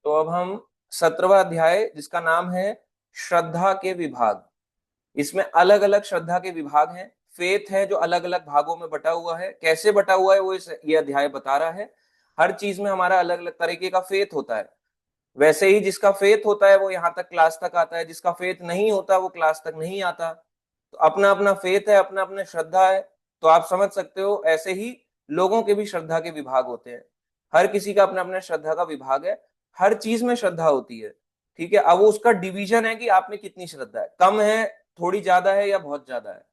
तो अब हम 17वां अध्याय जिसका नाम है श्रद्धा के विभाग। इसमें अलग अलग श्रद्धा के विभाग हैं। फेथ है जो अलग अलग भागों में बटा हुआ है। कैसे बटा हुआ है वो ये अध्याय बता रहा है। हर चीज में हमारा अलग अलग तरीके का फेथ होता है। वैसे ही जिसका फेथ होता है वो यहाँ तक क्लास तक आता है, जिसका फेथ नहीं होता वो क्लास तक नहीं आता। तो अपना अपना फेथ है, अपना अपना श्रद्धा है। तो आप समझ सकते हो ऐसे ही लोगों के भी श्रद्धा के विभाग होते हैं। हर किसी का अपना अपना श्रद्धा का विभाग है। हर चीज में श्रद्धा होती है। ठीक है, अब वो उसका डिवीजन है कि आप में कितनी श्रद्धा है, कम है, थोड़ी ज्यादा है या बहुत ज्यादा है।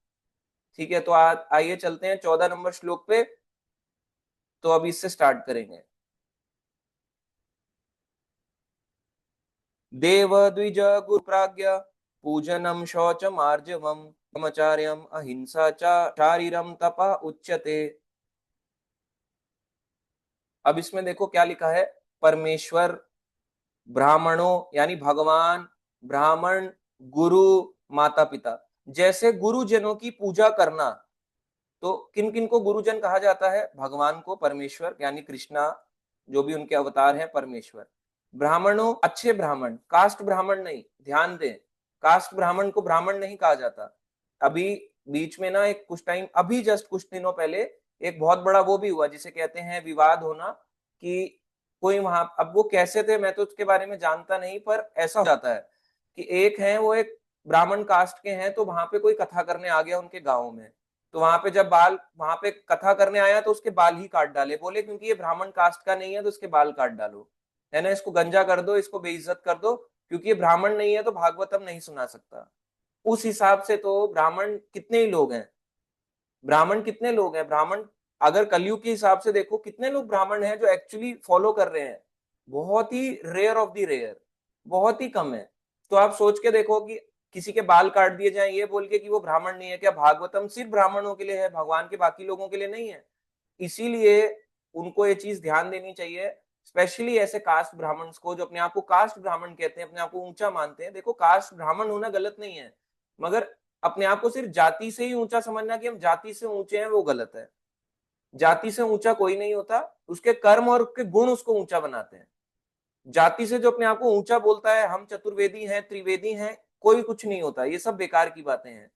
ठीक है, तो आइए चलते हैं 14 नंबर श्लोक पे। तो अभी इससे स्टार्ट करेंगे। देव द्विज गुरु प्राज्ञ पूजनम शौच मार्जवम ब्रह्मचार्यम अहिंसा च शारीरम तप उच्यते। अब इसमें देखो क्या लिखा है। परमेश्वर, ब्राह्मणों यानी भगवान, ब्राह्मण, गुरु, माता पिता, जैसे गुरुजनों की पूजा करना। तो किन किन को गुरुजन कहा जाता है? भगवान को, परमेश्वर यानी कृष्णा, जो भी उनके अवतार हैं परमेश्वर। ब्राह्मणों, अच्छे ब्राह्मण, कास्ट ब्राह्मण नहीं, ध्यान दें, कास्ट ब्राह्मण को ब्राह्मण नहीं कहा जाता। अभी बीच में ना एक कुछ टाइम, अभी जस्ट कुछ दिनों पहले एक बहुत बड़ा वो भी हुआ जिसे कहते हैं विवाद होना, कि कोई वहां, अब वो कैसे थे मैं तो उसके बारे में जानता नहीं, पर ऐसा हो जाता है कि एक है वो एक ब्राह्मण कास्ट के हैं, तो वहां पे कोई कथा करने आ गया उनके गांव में। तो वहां पे जब बाल, वहां पे कथा करने आया तो उसके बाल ही काट डाले, बोले क्योंकि ये ब्राह्मण कास्ट का नहीं है तो इसके बाल काट डालो, है ना, इसको गंजा कर दो, इसको बेइज्जत कर दो, क्योंकि ये ब्राह्मण नहीं है तो भागवतम नहीं सुना सकता। उस हिसाब से तो ब्राह्मण कितने ही लोग हैं, ब्राह्मण कितने लोग हैं, ब्राह्मण अगर कलयुग के हिसाब से देखो कितने लोग ब्राह्मण हैं जो एक्चुअली फॉलो कर रहे हैं? बहुत ही रेयर ऑफ द रेयर, बहुत ही कम है। तो आप सोच के देखो कि किसी के बाल काट दिए जाएं ये बोल के कि वो ब्राह्मण नहीं है, क्या भागवतम सिर्फ ब्राह्मणों के लिए है, भगवान के बाकी लोगों के लिए नहीं है? इसीलिए उनको ये चीज ध्यान देनी चाहिए, स्पेशली ऐसे कास्ट ब्राह्मण्स को जो अपने आप को कास्ट ब्राह्मण कहते हैं, अपने आप को ऊंचा मानते हैं। देखो कास्ट ब्राह्मण होना गलत नहीं है, मगर अपने आप को सिर्फ जाति से ही ऊंचा समझना कि हम जाति से ऊंचे हैं, वो गलत है। जाति से ऊंचा कोई नहीं होता, उसके कर्म और उसके गुण उसको ऊंचा बनाते हैं। जाति से जो अपने आप को ऊंचा बोलता है हम चतुर्वेदी हैं, त्रिवेदी हैं, कोई कुछ नहीं होता, ये सब बेकार की बातें हैं।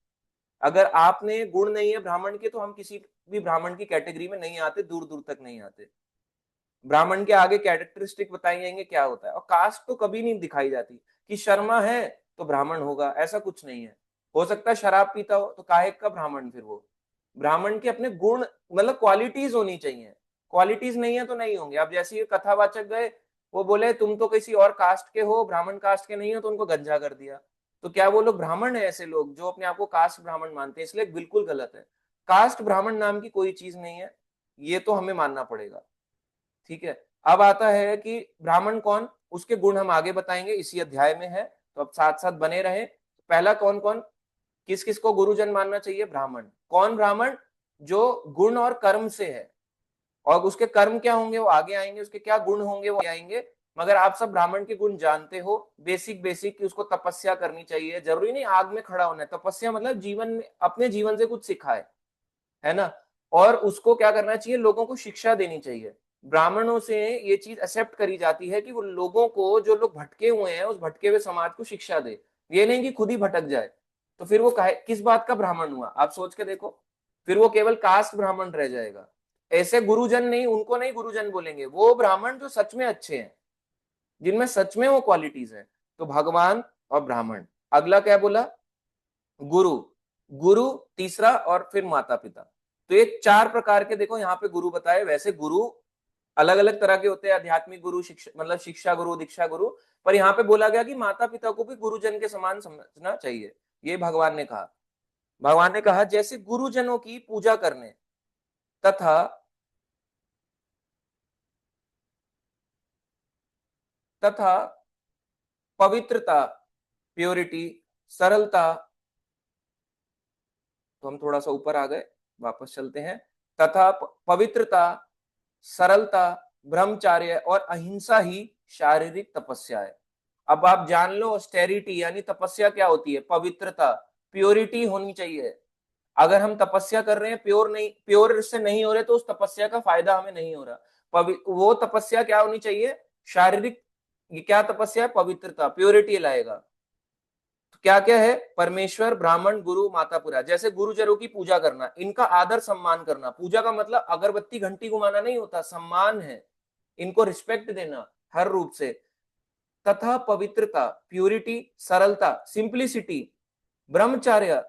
अगर आपने गुण नहीं है ब्राह्मण के तो हम किसी भी ब्राह्मण की कैटेगरी में नहीं आते, दूर दूर तक नहीं आते। ब्राह्मण के आगे कैरेक्टरिस्टिक बताए जाएंगे क्या होता है, और कास्ट तो कभी नहीं दिखाई जाती कि शर्मा है तो ब्राह्मण होगा, ऐसा कुछ नहीं है। हो सकता है शराब पीता हो तो काहे का ब्राह्मण फिर वो? ब्राह्मण के अपने गुण, मतलब क्वालिटीज होनी चाहिए। क्वालिटीज नहीं है तो नहीं होंगे। अब जैसे ये कथावाचक गए, वो बोले तुम तो किसी और कास्ट के हो, ब्राह्मण कास्ट के नहीं हो, तो उनको गंजा कर दिया। तो क्या वो लोग ब्राह्मण है? ऐसे लोग जो अपने आप को कास्ट ब्राह्मण मानते हैं, इसलिए बिल्कुल गलत है। कास्ट ब्राह्मण नाम की कोई चीज नहीं है, ये तो हमें मानना पड़ेगा। ठीक है, अब आता है कि ब्राह्मण कौन, उसके गुण हम आगे बताएंगे, इसी अध्याय में है, तो अब साथ साथ बने रहे। पहला, कौन कौन, किस किस को गुरुजन मानना चाहिए? ब्राह्मण। कौन ब्राह्मण? जो गुण और कर्म से है, और उसके कर्म क्या होंगे वो आगे आएंगे, उसके क्या गुण होंगे वो आएंगे। मगर आप सब ब्राह्मण के गुण जानते हो, बेसिक बेसिक, कि उसको तपस्या करनी चाहिए, जरूरी नहीं आग में खड़ा होना है, तपस्या मतलब जीवन में अपने जीवन से कुछ सिखाए, है ना। और उसको क्या करना चाहिए? लोगों को शिक्षा देनी चाहिए। ब्राह्मणों से ये चीज एक्सेप्ट करी जाती है कि वो लोगों को, जो लोग भटके हुए हैं, उस भटके हुए समाज को शिक्षा दे, ये नहीं कि खुद ही भटक जाए। तो फिर वो किस बात का ब्राह्मण हुआ? आप सोच के देखो, फिर वो केवल कास्ट ब्राह्मण रह जाएगा। ऐसे गुरुजन नहीं, उनको नहीं गुरुजन बोलेंगे, वो ब्राह्मण जो सच में अच्छे हैं, जिनमें सच में वो क्वालिटीज हैं। तो भगवान और ब्राह्मण। अगला क्या बोला? गुरु। गुरु तीसरा, और फिर माता पिता। तो ये चार प्रकार के देखो यहाँ पे गुरु बताए। वैसे गुरु अलग अलग तरह के होते हैं, आध्यात्मिक गुरु, शिक्षा मतलब शिक्षा गुरु, दीक्षा गुरु। पर यहाँ पे बोला गया कि माता पिता को भी गुरुजन के समान समझना चाहिए, ये भगवान ने कहा। भगवान ने कहा जैसे गुरुजनों की पूजा करने तथा तथा पवित्रता, प्योरिटी, सरलता। तो हम थोड़ा सा ऊपर आ गए, वापस चलते हैं। तथा पवित्रता, सरलता, ब्रह्मचार्य और अहिंसा ही शारीरिक तपस्या है। अब आप जान लो, ऑस्टेरिटी यानी तपस्या क्या होती है? पवित्रता, प्योरिटी होनी चाहिए। अगर हम तपस्या कर रहे हैं, प्योर नहीं, प्योर से नहीं हो रहे, तो उस तपस्या का फायदा हमें नहीं हो रहा। वो तपस्या क्या होनी चाहिए? शारीरिक ये क्या तपस्या है? पवित्रता, प्योरिटी लाएगा। तो क्या क्या है? परमेश्वर, ब्राह्मण, गुरु, माता पिता। जैसे गुरुजनों की पूजा करना, इनका आदर सम्मान करना। पूजा का मतलब अगरबत्ती घंटी घुमाना नहीं होता, सम्मान है, इनको रिस्पेक्ट देना हर रूप से। तथा पवित्रता, प्यूरिटी, सरलता, सिंप्लिसिटी, ब्रह्मचार्य,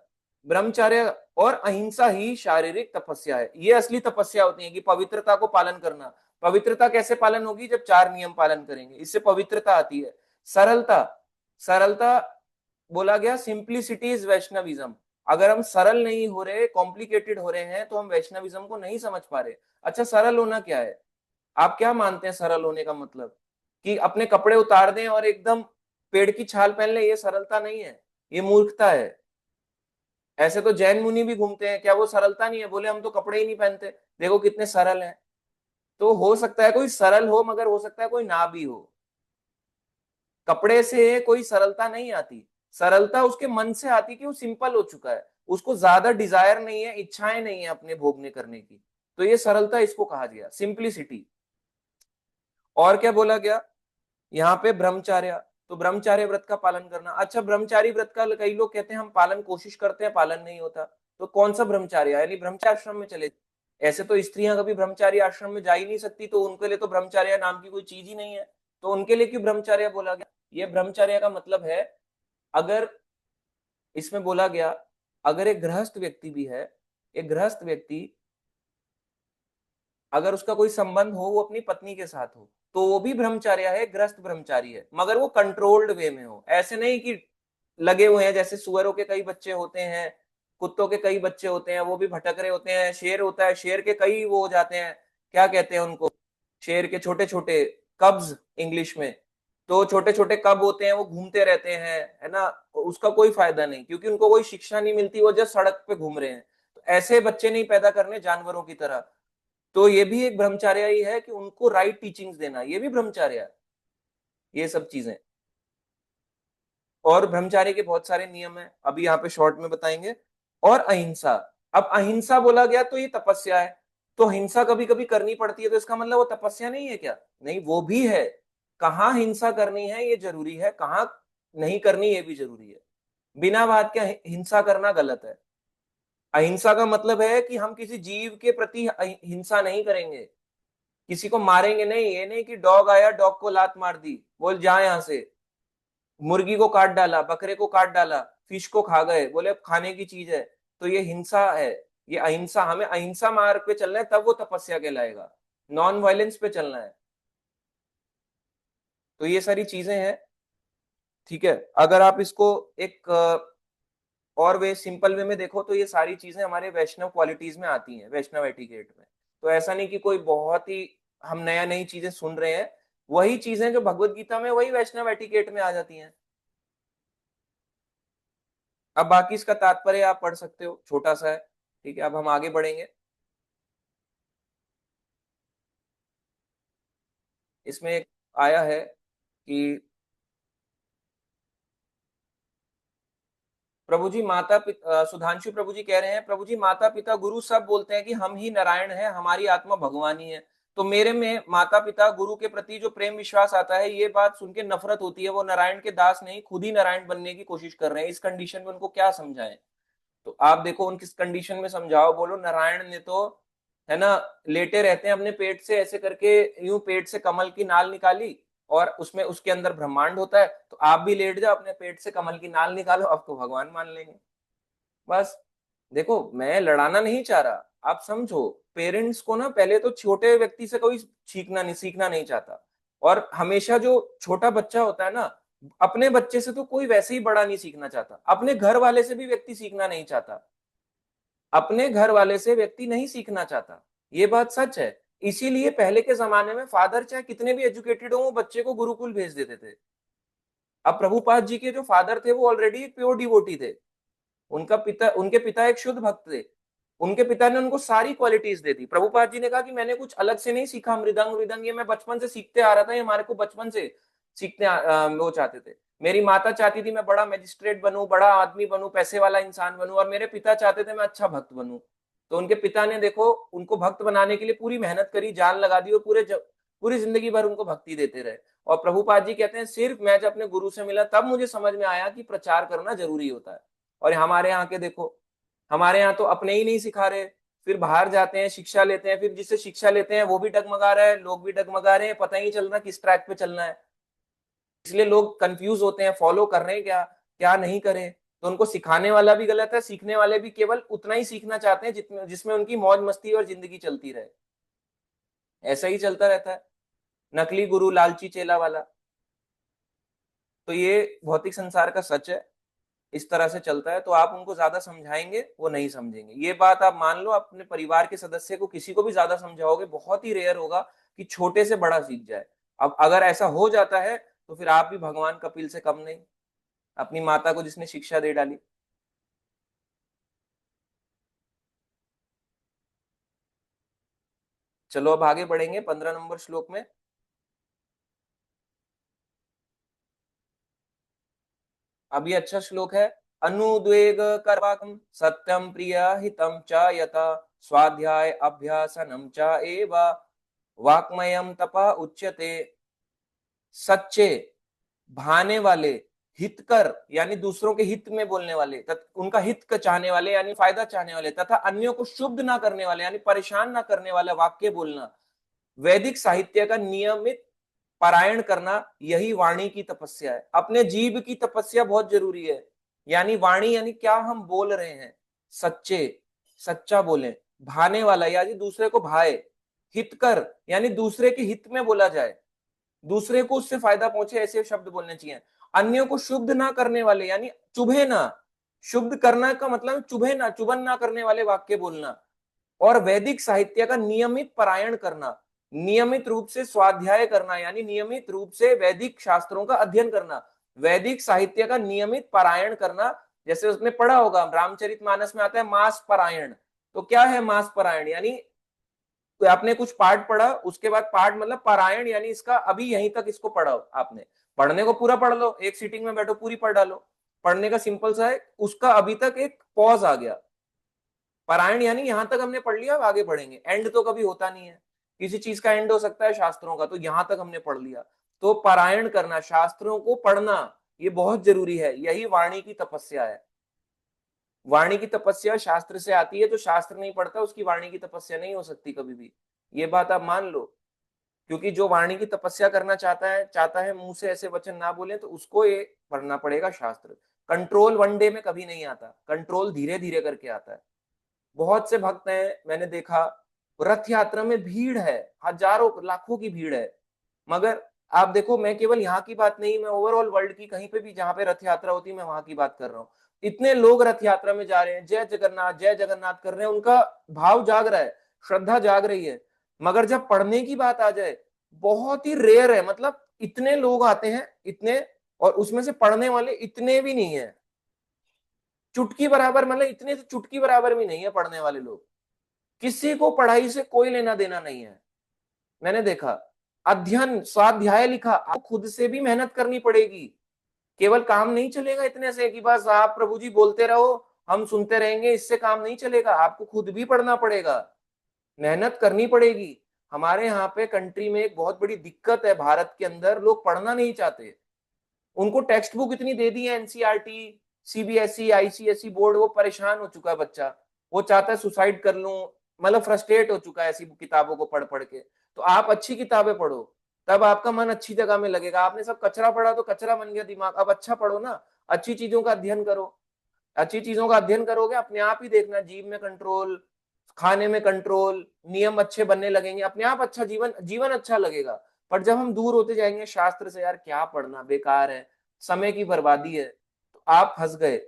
ब्रह्मचार्य और अहिंसा ही शारीरिक तपस्या है। ये असली तपस्या होती है कि पवित्रता को पालन करना। पवित्रता कैसे पालन होगी? जब 4 नियम पालन करेंगे, इससे पवित्रता आती है। सरलता, सरलता बोला गया, सिंप्लिसिटी इज वैष्णविज्म। अगर हम सरल नहीं हो रहे, कॉम्प्लिकेटेड हो रहे हैं, तो हम वैष्णविज्म को नहीं समझ पा रहे। अच्छा, सरल होना क्या है? आप क्या मानते हैं सरल होने का मतलब? कि अपने कपड़े उतार दें और एकदम पेड़ की छाल पहन ले? ये सरलता नहीं है, ये मूर्खता है। ऐसे तो जैन मुनि भी घूमते हैं, क्या वो सरलता नहीं है? बोले हम तो कपड़े ही नहीं पहनते, देखो कितने सरल हैं। तो हो सकता है कोई सरल हो, मगर हो सकता है कोई ना भी हो। कपड़े से कोई सरलता नहीं आती। सरलता उसके मन से आती कि वो सिंपल हो चुका है, उसको ज्यादा डिजायर नहीं है, इच्छाएं नहीं है अपने भोगने करने की। तो ये सरलता इसको कहा गया, सिंप्लिसिटी। और क्या बोला गया यहाँ पे? ब्रह्मचार्य। तो ब्रह्मचार्य व्रत का पालन करना। अच्छा, ब्रह्मचारी व्रत का कई लोग कहते हैं हम पालन कोशिश करते हैं, पालन नहीं होता। तो कौन सा ब्रह्मचार्य? यानी ब्रह्मचार्य आश्रम में चले? ऐसे तो स्त्रियां कभी ब्रह्मचारी आश्रम में जा ही नहीं सकती, तो उनके लिए तो ब्रह्मचार्य नाम की कोई चीज ही नहीं है। तो उनके लिए क्यों ब्रह्मचार्य बोला गया? ये ब्रह्मचार्य का मतलब है, अगर इसमें बोला गया, अगर एक गृहस्थ व्यक्ति भी है, एक गृहस्थ व्यक्ति अगर उसका कोई संबंध हो, वो अपनी पत्नी के साथ हो, तो वो भी ब्रह्मचार्य है, ग्रस्त ब्रह्मचारी है, मगर वो कंट्रोल्ड वे में हो। ऐसे नहीं कि लगे हुए हैं, जैसे सुअरों के कई बच्चे होते हैं, कुत्तों के कई बच्चे होते हैं, वो भी भटक रहे होते हैं। शेर होता है, शेर के कई वो हो जाते हैं, क्या कहते हैं उनको? शेर के छोटे छोटे कब्ज, इंग्लिश में। तो छोटे छोटे कब होते हैं, वो घूमते रहते हैं, है ना? उसका कोई फायदा नहीं, क्योंकि उनको कोई शिक्षा नहीं मिलती, वो जस्ट सड़क पे घूम रहे हैं। तो ऐसे बच्चे नहीं पैदा करने जानवरों की तरह। तो ये भी एक ब्रह्मचार्य ही है कि उनको राइट टीचिंग्स देना, ये भी ब्रह्मचार्य है, ये सब चीजें। और ब्रह्मचार्य के बहुत सारे नियम हैं, अभी यहाँ पे शॉर्ट में बताएंगे। और अहिंसा। अब अहिंसा बोला गया तो ये तपस्या है। तो हिंसा कभी कभी करनी पड़ती है, तो इसका मतलब वो तपस्या नहीं है क्या? नहीं, वो भी है। कहाँ हिंसा करनी है ये जरूरी है, कहाँ नहीं करनी ये भी जरूरी है। बिना बात के हिंसा करना गलत है। अहिंसा का मतलब है कि हम किसी जीव के प्रति हिंसा नहीं करेंगे, किसी को मारेंगे नहीं। ये नहीं कि डॉग आया, डॉग को लात मार दी, बोल जा यहां से। मुर्गी को काट डाला, बकरे को काट डाला, फिश को खा गए, बोले अब खाने की चीज है। तो ये हिंसा है, ये अहिंसा। हमें अहिंसा मार्ग पे चलना है, तब वो तपस्या कहलाएगा। नॉन वायलेंस पे चलना है। तो ये सारी चीजें हैं, ठीक है। अगर आप इसको एक और वे सिंपल वे में देखो, तो ये सारी चीजें हमारे वैष्णव क्वालिटीज में आती हैं, वैष्णव एटिकेट में। तो ऐसा नहीं कि कोई बहुत ही हम नया नई चीजें सुन रहे हैं, वही चीजें जो भगवत गीता में, वही वैष्णव एटिकेट में आ जाती हैं। अब बाकी इसका तात्पर्य आप पढ़ सकते हो, छोटा सा है, ठीक है। अब हम आगे बढ़ेंगे। इसमें एक आया है कि प्रभु जी माता पिता, सुधांशु प्रभु जी कह रहे हैं, प्रभु जी माता पिता गुरु सब बोलते हैं कि हम ही नारायण है, हमारी आत्मा भगवान ही है। तो मेरे में माता पिता गुरु के प्रति जो प्रेम विश्वास आता है, ये बात सुन के नफरत होती है। वो नारायण के दास नहीं, खुद ही नारायण बनने की कोशिश कर रहे हैं। इस कंडीशन में उनको क्या समझाएं? तो आप देखो उन किस कंडीशन में समझाओ। बोलो नारायण ने तो, है ना, लेटे रहते हैं अपने पेट से ऐसे करके, यूं पेट से कमल की नाल निकाली, और उसमें उसके अंदर ब्रह्मांड होता है। तो आप भी लेट जाओ, अपने पेट से कमल की नाल निकालो, आपको भगवान मान लेंगे। बस। देखो मैं लड़ाना नहीं चाह रहा, आप समझो। पेरेंट्स को ना, पहले तो छोटे व्यक्ति से कोई सीखना नहीं चाहता। और हमेशा जो छोटा बच्चा होता है ना, अपने बच्चे से तो कोई वैसे ही बड़ा नहीं सीखना चाहता, अपने घर वाले से भी व्यक्ति सीखना नहीं चाहता, अपने घर वाले से व्यक्ति नहीं सीखना चाहता। ये बात सच है। इसीलिए पहले के जमाने में फादर चाहे कितने भी एजुकेटेड हो, वो बच्चे को गुरुकुल भेज देते थे। अब प्रभुपाद जी के जो फादर थे, वो ऑलरेडी एक प्योर डिवोटी थे। उनके पिता एक शुद्ध भक्त थे। उनके पिता ने उनको सारी क्वालिटीज दे दी। प्रभुपाद जी ने कहा कि मैंने कुछ अलग से नहीं सीखा, मृदंग मृदंग ये मैं बचपन से सीखते आ रहा था, ये हमारे को बचपन से वो चाहते थे। मेरी माता चाहती थी मैं बड़ा मैजिस्ट्रेट बनूं, बड़ा आदमी बनूं, पैसे वाला इंसान बनूं, और मेरे पिता चाहते थे मैं अच्छा भक्त बनूं। तो उनके पिता ने देखो उनको भक्त बनाने के लिए पूरी मेहनत करी, जान लगा दी, और पूरे पूरी जिंदगी भर उनको भक्ति देते रहे। और प्रभुपाद जी कहते हैं सिर्फ मैं जब अपने गुरु से मिला तब मुझे समझ में आया कि प्रचार करना जरूरी होता है। और हमारे यहाँ के देखो, हमारे यहाँ तो अपने ही नहीं सिखा रहे, फिर बाहर जाते हैं शिक्षा लेते हैं, फिर जिससे शिक्षा लेते हैं वो भी डगमगा रहा है, लोग भी डगमगा रहे हैं, पता ही नहीं चल रहा किस ट्रैक पे चलना है। इसलिए लोग कंफ्यूज होते हैं, फॉलो कर रहे हैं क्या क्या नहीं करें। तो उनको सिखाने वाला भी गलत है, सीखने वाले भी केवल उतना ही सीखना चाहते हैं जिसमें उनकी मौज मस्ती और जिंदगी चलती रहे। ऐसा ही चलता रहता है, नकली गुरु लालची चेला वाला। तो ये भौतिक संसार का सच है, इस तरह से चलता है। तो आप उनको ज्यादा समझाएंगे वो नहीं समझेंगे, ये बात आप मान लो। अपने परिवार के सदस्य को किसी को भी ज्यादा समझाओगे, बहुत ही रेयर होगा कि छोटे से बड़ा सीख जाए। अब अगर ऐसा हो जाता है तो फिर आप भी भगवान कपिल से कम नहीं, अपनी माता को जिसने शिक्षा दे डाली। चलो अब आगे बढ़ेंगे 15 नंबर श्लोक में। अब ये अच्छा श्लोक है। अनुद्वेग करवाकम सत्यम प्रिय हितम च यथा स्वाध्याय अभ्यासनम च एव वाक्मयम तपा उच्यते। सच्चे, भाने वाले, हितकर यानी दूसरों के हित में बोलने वाले, उनका हित का चाहने वाले यानी फायदा चाहने वाले, तथा अन्यों को शुद्ध ना करने वाले यानी परेशान ना करने वाला वाक्य बोलना, वैदिक साहित्य का नियमित पारायण करना, यही वाणी की तपस्या है। अपने जीव की तपस्या बहुत जरूरी है। यानी वाणी यानी क्या हम बोल रहे हैं, सच्चे, सच्चा बोले, भाने वाला यानी दूसरे को भाए, हितकर यानी दूसरे के हित में बोला जाए, दूसरे को उससे फायदा पहुंचे, ऐसे शब्द बोलने चाहिए। अन्यों को शुद्ध ना करने वाले यानी चुभे ना, शुद्ध करना का मतलब चुभे ना, चुभन ना करने वाले वाक्य बोलना। और वैदिक साहित्य का नियमित पारायण करना, नियमित रूप से स्वाध्याय करना यानी नियमित रूप से वैदिक शास्त्रों का अध्ययन करना, वैदिक साहित्य का नियमित पारायण करना। जैसे उसने पढ़ा होगा रामचरितमानस में आता है मास पारायण। तो क्या है मास पारायण यानी तो आपने कुछ पाठ पढ़ा, उसके बाद पाठ मतलब पारायण यानी इसका अभी यहीं तक इसको पढ़ा आपने, पढ़ने को पूरा पढ़ लो, एक सीटिंग में बैठो पूरी पढ़ डालो। पढ़ने का सिंपल सा है, उसका अभी तक एक पॉज आ गया। पारायण यानी यहां तक हमने पढ़ लिया, अब आगे बढ़ेंगे। एंड तो कभी होता नहीं है, किसी चीज का एंड हो सकता है शास्त्रों का, तो यहां तक हमने पढ़ लिया। तो पारायण करना, शास्त्रों को पढ़ना, ये बहुत जरूरी है, यही वाणी की तपस्या है। वाणी की तपस्या शास्त्र से आती है, तो शास्त्र नहीं पढ़ता उसकी वाणी की तपस्या नहीं हो सकती कभी भी। ये बात आप मान लो। क्योंकि जो वाणी की तपस्या करना चाहता है मुंह से ऐसे वचन ना बोले, तो उसको ये पढ़ना पड़ेगा शास्त्र। कंट्रोल वन डे में कभी नहीं आता, कंट्रोल धीरे धीरे करके आता है। बहुत से भक्त हैं मैंने देखा, रथ यात्रा में भीड़ है, हजारों लाखों की भीड़ है, मगर आप देखो, मैं केवल यहाँ की बात नहीं, मैं ओवरऑल वर्ल्ड की कहीं पे भी जहां पे रथ यात्रा होती है मैं वहां की बात कर रहा हूँ। इतने लोग रथ यात्रा में जा रहे हैं, जय जगन्नाथ कर रहे हैं, उनका भाव जाग रहा है, श्रद्धा जाग रही है। मगर जब पढ़ने की बात आ जाए, बहुत ही रेयर है, मतलब इतने लोग आते हैं इतने, और उसमें से पढ़ने वाले इतने भी नहीं है, चुटकी बराबर, मतलब इतने से चुटकी बराबर भी नहीं है पढ़ने वाले लोग। किसी को पढ़ाई से कोई लेना देना नहीं है, मैंने देखा। अध्ययन स्वाध्याय लिखा, आपको खुद से भी मेहनत करनी पड़ेगी, केवल काम नहीं चलेगा इतने से कि बस आप प्रभु जी बोलते रहो हम सुनते रहेंगे, इससे काम नहीं चलेगा, आपको खुद भी पढ़ना पड़ेगा, मेहनत करनी पड़ेगी। हमारे यहाँ पे कंट्री में एक बहुत बड़ी दिक्कत है, भारत के अंदर लोग पढ़ना नहीं चाहते। उनको टेक्स्ट बुक इतनी दे दी है, एनसीईआरटी, सीबीएसई, आईसीएसई बोर्ड, वो परेशान हो चुका है बच्चा, वो चाहता है सुसाइड कर लूं, मतलब फ्रस्ट्रेट हो चुका है ऐसी किताबों को पढ़ पढ़ के। तो आप अच्छी किताबें पढ़ो, तब आपका मन अच्छी जगह में लगेगा। आपने सब कचरा पढ़ा तो कचरा बन गया दिमाग, अब अच्छा पढ़ो ना, अच्छी चीजों का अध्ययन करो। अच्छी चीजों का अध्ययन करोगे, अपने आप ही देखना जीव में कंट्रोल, खाने में कंट्रोल, नियम अच्छे बनने लगेंगे, अपने आप अच्छा जीवन जीवन अच्छा लगेगा। पर जब हम दूर होते जाएंगे शास्त्र से, यार क्या पढ़ना, बेकार है, समय की बर्बादी है, तो आप फंस गए।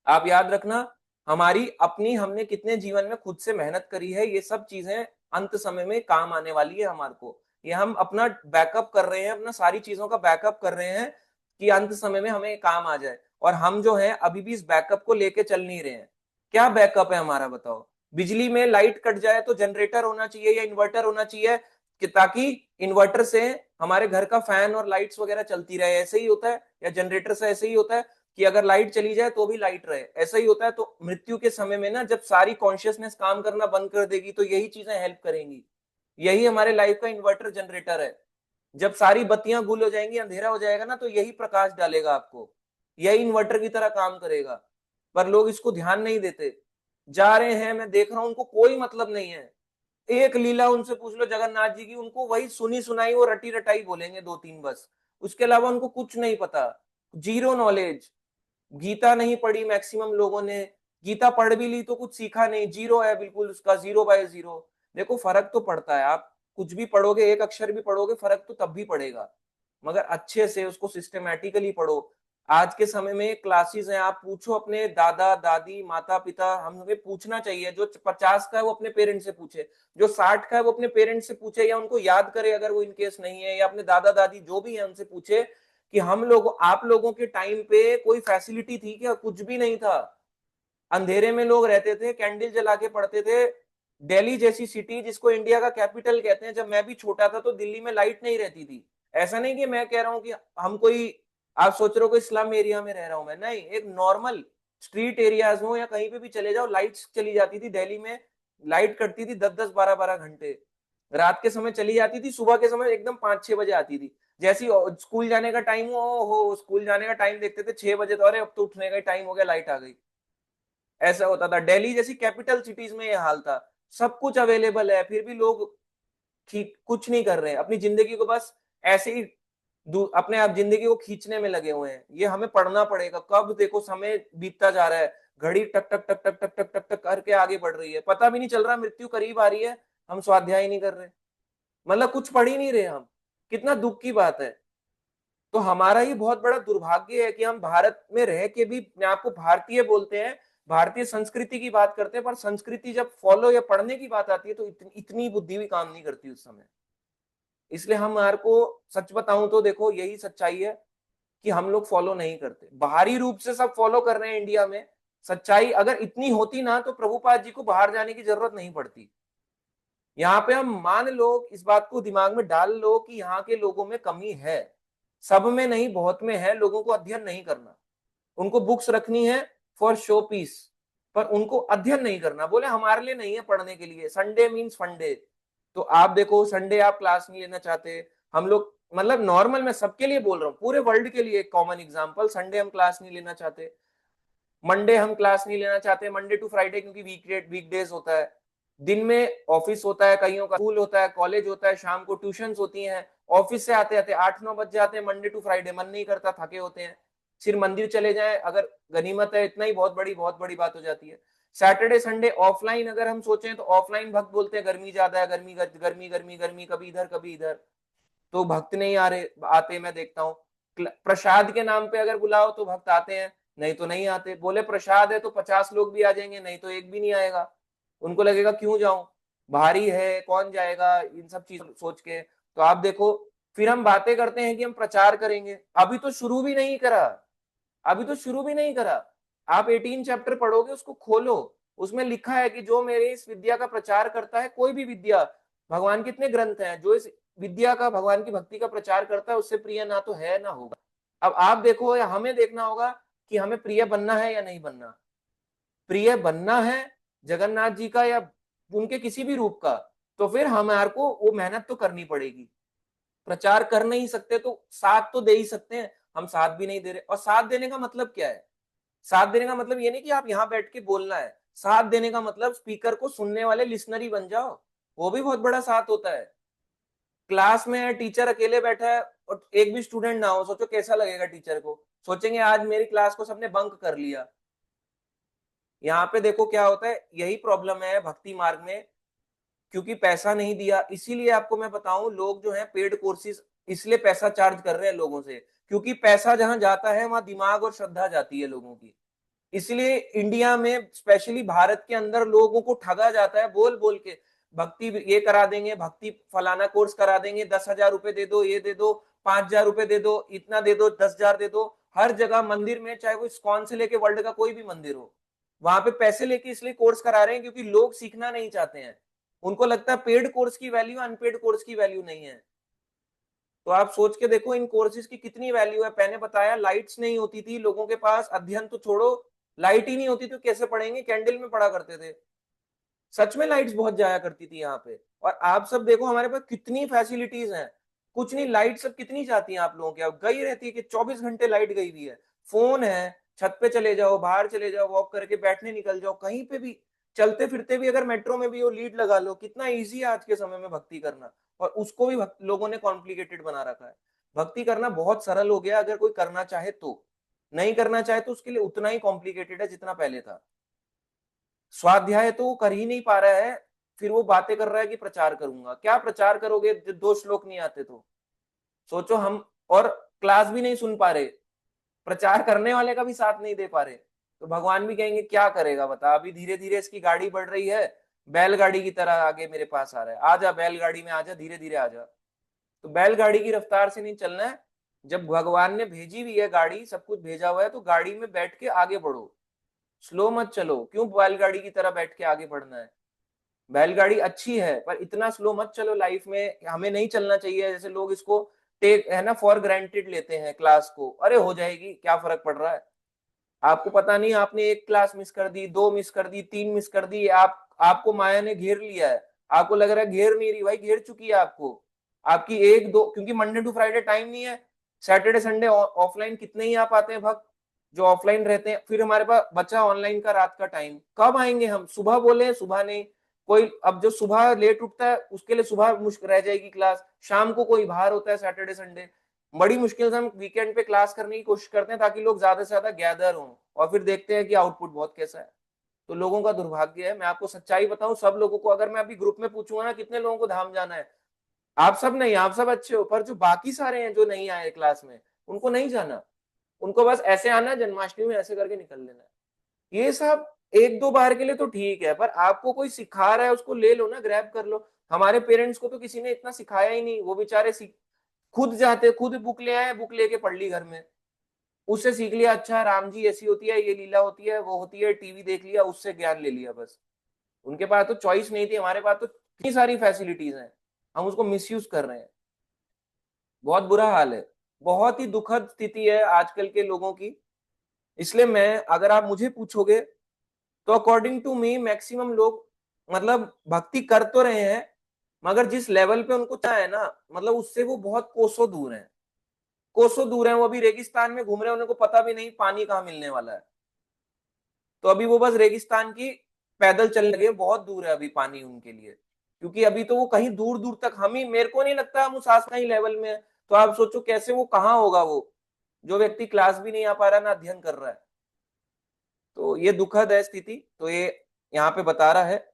आप याद रखना, हमारी अपनी, हमने कितने जीवन में खुद से मेहनत करी है, ये सब चीजें अंत समय में काम आने वाली है हमारे को। ये हम अपना बैकअप कर रहे हैं, अपना सारी चीजों का बैकअप कर रहे हैं कि अंत समय में हमें काम आ जाए। और हम जो है अभी भी इस बैकअप को लेके चल नहीं रहे हैं। क्या बैकअप है हमारा बताओ? बिजली में लाइट कट जाए तो जनरेटर होना चाहिए या इन्वर्टर होना चाहिए, कि ताकि इन्वर्टर से हमारे घर का फैन और लाइट्स वगैरह चलती रहे, ऐसे ही होता है। या जनरेटर से ऐसे ही होता है कि अगर लाइट चली जाए तो भी लाइट रहे, ऐसा ही होता है। तो मृत्यु के समय में ना, जब सारी कॉन्शियसनेस काम करना बंद कर देगी, तो यही चीजें हेल्प करेंगी। यही हमारे लाइफ का इन्वर्टर जनरेटर है। जब सारी बत्तियां गुल हो जाएंगी, अंधेरा हो जाएगा ना, तो यही प्रकाश डालेगा आपको, यही इन्वर्टर की तरह काम करेगा। पर लोग इसको ध्यान नहीं देते, जा रहे हैं, मैं देख रहा हूं उनको कोई मतलब नहीं है। एक लीला उनसे पूछ लो जगन्नाथ जी की, उनको वही सुनी सुनाई वो रटी रटाई बोलेंगे दो तीन बस, उसके अलावा उनको कुछ नहीं पता। Zero knowledge. गीता नहीं पढ़ी मैक्सिमम लोगों ने, गीता पढ़ भी ली तो कुछ सीखा नहीं, जीरो है बिल्कुल उसका, 0/0। देखो फर्क तो पड़ता है, आप कुछ भी पढ़ोगे, एक अक्षर भी पढ़ोगे, फर्क तो तब भी पड़ेगा, मगर अच्छे से उसको सिस्टमेटिकली पढ़ो। आज के समय में क्लासेस हैं, आप पूछो अपने दादा दादी माता पिता, हमें पूछना चाहिए, जो 50 का है वो अपने पेरेंट्स से पूछे, जो 60 का है वो अपने पेरेंट्स से पूछे, या उनको याद करे अगर वो इनकेस नहीं है, या अपने दादा दादी जो भी है उनसे पूछे कि हम लोग, आप लोगों के टाइम पे कोई फैसिलिटी थी क्या? कुछ भी नहीं था। अंधेरे में लोग रहते थे, कैंडल जला के पढ़ते थे। दिल्ली जैसी सिटी जिसको इंडिया का कैपिटल कहते हैं, जब मैं भी छोटा था तो दिल्ली में लाइट नहीं रहती थी। ऐसा नहीं कि मैं कह रहा हूं कि हम कोई, आप सोच रहे हो कोई स्लम एरिया में रह रहा हूं मैं, नहीं, एक नॉर्मल स्ट्रीट एरियाज हो या कहीं पे भी चले जाओ, लाइट्स चली जाती थी दिल्ली में। लाइट कटती थी 10-10 12-12 घंटे, रात के समय चली जाती थी, सुबह के समय एकदम 5-6 बजे आती थी। जैसी स्कूल जाने का टाइम हो स्कूल जाने का टाइम देखते थे 6 बजे, तो अरे अब तो उठने का टाइम हो गया, लाइट आ गई। ऐसा होता था, दिल्ली जैसी कैपिटल सिटीज में ये हाल था। सब कुछ अवेलेबल है, फिर भी लोग ठीक कुछ नहीं कर रहे हैं, अपनी जिंदगी को बस ऐसे ही अपने आप जिंदगी को खींचने में लगे हुए हैं। ये हमें पढ़ना पड़ेगा, कब देखो समय बीतता जा रहा है, घड़ी टक टक टक टक टक टक टक टक करके आगे बढ़ रही है, पता भी नहीं चल रहा, मृत्यु करीब आ रही है, हम स्वाध्याय नहीं कर रहे, मतलब कुछ पढ़ ही नहीं रहे हम। कितना दुख की बात है। तो हमारा ही बहुत बड़ा दुर्भाग्य है कि हम भारत में रह के भी अपने आप को भारतीय बोलते हैं, भारतीय संस्कृति की बात करते हैं, पर संस्कृति जब फॉलो या पढ़ने की बात आती है तो इतनी बुद्धि भी काम नहीं करती उस समय। इसलिए हमारे को, सच बताऊं तो देखो यही सच्चाई है कि हम लोग फॉलो नहीं करते, बाहरी रूप से सब फॉलो कर रहे हैं इंडिया में। सच्चाई अगर इतनी होती ना तो प्रभुपाद जी को बाहर जाने की जरूरत नहीं पड़ती। यहाँ पे हम मान लो, इस बात को दिमाग में डाल लो कि यहाँ के लोगों में कमी है, सब में नहीं बहुत में है, लोगों को अध्ययन नहीं करना। उनको बुक्स रखनी है फॉर शो पीस, पर उनको अध्ययन नहीं करना, बोले हमारे लिए नहीं है पढ़ने के लिए, संडे मीन्स फंडे। तो आप देखो संडे आप क्लास नहीं लेना चाहते, हम लोग मतलब नॉर्मल, मैं सबके लिए बोल रहा हूँ, पूरे वर्ल्ड के लिए एक कॉमन एग्जांपल, संडे हम क्लास नहीं लेना चाहते, मंडे हम क्लास नहीं लेना चाहते, मंडे टू फ्राइडे, क्योंकि वीकडेज होता है, दिन में ऑफिस होता है, कईयों का स्कूल होता है, कॉलेज होता है, शाम को ट्यूशन होती हैं, ऑफिस से आते आते 8-9 बज जाते हैं, मंडे टू फ्राइडे मन नहीं करता, थके होते हैं, सिर्फ मंदिर चले जाए अगर गनीमत है, इतना ही बहुत बड़ी बात हो जाती है। सैटरडे संडे ऑफलाइन अगर हम सोचें तो ऑफलाइन भक्त बोलते हैं गर्मी ज्यादा है, गर्मी गर्मी गर्मी गर्मी, कभी इधर कभी इधर, तो भक्त नहीं आ रहे, आते मैं देखता हूँ। प्रसाद के नाम पे अगर बुलाओ तो भक्त आते हैं, नहीं तो नहीं आते, बोले प्रसाद है तो 50 लोग भी आ जाएंगे, नहीं तो एक भी नहीं आएगा, उनको लगेगा क्यों जाऊं, भारी है कौन जाएगा, इन सब चीज सोच के। तो आप देखो, फिर हम बातें करते हैं कि हम प्रचार करेंगे, अभी तो शुरू भी नहीं करा, अभी तो शुरू भी नहीं करा। आप 18 चैप्टर पढ़ोगे, उसको खोलो, उसमें लिखा है कि जो मेरे इस विद्या का प्रचार करता है, कोई भी विद्या, भगवान कितने ग्रंथ हैं, जो इस विद्या का, भगवान की भक्ति का प्रचार करता है, उससे प्रिय ना तो है ना होगा। अब आप देखो, या हमें देखना होगा कि हमें प्रिय बनना है या नहीं बनना। प्रिय बनना है जगन्नाथ जी का या उनके किसी भी रूप का, तो फिर हमारे को वो मेहनत तो करनी पड़ेगी। प्रचार कर नहीं सकते तो साथ तो दे ही सकते हैं, हम साथ भी नहीं दे रहे। और साथ देने का मतलब क्या है? साथ देने का मतलब ये नहीं कि आप यहाँ बैठ के बोलना है, साथ देने का मतलब स्पीकर को सुनने वाले लिसनर ही बन जाओ, वो भी बहुत बड़ा साथ होता है। क्लास में टीचर अकेले बैठा है और एक भी स्टूडेंट ना हो, सोचो कैसा लगेगा टीचर को, सोचेंगे आज मेरी क्लास को सबने बंक कर लिया। यहाँ पे देखो क्या होता है, यही प्रॉब्लम है भक्ति मार्ग में, क्योंकि पैसा नहीं दिया, इसीलिए आपको मैं बताऊं, लोग जो है पेड कोर्सेज इसलिए पैसा चार्ज कर रहे हैं लोगों से, क्योंकि पैसा जहां जाता है वहां दिमाग और श्रद्धा जाती है लोगों की। इसलिए इंडिया में, स्पेशली भारत के अंदर, लोगों को ठगा जाता है बोल बोल के, भक्ति ये करा देंगे, भक्ति फलाना कोर्स करा देंगे, 10,000 रुपए दे दो, ये दे दो, 5,000 रुपए दे दो, इतना दे दो, 10,000 दे दो। हर जगह मंदिर में, चाहे वो इस्कॉन से लेके वर्ल्ड का कोई भी मंदिर हो, वहां पे पैसे लेके इसलिए कोर्स करा रहे हैं क्योंकि लोग सीखना नहीं चाहते हैं। उनको लगता है पेड कोर्स की वैल्यू अनपेड कोर्स की वैल्यू नहीं है। तो आप सोच के देखो इन कोर्सेज की कितनी वैल्यू है। मैंने बताया लाइट्स नहीं होती थी लोगों के पास, अध्ययन तो छोड़ो, लाइट ही नहीं होती तो कैसे पढ़ेंगे, कैंडल में पढ़ा करते थे। सच में लाइट्स बहुत जाया करती थी यहाँ पे। और आप सब देखो हमारे पास कितनी फैसिलिटीज हैं, कुछ नहीं, लाइट सब कितनी जाती है आप लोगों की, अब गई रहती है कि 24 घंटे लाइट गई हुई है। फोन है, छत पे चले जाओ, बाहर चले जाओ, वॉक करके बैठने निकल जाओ, कहीं पे भी चलते फिरते भी अगर मेट्रो में भी वो लीड लगा लो, कितना इजी है आज के समय में भक्ति करना। और उसको भी लोगों ने कॉम्प्लिकेटेड बना रखा है। भक्ति करना बहुत सरल हो गया अगर कोई करना चाहे तो, नहीं करना चाहे तो उसके लिए उतना ही कॉम्प्लिकेटेड है जितना पहले था। स्वाध्याय तो वो कर ही नहीं पा रहा है, फिर वो बातें कर रहा है कि प्रचार करूंगा। क्या प्रचार करोगे जब 2 श्लोक नहीं आते तो? सोचो हम, और क्लास भी नहीं सुन पा रहे, प्रचार करने वाले का भी साथ नहीं दे पा रहे, तो भगवान भी कहेंगे क्या करेगा बता। अभी धीरे धीरे इसकी गाड़ी बढ़ रही है, बैलगाड़ी की तरह आगे मेरे पास आ रहा है, आजा बैलगाड़ी में आजा, धीरे धीरे आजा। तो बैलगाड़ी की रफ्तार से नहीं चलना है। जब भगवान ने भेजी हुई है गाड़ी, सब कुछ भेजा हुआ है, तो गाड़ी में बैठ के आगे बढ़ो, स्लो मत चलो। क्यों बैलगाड़ी की तरह बैठ के आगे बढ़ना है? बैलगाड़ी अच्छी है पर इतना स्लो मत चलो लाइफ में, हमें नहीं चलना चाहिए। जैसे लोग इसको टेक है ना फॉर ग्रांटेड लेते हैं क्लास को, अरे हो जाएगी क्या फर्क पड़ रहा है। आपको पता नहीं, आपने एक क्लास मिस कर दी, 2 मिस कर दी, 3 मिस कर दी, आपको माया ने घेर लिया है। आपको लग रहा है घेर नहीं रही, भाई घेर चुकी है आपको। आपकी एक दो, क्योंकि मंडे टू फ्राइडे टाइम नहीं है, सैटरडे संडे ऑफलाइन कितने ही आप आते हैं भक्त जो ऑफलाइन रहते हैं। फिर हमारे पास बचा ऑनलाइन का रात का टाइम, कब आएंगे हम? सुबह बोले सुबह नहीं, कोई अब जो सुबह लेट उठता है उसके लिए सुबह मुश्किल रह जाएगी क्लास, शाम को कोई बाहर होता है सैटरडे संडे, बड़ी मुश्किल से हम वीकेंड पे क्लास करने की कोशिश करते हैं ताकि लोग ज्यादा से ज्यादा गैदर हों, और फिर देखते हैं कि आउटपुट बहुत कैसा है। तो लोगों का दुर्भाग्य है, मैं आपको सच्चाई बताऊं, सब लोगों को अगर मैं अभी ग्रुप में पूछूंगा ना कितने लोगों को धाम जाना है, आप सब नहीं, आप सब अच्छे हो, पर जो बाकी सारे हैं जो नहीं आए क्लास में, उनको नहीं जाना। उनको बस ऐसे आना है, जन्माष्टमी में ऐसे करके निकल लेना है। ये सब 1-2 बार के लिए तो ठीक है, पर आपको कोई सिखा रहा है उसको ले लो ना, ग्रैब कर लो। हमारे पेरेंट्स को तो किसी ने इतना सिखाया ही नहीं, वो बेचारे खुद जाते, खुद बुक ले आए, बुक लेके पढ़ ली घर में, उससे सीख लिया, अच्छा राम जी ऐसी होती है, ये लीला होती है, वो होती है, टीवी देख लिया, उससे ज्ञान ले लिया बस। उनके पास तो चॉइस नहीं थी, हमारे पास तो इतनी सारी फैसिलिटीज हैं, हम उसको मिसयूज कर रहे हैं। बहुत बुरा हाल है, बहुत ही दुखद स्थिति है आजकल के लोगों की। इसलिए मैं, अगर आप मुझे पूछोगे तो अकॉर्डिंग टू मी मैक्सिमम लोग मतलब भक्ति कर तो रहे हैं, मगर जिस लेवल पे उनको चाहे ना, मतलब उससे वो बहुत कोसों दूर है, कोसों दूर है। वो अभी रेगिस्तान में घूम रहे हैं, उनको पता भी नहीं पानी कहाँ मिलने वाला है। तो अभी वो बस रेगिस्तान की पैदल चलने लगे, बहुत दूर है अभी पानी उनके लिए, क्योंकि अभी तो वो कहीं दूर दूर तक, हम ही, मेरे को नहीं लगता हम उस आसमानी लेवल में है। तो आप सोचो कैसे वो कहाँ होगा वो, जो व्यक्ति क्लास भी नहीं आ पा रहा ना अध्ययन कर रहा है। तो ये दुखद है स्थिति। तो ये यहाँ पे बता रहा है,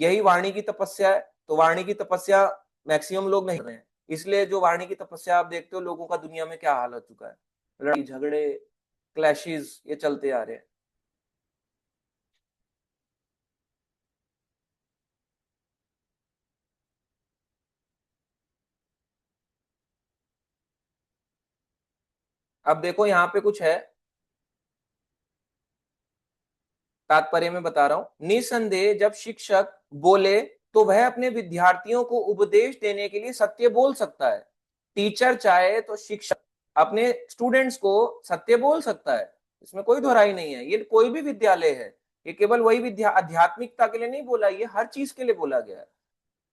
यही वाणी की तपस्या है। तो वाणी की तपस्या मैक्सिमम लोग नहीं कर रहे हैं, इसलिए जो वाणी की तपस्या आप देखते हो लोगों का दुनिया में क्या हाल हो चुका है, लड़ाई झगड़े, क्लैशेस, ये चलते आ रहे हैं। अब देखो यहाँ पे कुछ है, तात्पर्य में बता रहा हूं, निसंदेह जब शिक्षक बोले तो वह अपने विद्यार्थियों को उपदेश देने के लिए सत्य बोल सकता है। टीचर चाहे तो शिक्षक अपने स्टूडेंट्स को सत्य बोल सकता है, इसमें कोई दोहराई नहीं है। ये कोई भी विद्यालय है, ये केवल वही विद्या आध्यात्मिकता के लिए नहीं बोला, ये हर चीज के लिए बोला गया है।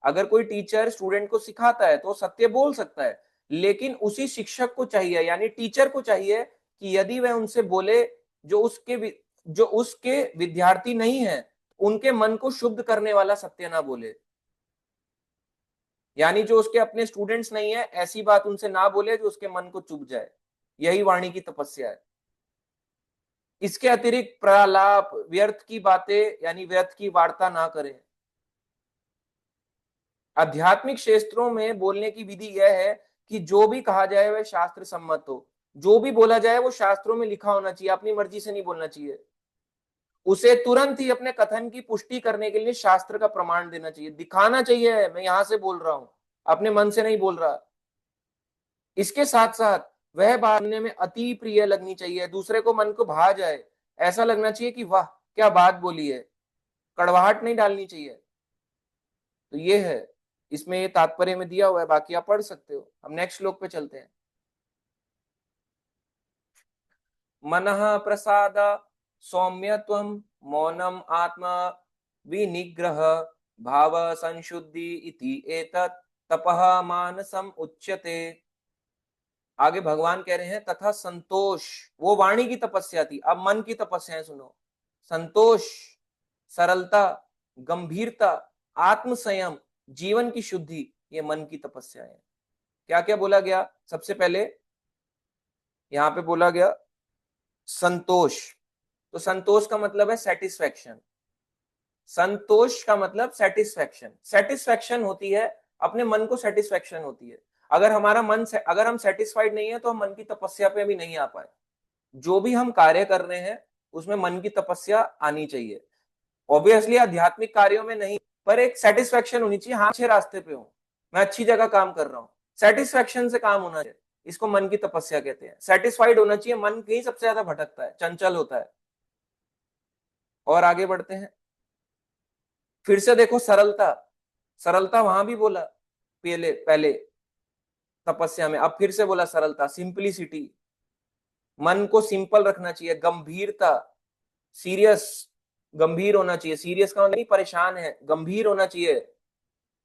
अगर कोई टीचर स्टूडेंट को सिखाता है तो सत्य बोल सकता है, लेकिन उसी शिक्षक को चाहिए, यानी टीचर को चाहिए कि यदि वह उनसे बोले जो उसके विद्यार्थी नहीं है, उनके मन को शुद्ध करने वाला सत्य ना बोले। यानी जो उसके अपने स्टूडेंट्स नहीं है, ऐसी बात उनसे ना बोले जो उसके मन को चुभ जाए। यही वाणी की तपस्या है। इसके अतिरिक्त प्रलाप, व्यर्थ की बातें यानी व्यर्थ की वार्ता ना करें। आध्यात्मिक क्षेत्रों में बोलने की विधि यह है कि जो भी कहा जाए वह शास्त्र सम्मत हो, जो भी बोला जाए वो शास्त्रों में लिखा होना चाहिए, अपनी मर्जी से नहीं बोलना चाहिए। उसे तुरंत ही अपने कथन की पुष्टि करने के लिए शास्त्र का प्रमाण देना चाहिए, दिखाना चाहिए मैं यहां से बोल रहा हूं, अपने मन से नहीं बोल रहा। इसके साथ साथ वह बात सुनने में अति प्रिय लगनी चाहिए, दूसरे को मन को भा जाए, ऐसा लगना चाहिए कि वाह क्या बात बोली है, कड़वाहट नहीं डालनी चाहिए। तो ये है, इसमें ये तात्पर्य में दिया हुआ है, बाकी आप पढ़ सकते हो। हम नेक्स्ट श्लोक पे चलते हैं। मनः प्रसाद सौम्यत्वम मौनम आत्मा विनिग्रह भाव संशुद्धि इति एतत् तपः मानसम उच्यते। आगे भगवान कह रहे हैं तथा संतोष, वो वाणी की तपस्या थी, अब मन की तपस्याएं सुनो। संतोष, सरलता, गंभीरता, आत्म संयम, जीवन की शुद्धि, ये मन की तपस्या है। क्या क्या बोला गया? सबसे पहले यहां पे बोला गया संतोष। तो संतोष का मतलब है सेटिस्फैक्शन। संतोष का मतलब सेटिस्फैक्शन। सेटिस्फैक्शन होती है, अपने मन को सेटिस्फैक्शन होती है। अगर हमारा मन से, अगर हम सेटिस्फाइड नहीं है तो हम मन की तपस्या पे अभी नहीं आ पाए। जो भी हम कार्य कर रहे हैं उसमें मन की तपस्या आनी चाहिए। ऑब्वियसली आध्यात्मिक कार्यों में नहीं, पर एक सेटिस्फेक्शन होनी चाहिए, हाँ अच्छे रास्ते पे हूं, मैं अच्छी जगह काम कर रहा हूं, सेटिस्फेक्शन से काम होना चाहिए। इसको मन की तपस्या कहते हैं। सेटिस्फाइड होना चाहिए, मन कहीं सबसे ज्यादा भटकता है, चंचल होता है। और आगे बढ़ते हैं, फिर से देखो सरलता। सरलता वहां भी बोला पहले पहले तपस्या में, अब फिर से बोला सरलता, सिंपलिसिटी, मन को सिंपल रखना चाहिए। गंभीरता, सीरियस, गंभीर होना चाहिए। सीरियस का मतलब नहीं परेशान है, गंभीर होना चाहिए।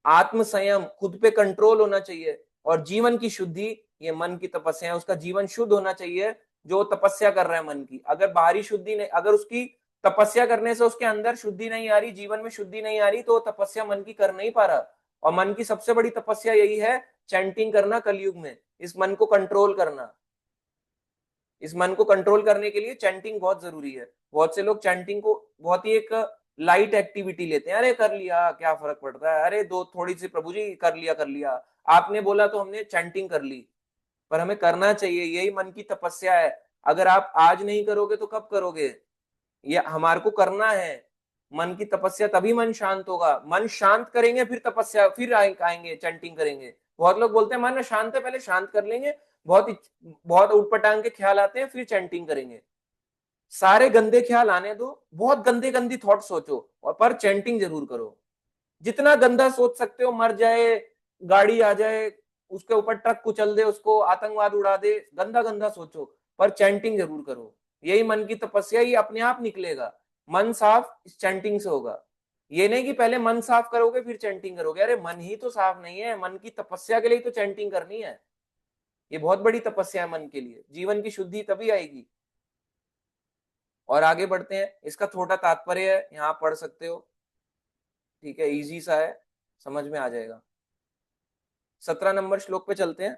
आत्म संयम, खुद पे कंट्रोल होना चाहिए। और जीवन की शुद्धि, ये मन की तपस्या है, उसका जीवन शुद्ध होना चाहिए जो तपस्या कर रहा है मन की। अगर बाहरी शुद्धि नहीं, अगर उसकी तपस्या करने से उसके अंदर शुद्धि नहीं आ रही, जीवन में शुद्धि नहीं आ रही, तो तपस्या मन की कर नहीं पा रहा। और मन की सबसे बड़ी तपस्या यही है, चैंटिंग करना कलयुग में, इस मन को कंट्रोल करना। इस मन को कंट्रोल करने के लिए चैंटिंग बहुत जरूरी है। बहुत से लोग चैंटिंग को बहुत ही एक लाइट एक्टिविटी लेते हैं, अरे कर लिया क्या फर्क पड़ता है, अरे दो थोड़ी सी प्रभु जी कर लिया कर लिया, आपने बोला तो हमने चैंटिंग कर ली। पर हमें करना चाहिए, यही मन की तपस्या है। अगर आप आज नहीं करोगे तो कब करोगे? ये हमारे को करना है मन की तपस्या, तभी मन शांत होगा। मन शांत करेंगे फिर तपस्या, फिर आएंगे चैंटिंग करेंगे। बहुत लोग बोलते हैं मन शांत है, पहले शांत कर लेंगे, बहुत बहुत उटपटांग के ख्याल आते हैं, फिर चैंटिंग करेंगे। सारे गंदे ख्याल आने दो, बहुत गंदे गंदी थॉट सोचो, और पर चैंटिंग जरूर करो। जितना गंदा सोच सकते हो, मर जाए, गाड़ी आ जाए, उसके ऊपर ट्रक कुचल दे उसको, आतंकवाद उड़ा दे, गंदा गंदा सोचो, पर चैंटिंग जरूर करो। यही मन की तपस्या, ही अपने आप निकलेगा। मन साफ इस चैंटिंग से होगा। ये नहीं कि पहले मन साफ करोगे फिर चैंटिंग करोगे, अरे मन ही तो साफ नहीं है, मन की तपस्या के लिए तो चैंटिंग करनी है। ये बहुत बड़ी तपस्या है मन के लिए, जीवन की शुद्धि तभी आएगी। और आगे बढ़ते हैं, इसका छोटा तात्पर्य है, यहाँ पढ़ सकते हो, ठीक है, इजी सा है, समझ में आ जाएगा। 17 नंबर श्लोक पे चलते हैं।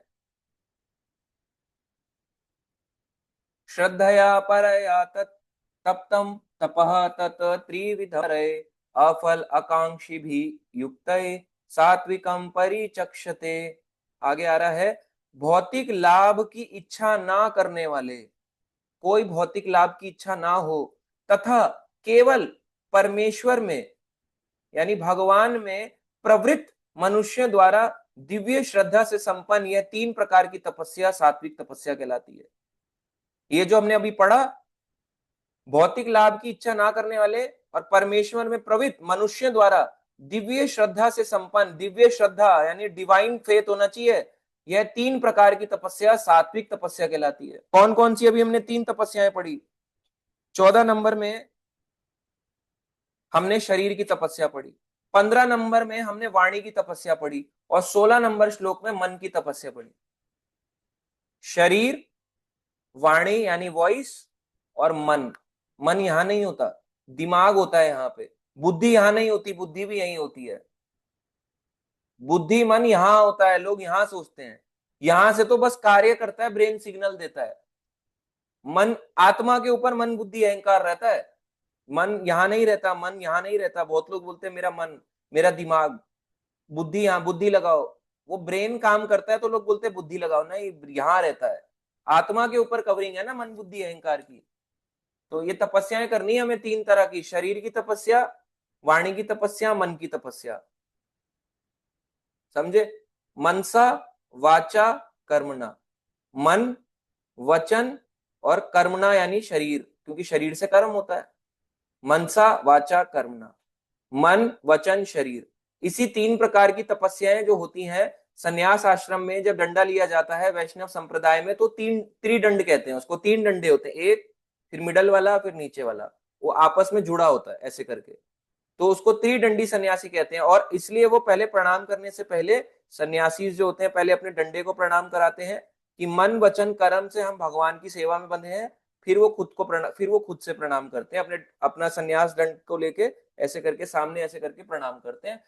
श्रद्धया परया तत् तप्तम तपः तत् त्रिविधरे अफल आकांक्षी भी युक्त सात्विकम परिचक्षते। आगे आ रहा है, भौतिक लाभ की इच्छा ना करने वाले, कोई भौतिक लाभ की इच्छा ना हो, तथा केवल परमेश्वर में यानी भगवान में प्रवृत्त मनुष्य द्वारा दिव्य श्रद्धा से संपन्न, यह 3 प्रकार की तपस्या सात्विक तपस्या कहलाती है। ये जो हमने अभी पढ़ा, भौतिक लाभ की इच्छा ना करने वाले और परमेश्वर में प्रवृत्त मनुष्य द्वारा दिव्य श्रद्धा से संपन्न, दिव्य श्रद्धा यानी डिवाइन फेथ होना चाहिए, यह 3 प्रकार की तपस्या सात्विक तपस्या कहलाती है। कौन कौन सी? अभी हमने 3 तपस्याएं पढ़ी। 14 नंबर में हमने शरीर की तपस्या पढ़ी, 15 नंबर में हमने वाणी की तपस्या पढ़ी, और 16 नंबर श्लोक में मन की तपस्या पढ़ी। शरीर, वाणी यानी वॉइस, और मन। मन यहां नहीं होता, दिमाग होता है यहाँ पे। बुद्धि यहां नहीं होती, बुद्धि भी यही होती है। बुद्धि मन यहां होता है, लोग यहां सोचते हैं, यहां से तो बस कार्य करता है, ब्रेन सिग्नल देता है। मन, आत्मा के ऊपर मन बुद्धि अहंकार रहता है, मन यहां नहीं रहता, मन यहां नहीं रहता। बहुत लोग बोलते हैं मेरा मन, मेरा दिमाग, बुद्धि यहां, बुद्धि लगाओ, वो ब्रेन काम करता है तो लोग बोलते हैं बुद्धि लगाओ, नहीं यहां रहता है। आत्मा के ऊपर कवरिंग है ना मन बुद्धि अहंकार की। तो ये तपस्याएं करनी है हमें 3 तरह की, शरीर की तपस्या, वाणी की तपस्या, मन की तपस्या। समझे? मनसा वाचा कर्मणा, मन, वचन और कर्मणा यानी शरीर, क्योंकि शरीर से कर्म होता है। मनसा वाचा कर्मणा, मन वचन शरीर। इसी 3 प्रकार की तपस्याएं जो होती हैं संन्यास आश्रम में, जब डंडा लिया जाता है वैष्णव संप्रदाय में, तो 3 त्रिदंड कहते हैं उसको। 3 डंडे होते हैं, एक, फिर मिडल वाला, फिर नीचे वाला, वो आपस में जुड़ा होता है ऐसे करके। तो उसको त्रिदंडी सन्यासी कहते हैं। और इसलिए वो पहले प्रणाम करने से पहले सन्यासी जो होते हैं पहले अपने डंडे को प्रणाम कराते हैं कि मन वचन कर्म से हम भगवान की सेवा में बंधे हैं। फिर वो खुद से प्रणाम करते हैं, अपने अपना सन्यास दंड को लेके ऐसे करके सामने ऐसे करके प्रणाम करते हैं।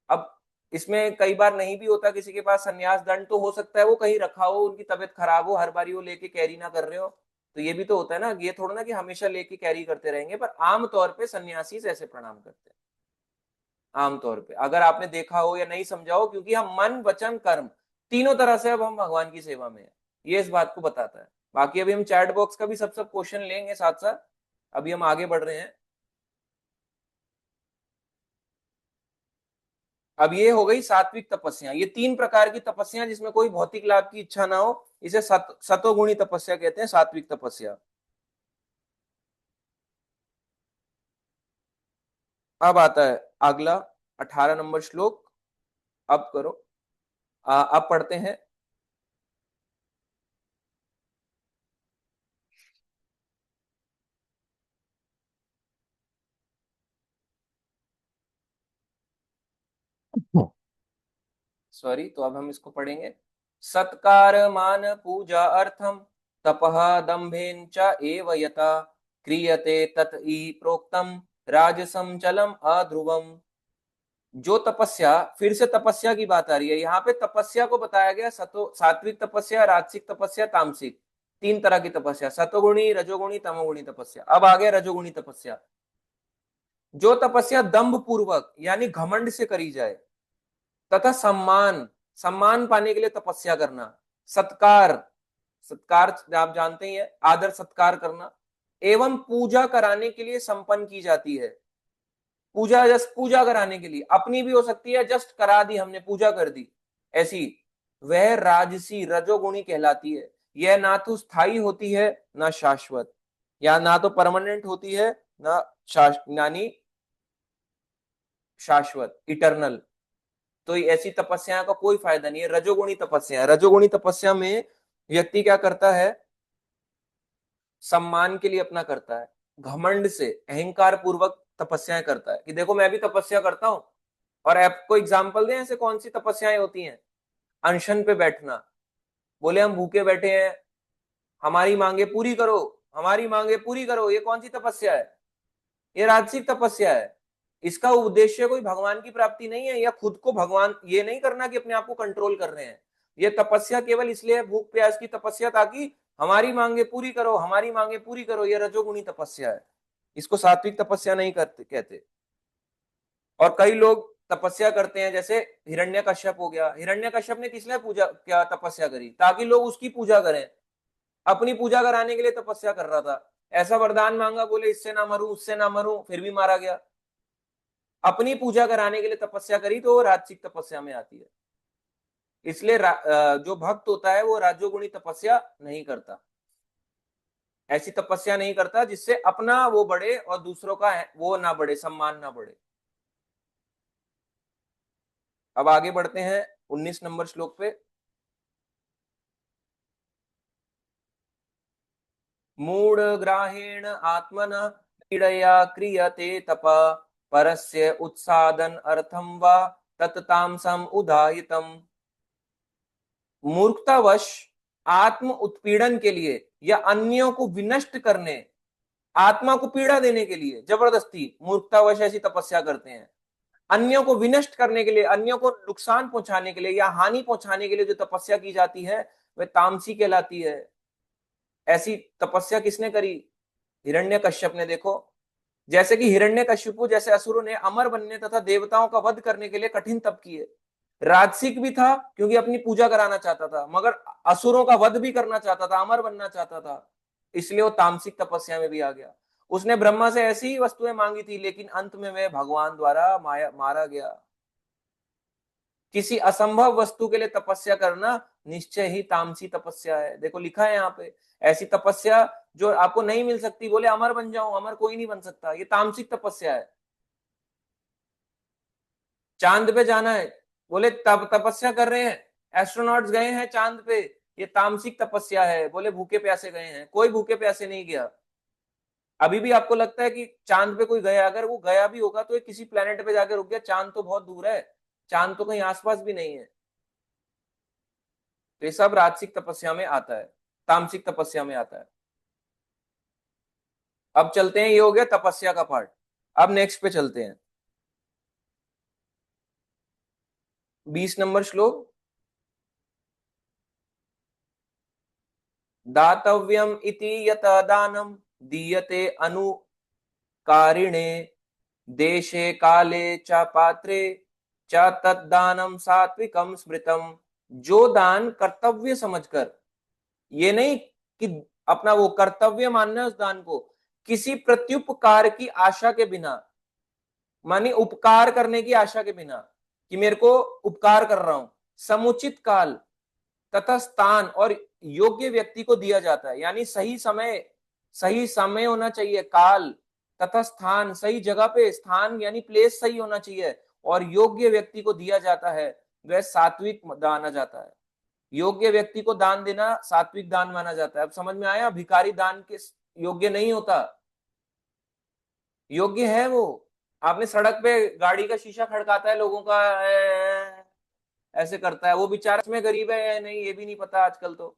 अब इसमें कई बार नहीं भी होता किसी के पास सन्यास दंड, तो हो सकता है वो कहीं रखा हो, उनकी तबीयत खराब हो, हर बारी वो लेके कैरी ना कर रहे हो, तो ये भी तो होता है ना, ये थोड़ा ना कि हमेशा लेके कैरी करते रहेंगे। पर आमतौर पे सन्यासी ऐसे प्रणाम करते हैं आमतौर पे, अगर आपने देखा हो या नहीं समझा हो, क्योंकि हम मन वचन कर्म तीनों तरह से अब हम भगवान की सेवा में है, ये इस बात को बताता है। बाकी अभी हम चैट बॉक्स का भी सब सब क्वेश्चन लेंगे साथ साथ, अभी हम आगे बढ़ रहे हैं। अब ये हो गई सात्विक तपस्या, ये तीन प्रकार की तपस्या जिसमें कोई भौतिक लाभ की इच्छा ना हो, इसे सतोगुणी तपस्या कहते हैं, सात्विक तपस्या। अब आता है अगला 18 नंबर श्लोक। अब करो, अब पढ़ते हैं। सॉरी, तो अब हम इसको पढ़ेंगे। सत्कार मान पूजा अर्थम तपः दंभेन च एव यथा क्रियते तत ई प्रोक्तम राजसम चलम अध्रुवम। जो तपस्या, फिर से तपस्या की बात आ रही है यहाँ पे, तपस्या को बताया गया सात्विक तपस्या, राजसिक तपस्या, तामसिक, तीन तरह की तपस्या, सतोगुणी रजोगुणी तमोगुणी तपस्या। अब आ गया रजोगुणी तपस्या। जो तपस्या दंभ पूर्वक यानी घमंड से करी जाए, तथा सम्मान, सम्मान पाने के लिए तपस्या करना, सत्कार, सत्कार आप जानते ही है, आदर सत्कार करना, एवं पूजा कराने के लिए संपन्न की जाती है। पूजा जस्ट पूजा कराने के लिए, अपनी भी हो सकती है, जस्ट करा दी हमने, पूजा कर दी ऐसी, वह राजसी रजोगुणी कहलाती है। यह ना तो स्थायी होती है ना शाश्वत, या ना तो परमानेंट होती है ना यानी शाश्वत इटर्नल। तो ऐसी तपस्या का कोई फायदा नहीं है। रजोगुणी तपस्या, रजोगुणी तपस्या में व्यक्ति क्या करता है, सम्मान के लिए अपना करता है, घमंड से अहंकार पूर्वक तपस्याएं करता है कि देखो मैं भी तपस्या करता हूं। और आपको एग्जाम्पल दें ऐसे कौन सी तपस्याएं होती हैं? अनशन पे बैठना, बोले हम भूखे बैठे हैं, हमारी मांगे पूरी करो, हमारी मांगे पूरी करो, ये कौन सी तपस्या है? ये राजसिक तपस्या है। इसका उद्देश्य कोई भगवान की प्राप्ति नहीं है, या खुद को भगवान ये नहीं करना कि अपने आप को कंट्रोल कर रहे हैं। ये तपस्या केवल इसलिए है, भूख प्यास की तपस्या, ताकि हमारी मांगे पूरी करो, हमारी मांगे पूरी करो, ये रजोगुणी तपस्या है। इसको सात्विक तपस्या नहीं करते कहते। और कई लोग तपस्या करते हैं, जैसे हिरण्यकश्यप हो गया, हिरण्यकश्यप ने किस लिए पूजा क्या तपस्या करी? ताकि लोग उसकी पूजा करें, अपनी पूजा कराने के लिए तपस्या कर रहा था। ऐसा वरदान मांगा, बोले इससे ना मरूं उससे ना मरूं, फिर भी मारा गया। अपनी पूजा कराने के लिए तपस्या करी, तो वो राजसिक तपस्या में आती है। इसलिए जो भक्त होता है वो राजोगुणी तपस्या नहीं करता, ऐसी तपस्या नहीं करता जिससे अपना वो बढ़े और दूसरों का वो ना बढ़े, सम्मान ना बढ़े। अब आगे बढ़ते हैं 19 नंबर श्लोक पे। मूढ़ ग्राहेण आत्मन पीड़या क्रियते तप परस्य उत्सादन अर्थम वा तत्तामसम उदाहितम। मूर्खतावश आत्म उत्पीड़न के लिए या अन्यों को विनष्ट करने, आत्मा को पीड़ा देने के लिए जबरदस्ती मूर्खतावश ऐसी तपस्या करते हैं। अन्यों को विनष्ट करने के लिए, अन्यों को नुकसान पहुंचाने के लिए या हानि पहुंचाने के लिए जो तपस्या की जाती है वह तामसी कहलाती है। ऐसी तपस्या किसने करी? हिरण्यकश्यप ने। देखो, जैसे कि हिरण्यकश्यप जैसे असुरों ने अमर बनने तथा देवताओं का वध करने के लिए कठिन तप किए। राजसिक भी था क्योंकि अपनी पूजा कराना चाहता था, मगर असुरों का वध भी करना चाहता था, अमर बनना चाहता था, इसलिए वो तामसिक तपस्या में भी आ गया। उसने ब्रह्मा से ऐसी ही वस्तुएं मांगी थी, लेकिन अंत में वह भगवान द्वारा मारा गया। किसी असंभव वस्तु के लिए तपस्या करना निश्चय ही तामसी तपस्या है। देखो लिखा है यहाँ पे, ऐसी तपस्या जो आपको नहीं मिल सकती, बोले अमर बन जाऊं, अमर कोई नहीं बन सकता, ये तामसिक तपस्या है। चांद पे जाना है, बोले तब तपस्या कर रहे हैं, एस्ट्रोनॉट्स गए हैं चांद पे, ये तामसिक तपस्या है। बोले भूखे प्यासे गए हैं, कोई भूखे प्यासे नहीं गया। अभी भी आपको लगता है कि चांद पे कोई गया, अगर वो गया भी होगा तो ये किसी प्लेनेट पे जाके रुक गया, चांद तो बहुत दूर है, चांद तो कहीं आसपास भी नहीं है। तो ये सब राजसिक तपस्या में आता है, तामसिक तपस्या में आता है। अब चलते हैं, ये हो गया तपस्या का पार्ट। अब नेक्स्ट पे चलते हैं, 20 नंबर श्लोक। दातव्यम इति यत दानम दीयते अनुकारिणे देशे काले च पात्रे च तद्दानम सात्विकम स्मृतम। जो दान कर्तव्य समझकर, ये नहीं कि अपना वो कर्तव्य मानना है उस दान को, किसी प्रत्युपकार की आशा के बिना, मानी उपकार करने की आशा के बिना, कि मेरे को उपकार कर रहा हूं, समुचित काल तथा स्थान और योग्य व्यक्ति को दिया जाता है। यानी सही समय होना चाहिए, काल तथा स्थान, सही जगह पे स्थान यानी प्लेस सही होना चाहिए, और योग्य व्यक्ति को दिया जाता है, वह सात्विक माना जाता है। योग्य व्यक्ति को दान देना सात्विक दान माना जाता है। अब समझ में आया, भिखारी दान के योग्य नहीं होता, योग्य है वो। आपने सड़क पे गाड़ी का शीशा खड़काता है लोगों का, ऐसे करता है, वो बेचारा में गरीब है या नहीं ये भी नहीं पता आजकल तो,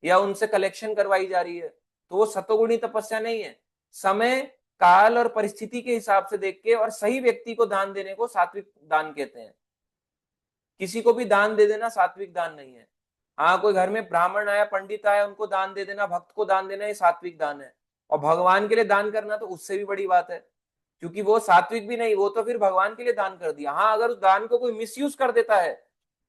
या उनसे कलेक्शन करवाई जा रही है, तो वो सतोगुणी तपस्या नहीं है। समय काल और परिस्थिति के हिसाब से देख के और सही व्यक्ति को दान देने को सात्विक दान कहते हैं। किसी को भी दान दे देना सात्विक दान नहीं है। हाँ, कोई घर में ब्राह्मण आया, पंडित आया, उनको दान दे देना, भक्त को दान देना, ये सात्विक दान है। और भगवान के लिए दान करना तो उससे भी बड़ी बात है, क्योंकि वो सात्विक भी नहीं, वो तो फिर भगवान के लिए दान कर दिया। हाँ, अगर उस दान को कोई मिसयूज कर देता है,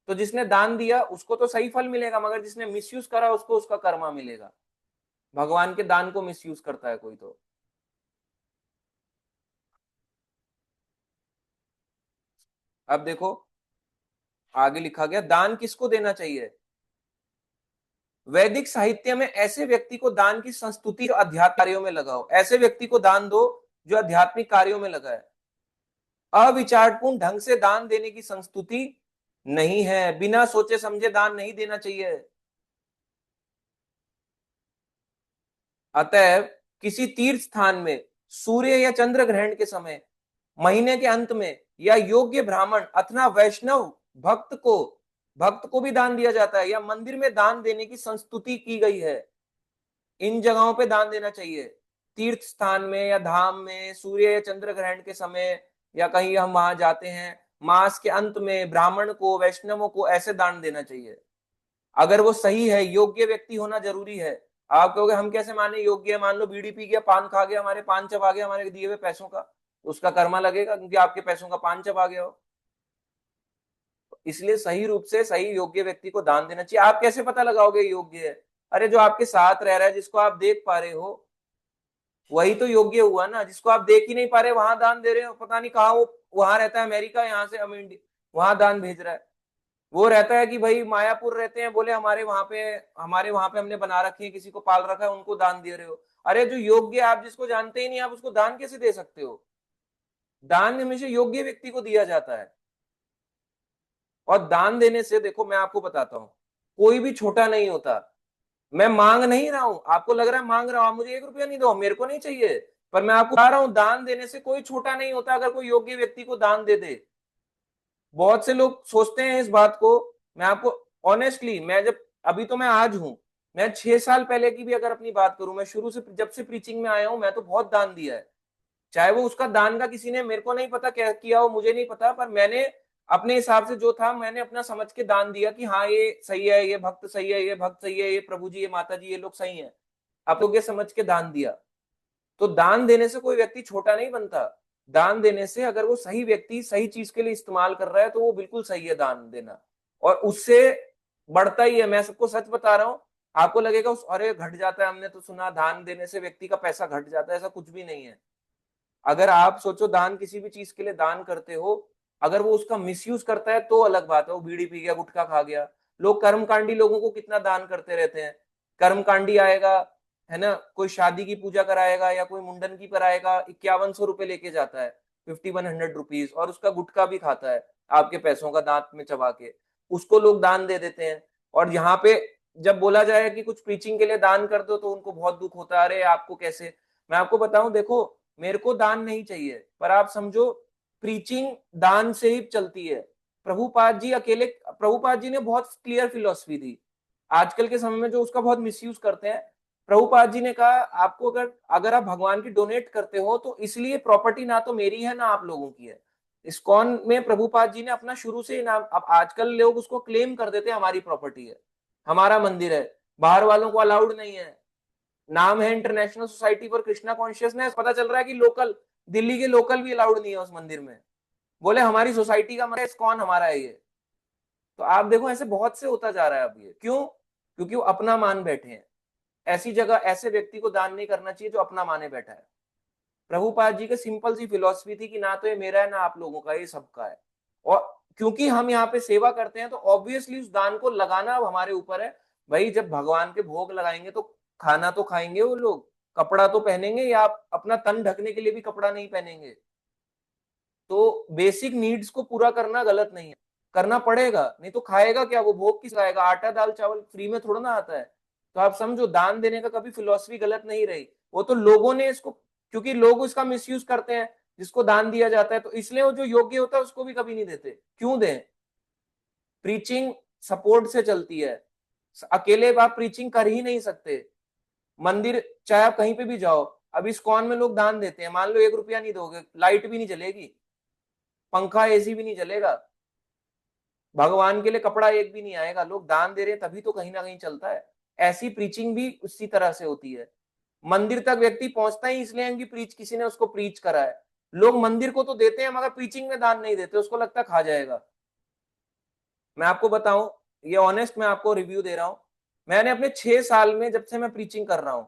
तो जिसने दान दिया उसको तो सही फल मिलेगा, मगर जिसने मिसयूज करा उसको उसका कर्मा मिलेगा। भगवान के दान को मिसयूज करता है कोई तो। अब देखो आगे लिखा गया, दान किसको देना चाहिए। वैदिक साहित्य में ऐसे व्यक्ति को दान की संस्तुति जो अध्यात्म कार्यों में लगा हो, ऐसे व्यक्ति को दान दो जो आध्यात्मिक कार्यों में लगा है। अविचारपूर्ण ढंग से दान देने की संस्तुति नहीं है, बिना सोचे समझे दान नहीं देना चाहिए। अतएव किसी तीर्थ स्थान में सूर्य या चंद्र ग्रहण के समय, महीने के अंत में, या योग्य ब्राह्मण अथवा वैष्णव भक्त को भी दान दिया जाता है, या मंदिर में दान देने की संस्तुति की गई है। इन जगहों पे दान देना चाहिए, तीर्थ स्थान में या धाम में, सूर्य या चंद्र ग्रहण के समय, या कहीं हम वहां जाते हैं, मास के अंत में ब्राह्मण को, वैष्णवों को ऐसे दान देना चाहिए। अगर वो सही है, योग्य व्यक्ति होना जरूरी है। आप कहोगे हम कैसे माने योग्य है, मान लो बीड़ी पी गया, पान खा गया, हमारे पान चबा गया हमारे दिए हुए पैसों का, तो उसका कर्मा लगेगा क्योंकि आपके पैसों का पान चबा गया हो। इसलिए सही रूप से सही योग्य व्यक्ति को दान देना चाहिए। आप कैसे पता लगाओगे योग्य है। अरे जो आपके साथ रह रहा है, जिसको आप देख पा रहे हो, वही तो योग्य हुआ ना। जिसको आप देख ही नहीं पा रहे वहां दान दे रहे हो, पता नहीं कहाँ वो, वहां रहता है अमेरिका, यहाँ से हम इंडिया, वहां दान भेज रहा है। वो रहता है कि भाई मायापुर रहते हैं, बोले हमारे वहां पे हमने बना रखी है, किसी को पाल रखा है, उनको दान दे रहे हो। अरे जो योग्य, आप जिसको जानते ही नहीं, आप उसको दान कैसे दे सकते हो। दान हमेशा योग्य व्यक्ति को दिया जाता है। और दान देने से देखो मैं आपको बताता हूं, कोई भी छोटा नहीं होता। मैं मांग नहीं रहा हूं, आपको लग रहा है मांग रहा हूं, मुझे 1 रुपया नहीं दो, मेरे को नहीं चाहिए, पर मैं आपको बता रहा हूं दान देने से कोई छोटा नहीं होता अगर कोई योग्य व्यक्ति को दान दे दे। बहुत से लोग सोचते हैं इस बात को। मैं आपको ऑनेस्टली, मैं जब, अभी तो मैं आज हूं, मैं 6 साल पहले की भी अगर अपनी बात करूं, मैं शुरू से जब से प्रीचिंग में आया हूं, मैं तो बहुत दान दिया है। चाहे वो उसका दान का किसी ने, मेरे को नहीं पता क्या किया हो, मुझे नहीं पता, पर मैंने अपने हिसाब से जो था, मैंने अपना समझ के दान दिया कि हाँ ये सही है, ये भक्त सही है, ये भक्त सही है, ये प्रभु जी, ये माता जी, ये लोग सही है, आप लोग ये समझ के दान दिया। तो दान देने से कोई व्यक्ति छोटा नहीं बनता। दान देने से अगर वो सही व्यक्ति सही चीज के लिए इस्तेमाल कर रहा है, तो वो बिल्कुल सही है दान देना, और उससे बढ़ता ही है। मैं सबको सच बता रहा हूं। आपको लगेगा उस, अरे घट जाता है, हमने तो सुना दान देने से व्यक्ति का पैसा घट जाता है, ऐसा कुछ भी नहीं है। अगर आप सोचो दान किसी भी चीज के लिए दान करते हो, अगर वो उसका मिसयूज करता है तो अलग बात है, वो बीड़ी पी गया, गुटखा खा गया। लोग कर्मकांडी लोगों को कितना दान करते रहते हैं। कर्मकांडी आएगा, है ना, कोई शादी की पूजा कराएगा या कोई मुंडन की कराएगा, 5100 रुपए लेके जाता है, 5100 रुपीज, और उसका गुटखा भी खाता है आपके पैसों का, दांत में चबा के, उसको लोग दान दे देते हैं। और यहाँ पे जब बोला जाए कि कुछ प्रीचिंग के लिए दान कर दो, तो उनको बहुत दुख होता है, अरे आपको कैसे। मैं आपको बताऊं, देखो मेरे को दान नहीं चाहिए, पर आप समझो प्रीचिंग दान से ही चलती है। प्रभुपाद जी ने बहुत क्लियर फिलॉसफी दी। आजकल के समय में जो उसका बहुत मिसयूज करते हैं, प्रभुपाद जी ने कहा आपको अगर अगर आप भगवान की डोनेट करते हो तो इसलिए प्रॉपर्टी ना तो मेरी है ना आप लोगों की है। इस्कॉन में प्रभुपाद जी ने अपना शुरू से ही नाम, अब आजकल लोग उसको क्लेम कर देते हैं हमारी प्रॉपर्टी है, हमारा मंदिर है, बाहर वालों को अलाउड नहीं है। नाम है international society for Krishna consciousness, पता चल रहा है कि लोकल दिल्ली के लोकल भी अलाउड नहीं है उस मंदिर में। बोले हमारी सोसाइटी का मतलब इस्कॉन हमारा है ये। तो आप देखो ऐसे बहुत से होता जा रहा है अब ये, क्यों? क्योंकि वो अपना मान बैठे हैं। ऐसी जगह ऐसे व्यक्ति को दान नहीं करना चाहिए जो अपना माने बैठा है। प्रभुपाद जी की सिंपल सी फिलॉसफी थी कि ना तो ये मेरा है ना आप लोगों का, ये सबका है। और क्योंकि हम यहाँ पे सेवा करते हैं तो ऑब्वियसली उस दान को लगाना अब हमारे ऊपर है। भाई जब भगवान के भोग लगाएंगे तो खाना तो खाएंगे वो लोग, कपड़ा तो पहनेंगे, या आप अपना तन ढकने के लिए भी कपड़ा नहीं पहनेंगे। तो बेसिक नीड्स को पूरा करना गलत नहीं है, करना पड़ेगा, नहीं तो खाएगा क्या वो, भोग किस खाएगा? आटा दाल चावल फ्री में थोड़ा ना आता है। तो आप समझो दान देने का कभी फिलॉसफी गलत नहीं रही, वो तो लोगों ने इसको, क्योंकि लोग इसका मिसयूज करते हैं, जिसको दान दिया जाता है तो इसलिए वो जो योग्य होता है उसको भी कभी नहीं देते। क्यों दें? प्रीचिंग सपोर्ट से चलती है, अकेले आप प्रीचिंग कर ही नहीं सकते। मंदिर चाहे आप कहीं पे भी जाओ, अब इस्कॉन में लोग दान देते हैं, मान लो 1 रुपया नहीं दोगे, लाइट भी नहीं जलेगी, पंखा एसी भी नहीं चलेगा, भगवान के लिए कपड़ा एक भी नहीं आएगा। लोग दान दे रहे हैं तभी तो कहीं ना कहीं चलता है। ऐसी प्रीचिंग भी उसी तरह से होती है। मंदिर तक व्यक्ति पहुंचता ही इसलिए है कि प्रीच किसी ने उसको प्रीच करा है। लोग मंदिर को तो देते हैं मगर प्रीचिंग में दान नहीं देते, उसको लगता है खा जाएगा। मैं आपको बताऊं, ये ऑनेस्ट मैं आपको रिव्यू दे रहा हूं, मैंने अपने 6 साल में जब से मैं प्रीचिंग कर रहा हूं,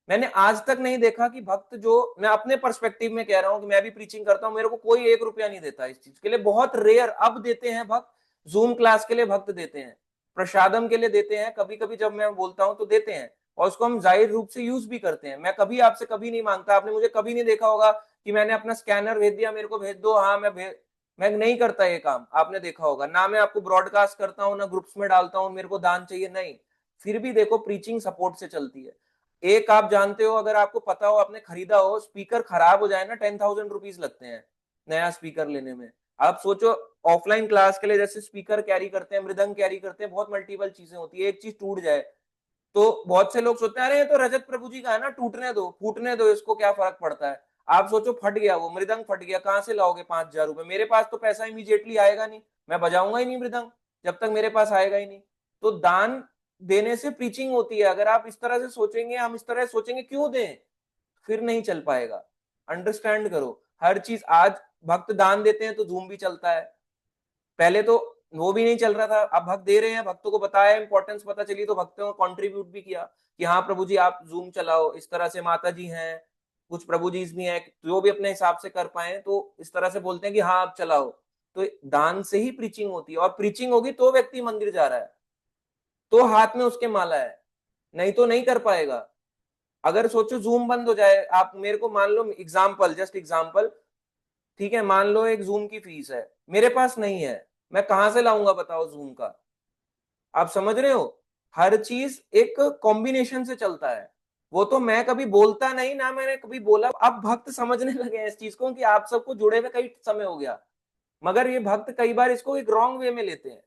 मैंने आज तक नहीं देखा कि भक्त, जो मैं अपने पर्सपेक्टिव में कह रहा हूं कि मैं भी प्रीचिंग करता हूं, मेरे को कोई 1 रुपया नहीं देता इस चीज के लिए। बहुत रेयर अब देते हैं भक्त, जूम क्लास के लिए भक्त देते हैं, प्रसादम के लिए देते हैं, कभी कभी जब मैं बोलता हूं तो देते हैं, और उसको हम जाहिर रूप से यूज भी करते हैं। मैं कभी आपसे कभी नहीं मांगता, आपने मुझे कभी नहीं देखा होगा कि मैंने अपना स्कैनर भेज दिया मेरे को भेज दो, हाँ मैं नहीं करता ये काम, आपने देखा होगा ना। मैं आपको ब्रॉडकास्ट करता हूँ ना ग्रुप्स में डालता हूँ मेरे को दान चाहिए, नहीं। फिर भी देखो प्रीचिंग सपोर्ट से चलती है। एक आप जानते हो, अगर आपको पता हो, आपने खरीदा हो, स्पीकर खराब हो जाए ना 10,000 रुपीज लगते हैं नया स्पीकर लेने में। आप सोचो ऑफलाइन क्लास के लिए जैसे स्पीकर कैरी करते हैं, मृदंग कैरी करते हैं, बहुत मल्टीपल चीजें होती है, एक चीज टूट जाए तो बहुत से लोग सोचते हैं अरे ये तो रजत प्रभु जी का है ना, टूटने दो फूटने दो, इसको क्या फर्क पड़ता है। आप सोचो फट गया, वो मृदंग फट गया, कहां से लाओगे 5,000 रुपए? मेरे पास तो पैसा इमीडिएटली आएगा नहीं, मैं बजाऊंगा ही नहीं मृदंग जब तक मेरे पास आएगा ही नहीं। तो दान देने से प्रीचिंग होती है। अगर आप इस तरह से सोचेंगे, हम इस तरह से सोचेंगे क्यों दें, फिर नहीं चल पाएगा। अंडरस्टैंड करो हर चीज। आज भक्त दान देते हैं तो धूम भी चलता है, पहले तो वो भी नहीं चल रहा था, अब भक्त दे रहे हैं, भक्तों को बताया, इंपॉर्टेंस पता चली तो भक्तों ने कंट्रीब्यूट भी किया कि हाँ प्रभु जी आप जूम चलाओ, इस तरह से माता जी हैं, कुछ प्रभु जी भी हैं जो भी अपने हिसाब से कर पाए तो इस तरह से बोलते हैं कि हाँ आप चलाओ। तो दान से ही प्रीचिंग होती है, और प्रीचिंग होगी तो व्यक्ति मंदिर जा रहा है, तो हाथ में उसके माला है, नहीं तो नहीं कर पाएगा। अगर सोचो जूम बंद हो जाए, आप मेरे को मान लो एग्जाम्पल, जस्ट एग्जाम्पल, ठीक है, मान लो एक जूम की फीस है, मेरे पास नहीं है, मैं कहां से लाऊंगा बताओ जूम का? आप समझ रहे हो, हर चीज एक कॉम्बिनेशन से चलता है। वो तो मैं कभी बोलता नहीं ना, मैंने कभी बोला, अब भक्त समझने लगे हैं इस चीज को कि आप सबको जुड़े हुए कई समय हो गया, मगर ये भक्त कई बार इसको एक रॉन्ग वे में लेते हैं।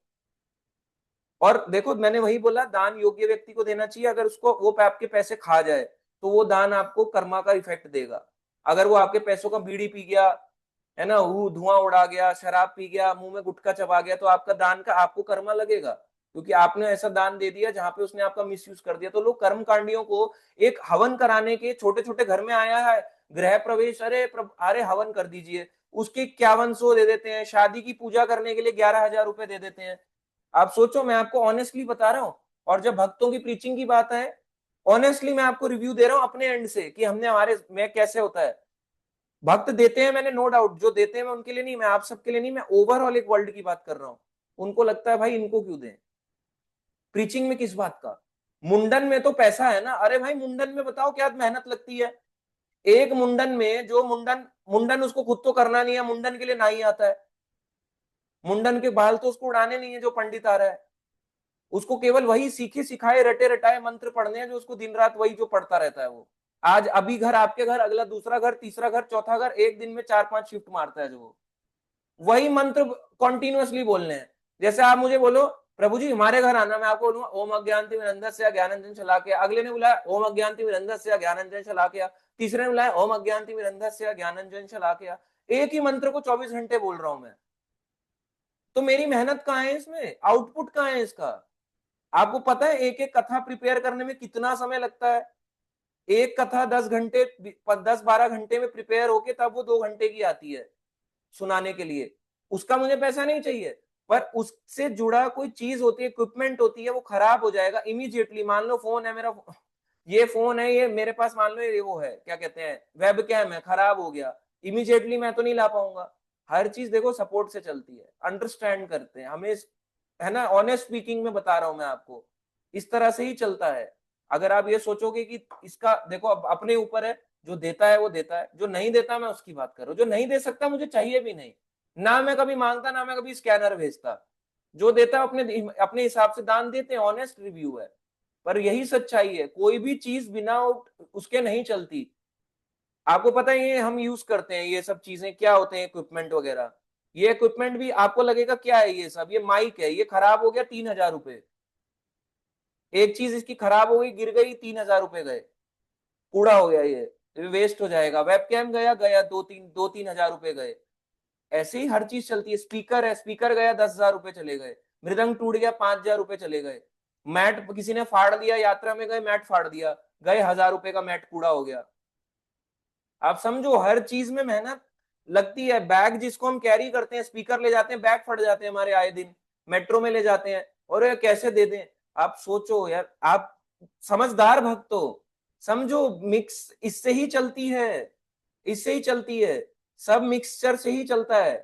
और देखो मैंने वही बोला, दान योग्य व्यक्ति को देना चाहिए, अगर उसको वो आपके पैसे खा जाए तो वो दान आपको कर्मा का इफेक्ट देगा। अगर वो आपके पैसों का बीड़ी पी गया है ना, वो धुआं उड़ा गया, शराब पी गया, मुंह में गुटखा चबा गया, तो आपका दान का आपको कर्मा लगेगा, क्योंकि आपने ऐसा दान दे दिया जहां पे उसने आपका मिसयूज कर दिया। तो लोग कर्म कांडियों को एक हवन कराने के, छोटे छोटे घर में आया है गृह प्रवेश, अरे हवन कर दीजिए, उसके 5100 दे देते हैं, शादी की पूजा करने के लिए 11,000 रुपए दे देते हैं। आप सोचो, मैं आपको ऑनेस्टली बता रहा हूं। और जब भक्तों की प्रीचिंग की बात है, ऑनेस्टली मैं आपको रिव्यू दे रहा हूं अपने एंड से कि हमने हमारे में कैसे होता है। भक्त देते हैं, मैंने नो डाउट, जो देते हैं मैं उनके लिए नहीं, मैं आप सबके लिए नहीं, मैं ओवरऑल एक वर्ल्ड की बात कर रहा हूं। उनको लगता है भाई इनको क्यों दें, प्रीचिंग में किस बात का? मुंडन में तो पैसा है ना, अरे भाई मुंडन में बताओ क्या मेहनत लगती है। एक मुंडन में जो मुंडन मुंडन उसको खुद तो करना नहीं है, मुंडन के लिए ना ही आता है, मुंडन के बाल तो उसको उड़ाने नहीं है जो पंडित आ रहा है, उसको केवल वही सीखे सिखाए रटे रटाए मंत्र पढ़ने हैं जो उसको दिन रात वही जो पढ़ता रहता है वो। आज अभी घर आपके घर, अगला दूसरा घर, तीसरा घर, चौथा घर, एक दिन में 4-5 शिफ्ट मारता है जो, वही मंत्र कॉन्टिन्यूअसली बोलने हैं। जैसे आप मुझे बोलो प्रभु जी हमारे घर आना, मैं आपको बोलूंगा ओम अज्ञानतिमिरन्धस्य ज्ञानांजन शलाकया, अगले ने बुलाया ओम अज्ञानतिमिरन्धस्य ज्ञानांजन शलाकया, तीसरे ने बुलाया ओम अज्ञानतिमिरन्धस्य ज्ञानांजन शलाकया। एक ही मंत्र को 24 घंटे बोल रहा हूं मैं, तो मेरी मेहनत कहाँ है इसमें, आउटपुट कहाँ है इसका? आपको पता है एक एक कथा प्रिपेयर करने में कितना समय लगता है? एक कथा 10 घंटे, 10-12 घंटे में प्रिपेयर होके तब वो 2 घंटे की आती है सुनाने के लिए। उसका मुझे पैसा नहीं चाहिए, पर उससे जुड़ा कोई चीज होती है, इक्विपमेंट होती है, वो खराब हो जाएगा इमीडिएटली। मान लो फोन है मेरा, ये फोन है, ये मेरे पास, मान लो ये वो है, क्या कहते हैं, वेब कैम है, खराब हो गया, इमीडिएटली मैं तो नहीं ला पाऊंगा। हर चीज देखो सपोर्ट से चलती है, अंडरस्टैंड करते हैं हमें, है ना, ऑनेस्ट स्पीकिंग में बता रहा हूं मैं आपको, इस तरह से ही चलता है। अगर आप ये सोचोगे कि इसका देखो अब अपने ऊपर है, जो देता है वो देता है, जो नहीं देता मैं उसकी बात कर रहा हूँ, जो नहीं दे सकता मुझे चाहिए भी नहीं, ना मैं कभी मांगता, ना मैं कभी स्कैनर भेजता। जो देता है अपने अपने हिसाब से दान देते हैं, ऑनेस्ट रिव्यू है। पर यही सच्चाई है, कोई भी चीज बिना उसके नहीं चलती। आपको पता है ये हम यूज करते हैं ये सब चीजें, क्या होते हैं इक्विपमेंट वगैरह, ये इक्विपमेंट भी आपको लगेगा क्या है ये सब, ये माइक है, ये खराब हो गया 3,000 रुपए, एक चीज इसकी खराब हो गई, गिर गई, 3,000 रुपए गए, कूड़ा हो गया, ये वेस्ट हो जाएगा। वेबकैम गया गया 2-3 हजार रुपए गए। ऐसे ही हर चीज चलती है। स्पीकर है, स्पीकर गया 10,000 रुपए चले गए। मृदंग टूट गया 5,000 रुपए चले गए। मैट किसी ने फाड़ दिया, यात्रा में गए मैट फाड़ दिया, गए 1,000 रुपए का मैट कूड़ा हो गया। आप समझो हर चीज में मेहनत लगती है। बैग जिसको हम कैरी करते हैं, स्पीकर ले जाते हैं, बैग फट जाते हैं हमारे आए दिन, मेट्रो में ले जाते हैं, और ये कैसे दे दें? आप सोचो यार, आप समझदार भक्त हो, समझो मिक्स इससे ही चलती है, इससे ही चलती है, सब मिक्सचर से ही चलता है।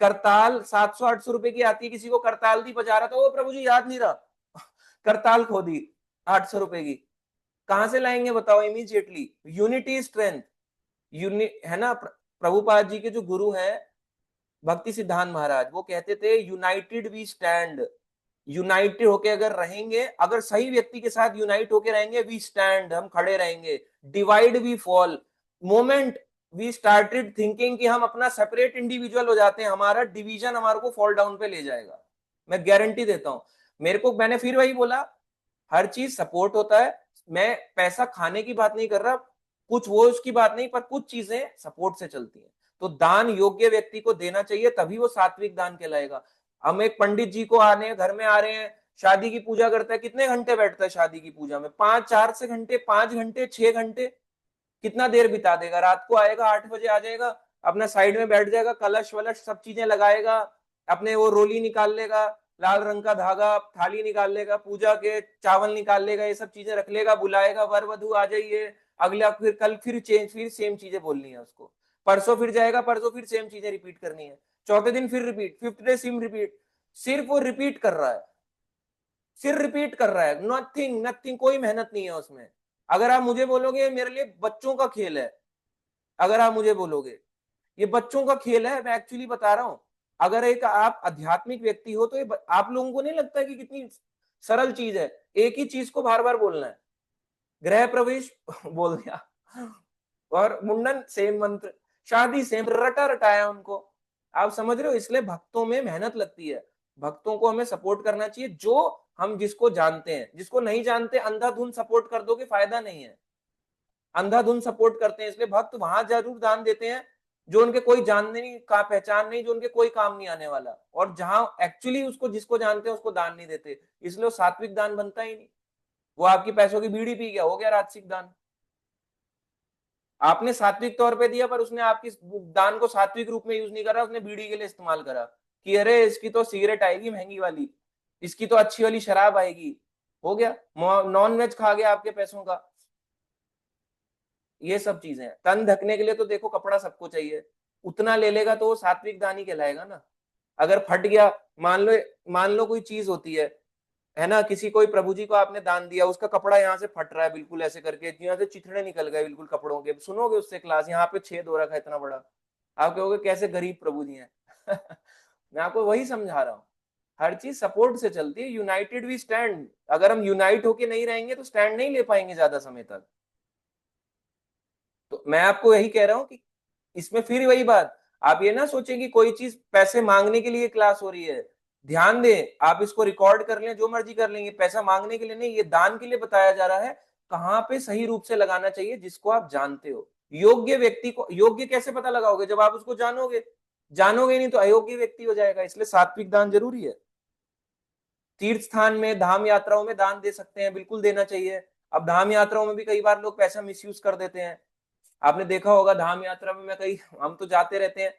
करताल 700-800 रुपए की आती है, किसी को करताल दी बजा रहा था, वो प्रभु जी याद नहीं रहा, करताल खो दी 800 रुपए की। कहां से लाएंगे बताओ इमीडिएटली? यूनिटी स्ट्रेंथ, है ना। प्रभुपाद जी के जो गुरु हैं भक्ति सिद्धांत महाराज, वो कहते थे यूनाइटेड वी स्टैंड। यूनाइटेड होके अगर रहेंगे, अगर सही व्यक्ति के साथ यूनाइट होके रहेंगे, वी स्टैंड, हम खड़े रहेंगे। Divide we fall. Moment we started thinking कि हम अपना सेपरेट इंडिविजुअल हो जाते हैं, हमारा डिवीजन हमारे को फॉल डाउन पे ले जाएगा। मैं गारंटी देता हूं। मेरे को, मैंने फिर वही बोला, हर चीज सपोर्ट होता है। मैं पैसा खाने की बात नहीं कर रहा, कुछ वो उसकी बात नहीं, पर कुछ चीजें सपोर्ट से चलती हैं। तो दान योग्य व्यक्ति को देना चाहिए, तभी वो सात्विक दान कहलाएगा। हम एक पंडित जी को आने घर में आ रहे हैं, शादी की पूजा करता है, कितने घंटे बैठता है शादी की पूजा में? 5-4 से घंटे, 5 घंटे, 6 घंटे, कितना देर बिता देगा? रात को आएगा 8 बजे आ जाएगा, अपना साइड में बैठ जाएगा, कलश वलश सब चीजें लगाएगा, अपने वो रोली निकाल लेगा, लाल रंग का धागा, थाली निकाल लेगा, पूजा के चावल निकाल लेगा, ये सब चीजें रख लेगा, बुलाएगा वर वधु आ जाइए, अगला फिर कल फिर चेंज, फिर सेम चीजें बोलनी है उसको, परसों फिर जाएगा, परसों फिर सेम चीजें रिपीट करनी है, चौथे दिन फिर repeat, fifth day same repeat. सिर्फ वो रिपीट कर रहा है, सिर्फ रिपीट कर रहा है, नथिंग नथिंग, कोई मेहनत नहीं है उसमें। अगर आप मुझे बोलोगे मेरे लिए बच्चों का खेल है, अगर आप मुझे बोलोगे ये बच्चों का खेल है, मैं एक्चुअली बता रहा हूं। अगर एक आप आध्यात्मिक व्यक्ति हो तो ये आप लोगों को नहीं लगता है कि कितनी सरल चीज है? एक ही चीज को बार बार बोलना है, गृह प्रवेश बोल दिया, और मुंडन सेम मंत्र, शादी सेम, रटा रटाया उनको। आप समझ रहे हो? इसलिए भक्तों में मेहनत लगती है, भक्तों को हमें सपोर्ट करना चाहिए, जो हम जिसको जानते हैं। जिसको नहीं जानते अंधाधुंध सपोर्ट कर दोगे फायदा नहीं है। अंधाधुंध सपोर्ट करते हैं, इसलिए भक्त वहां जरूर दान देते हैं जो उनके कोई जानने नहीं का पहचान नहीं, जो उनके कोई काम नहीं आने वाला, और जहां एक्चुअली उसको जिसको जानते हैं उसको दान नहीं देते, इसलिए सात्विक दान बनता ही नहीं। वो आपकी पैसों की बीड़ी पी गया, हो गया राजसिक दान। आपने सात्विक तौर पे दिया, पर उसने आपकी दान को सात्विक रूप में यूज नहीं करा, उसने बीड़ी के लिए इस्तेमाल करा कि अरे इसकी तो सिगरेट आएगी महंगी वाली, इसकी तो अच्छी वाली शराब आएगी, हो गया नॉन वेज खा गया आपके पैसों का। ये सब चीजें हैं। तन ढकने के लिए तो देखो कपड़ा सबको चाहिए, उतना ले लेगा तो वो सात्विक दान ही कहलाएगा ना। अगर फट गया, मान लो कोई चीज होती है ना, किसी कोई प्रभु जी को आपने दान दिया, उसका कपड़ा यहाँ से फट रहा है बिल्कुल ऐसे करके, यहाँ से चिथड़े निकल गए बिल्कुल कपड़ों के, सुनोगे उससे क्लास, यहाँ पे छेद हो रखा है इतना बड़ा, आप कहोगे कैसे गरीब प्रभु जी हैं। मैं आपको वही समझा रहा हूँ, हर चीज सपोर्ट से चलती है, यूनाइटेड वी स्टैंड। अगर हम यूनाइट होके नहीं रहेंगे तो स्टैंड नहीं ले पाएंगे ज्यादा समय तक। तो मैं आपको यही कह रहा हूं कि इसमें फिर वही बात, आप ये ना सोचें कि कोई चीज पैसे मांगने के लिए क्लास हो रही है। ध्यान दें, आप इसको रिकॉर्ड कर लें, जो मर्जी कर लेंगे, पैसा मांगने के लिए नहीं, ये दान के लिए बताया जा रहा है। कहां पे सही रूप से लगाना चाहिए, जिसको आप जानते हो। योग्य व्यक्ति को योग्य कैसे पता लगाओगे, जब आप उसको जानोगे। जानोगे नहीं तो अयोग्य व्यक्ति हो जाएगा। इसलिए सात्विक दान जरूरी है। तीर्थ स्थान में, धाम यात्राओं में दान दे सकते हैं, बिल्कुल देना चाहिए। अब धाम यात्राओं में भी कई बार लोग पैसा मिसयूज कर देते हैं। आपने देखा होगा धाम यात्रा में, मैं कई हम तो जाते रहते हैं,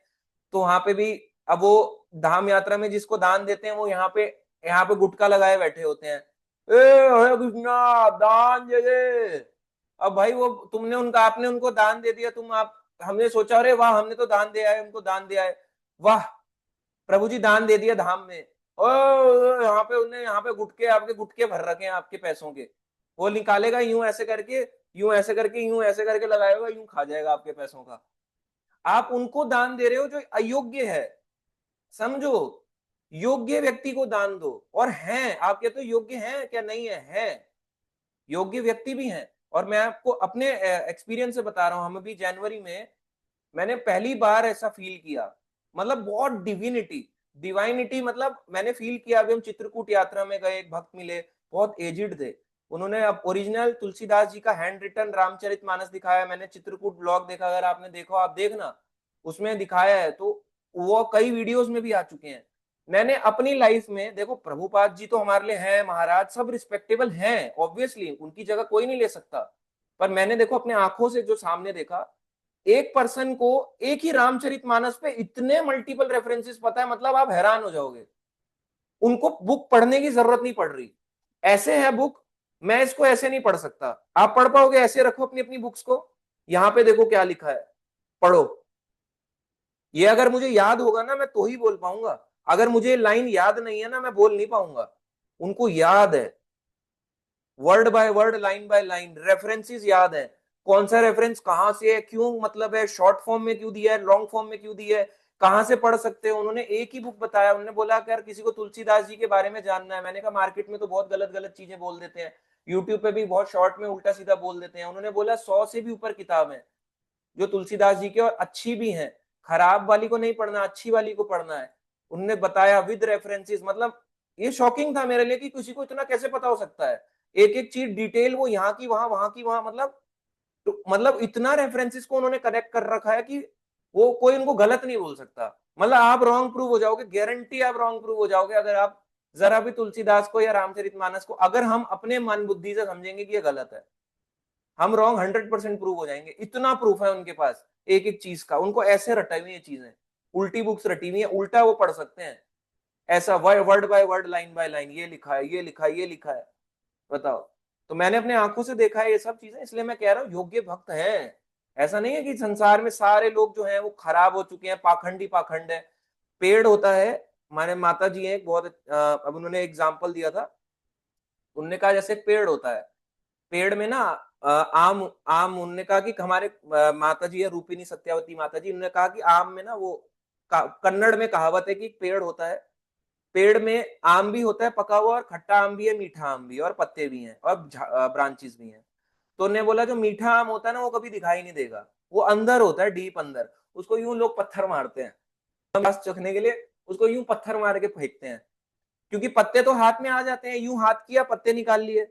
तो वहां पे भी, अब वो धाम यात्रा में जिसको दान देते हैं वो यहाँ पे गुटखा लगाए बैठे होते हैं। ए हरे कृष्णा दान दे दे। अब भाई वो तुमने उनका आपने उनको दान दे दिया, आप हमने सोचा अरे वाह हमने तो दान दिया है, उनको दान दिया है, वाह प्रभु जी दान दे दिया धाम में। ओ यहाँ पे गुटके, आपके गुटके भर रखे हैं आपके पैसों के। वो निकालेगा यूं ऐसे करके, यूं ऐसे करके, यूं ऐसे करके लगाएगा, यूं खा जाएगा आपके पैसों का। आप उनको दान दे रहे हो जो अयोग्य है। समझो, योग्य व्यक्ति को दान दो। और हैं, आप कहते हो योग्य हैं क्या, नहीं है योग्य व्यक्ति भी हैं। और मैं आपको अपने एक्सपीरियंस से बता रहा हूं, हम अभी जनवरी में मैंने पहली बार ऐसा फील किया, मतलब बहुत डिवाइनिटी मतलब मैंने फील किया। अभी हम चित्रकूट यात्रा में गए, एक भक्त मिले, बहुत एजिड थे। उन्होंने अब ओरिजिनल तुलसीदास जी का हैंड रिटन रामचरितमानस दिखाया। मैंने चित्रकूट ब्लॉग देखा, अगर आपने देखा आप देखना, उसमें दिखाया है। तो वो कई वीडियोस में भी आ चुके हैं। मैंने अपनी लाइफ में देखो, प्रभुपाद जी तो हमारे लिए हैं, महाराज सब रिस्पेक्टेबल हैं, ऑब्वियसली उनकी जगह कोई नहीं ले सकता। पर मैंने देखो अपने आंखों से जो सामने देखा, एक पर्सन को एक ही रामचरितमानस पे इतने मल्टीपल रेफरेंसेस पता है, मतलब आप हैरान हो जाओगे। उनको बुक पढ़ने की जरूरत नहीं पड़ रही, ऐसे है बुक। मैं इसको ऐसे नहीं पढ़ सकता, आप पढ़ पाओगे? ऐसे रखो अपनी अपनी बुक्स को, यहां पे देखो क्या लिखा है, पढ़ो। ये अगर मुझे याद होगा ना, मैं तो ही बोल पाऊंगा। अगर मुझे लाइन याद नहीं है ना, मैं बोल नहीं पाऊंगा। उनको याद है, word by word, line by line, references याद है। कौन सा रेफरेंस कहां से है, क्यों मतलब है, शॉर्ट फॉर्म में क्यों दिया है, लॉन्ग फॉर्म में क्यों दिया है, कहां से पढ़ सकते हो। उन्होंने एक ही बुक बताया। उन्होंने बोला कि यार किसी को तुलसीदास जी के बारे में जानना है। मैंने कहा मार्केट में तो बहुत गलत गलत चीजें बोल देते हैं, यूट्यूब पे भी बहुत शॉर्ट में उल्टा सीधा बोल देते हैं। उन्होंने बोला 100 से भी ऊपर किताब है जो तुलसीदास जी के, और अच्छी भी हैं। खराब वाली को नहीं पढ़ना, अच्छी वाली को पढ़ना है। उनने बताया विद रेफरेंसेस। मतलब ये शॉकिंग था मेरे लिए कि किसी को इतना कैसे पता हो सकता है, एक एक चीज डिटेल, वो यहाँ की वहां, वहां की वहां, मतलब तो मतलब इतना रेफरेंसेस को उन्होंने कनेक्ट कर रखा है कि वो कोई उनको गलत नहीं बोल सकता। मतलब आप रॉन्ग प्रूव हो जाओगे, गारंटी आप रॉन्ग प्रूव हो जाओगे, अगर आप जरा भी तुलसीदास को या रामचरितमानस को अगर हम अपने मन बुद्धि से समझेंगे कि ये गलत है, हम रॉन्ग 100% प्रूव हो जाएंगे। इतना प्रूफ है उनके पास एक एक चीज का। उनको ऐसे रटाई हुई है चीजें, उल्टी बुक्स रटी हुई है, उल्टा वो पढ़ सकते हैं। ऐसा word by word, line by line, ये लिखा है, ये लिखा है, ये लिखा है। बताओ। तो मैंने अपने आंखों से देखा है ये सब चीजें, इसलिए मैं कह रहा हूँ योग्य भक्त है। ऐसा नहीं है कि संसार में सारे लोग जो हैं वो खराब हो चुके हैं, पाखंडी पाखंड है। पेड़ होता है, हमारे माता जी हैं एक बहुत अब उन्होंने एग्जाम्पल दिया था। उनने कहा जैसे एक पेड़ होता है, पेड़ में ना आम आम, उन्होंने कहा कि हमारे माता जी है रूपिणी सत्यावती माता जी, उन्होंने कहा कि आम में ना वो कन्नड़ में कहावत है कि एक पेड़ होता है, पेड़ में आम भी होता है पका हुआ, और खट्टा आम भी है, मीठा आम भी है, और पत्ते भी हैं, और ब्रांचेस भी हैं। तो उन्होंने बोला जो मीठा आम होता है ना, वो कभी दिखाई नहीं देगा, वो अंदर होता है, डीप अंदर। उसको यूं लोग पत्थर मारते हैं रस चखने के लिए, उसको यूं पत्थर मार के फेंकते हैं, क्योंकि पत्ते तो हाथ में आ जाते हैं, यूं हाथ किया पत्ते निकाल लिए।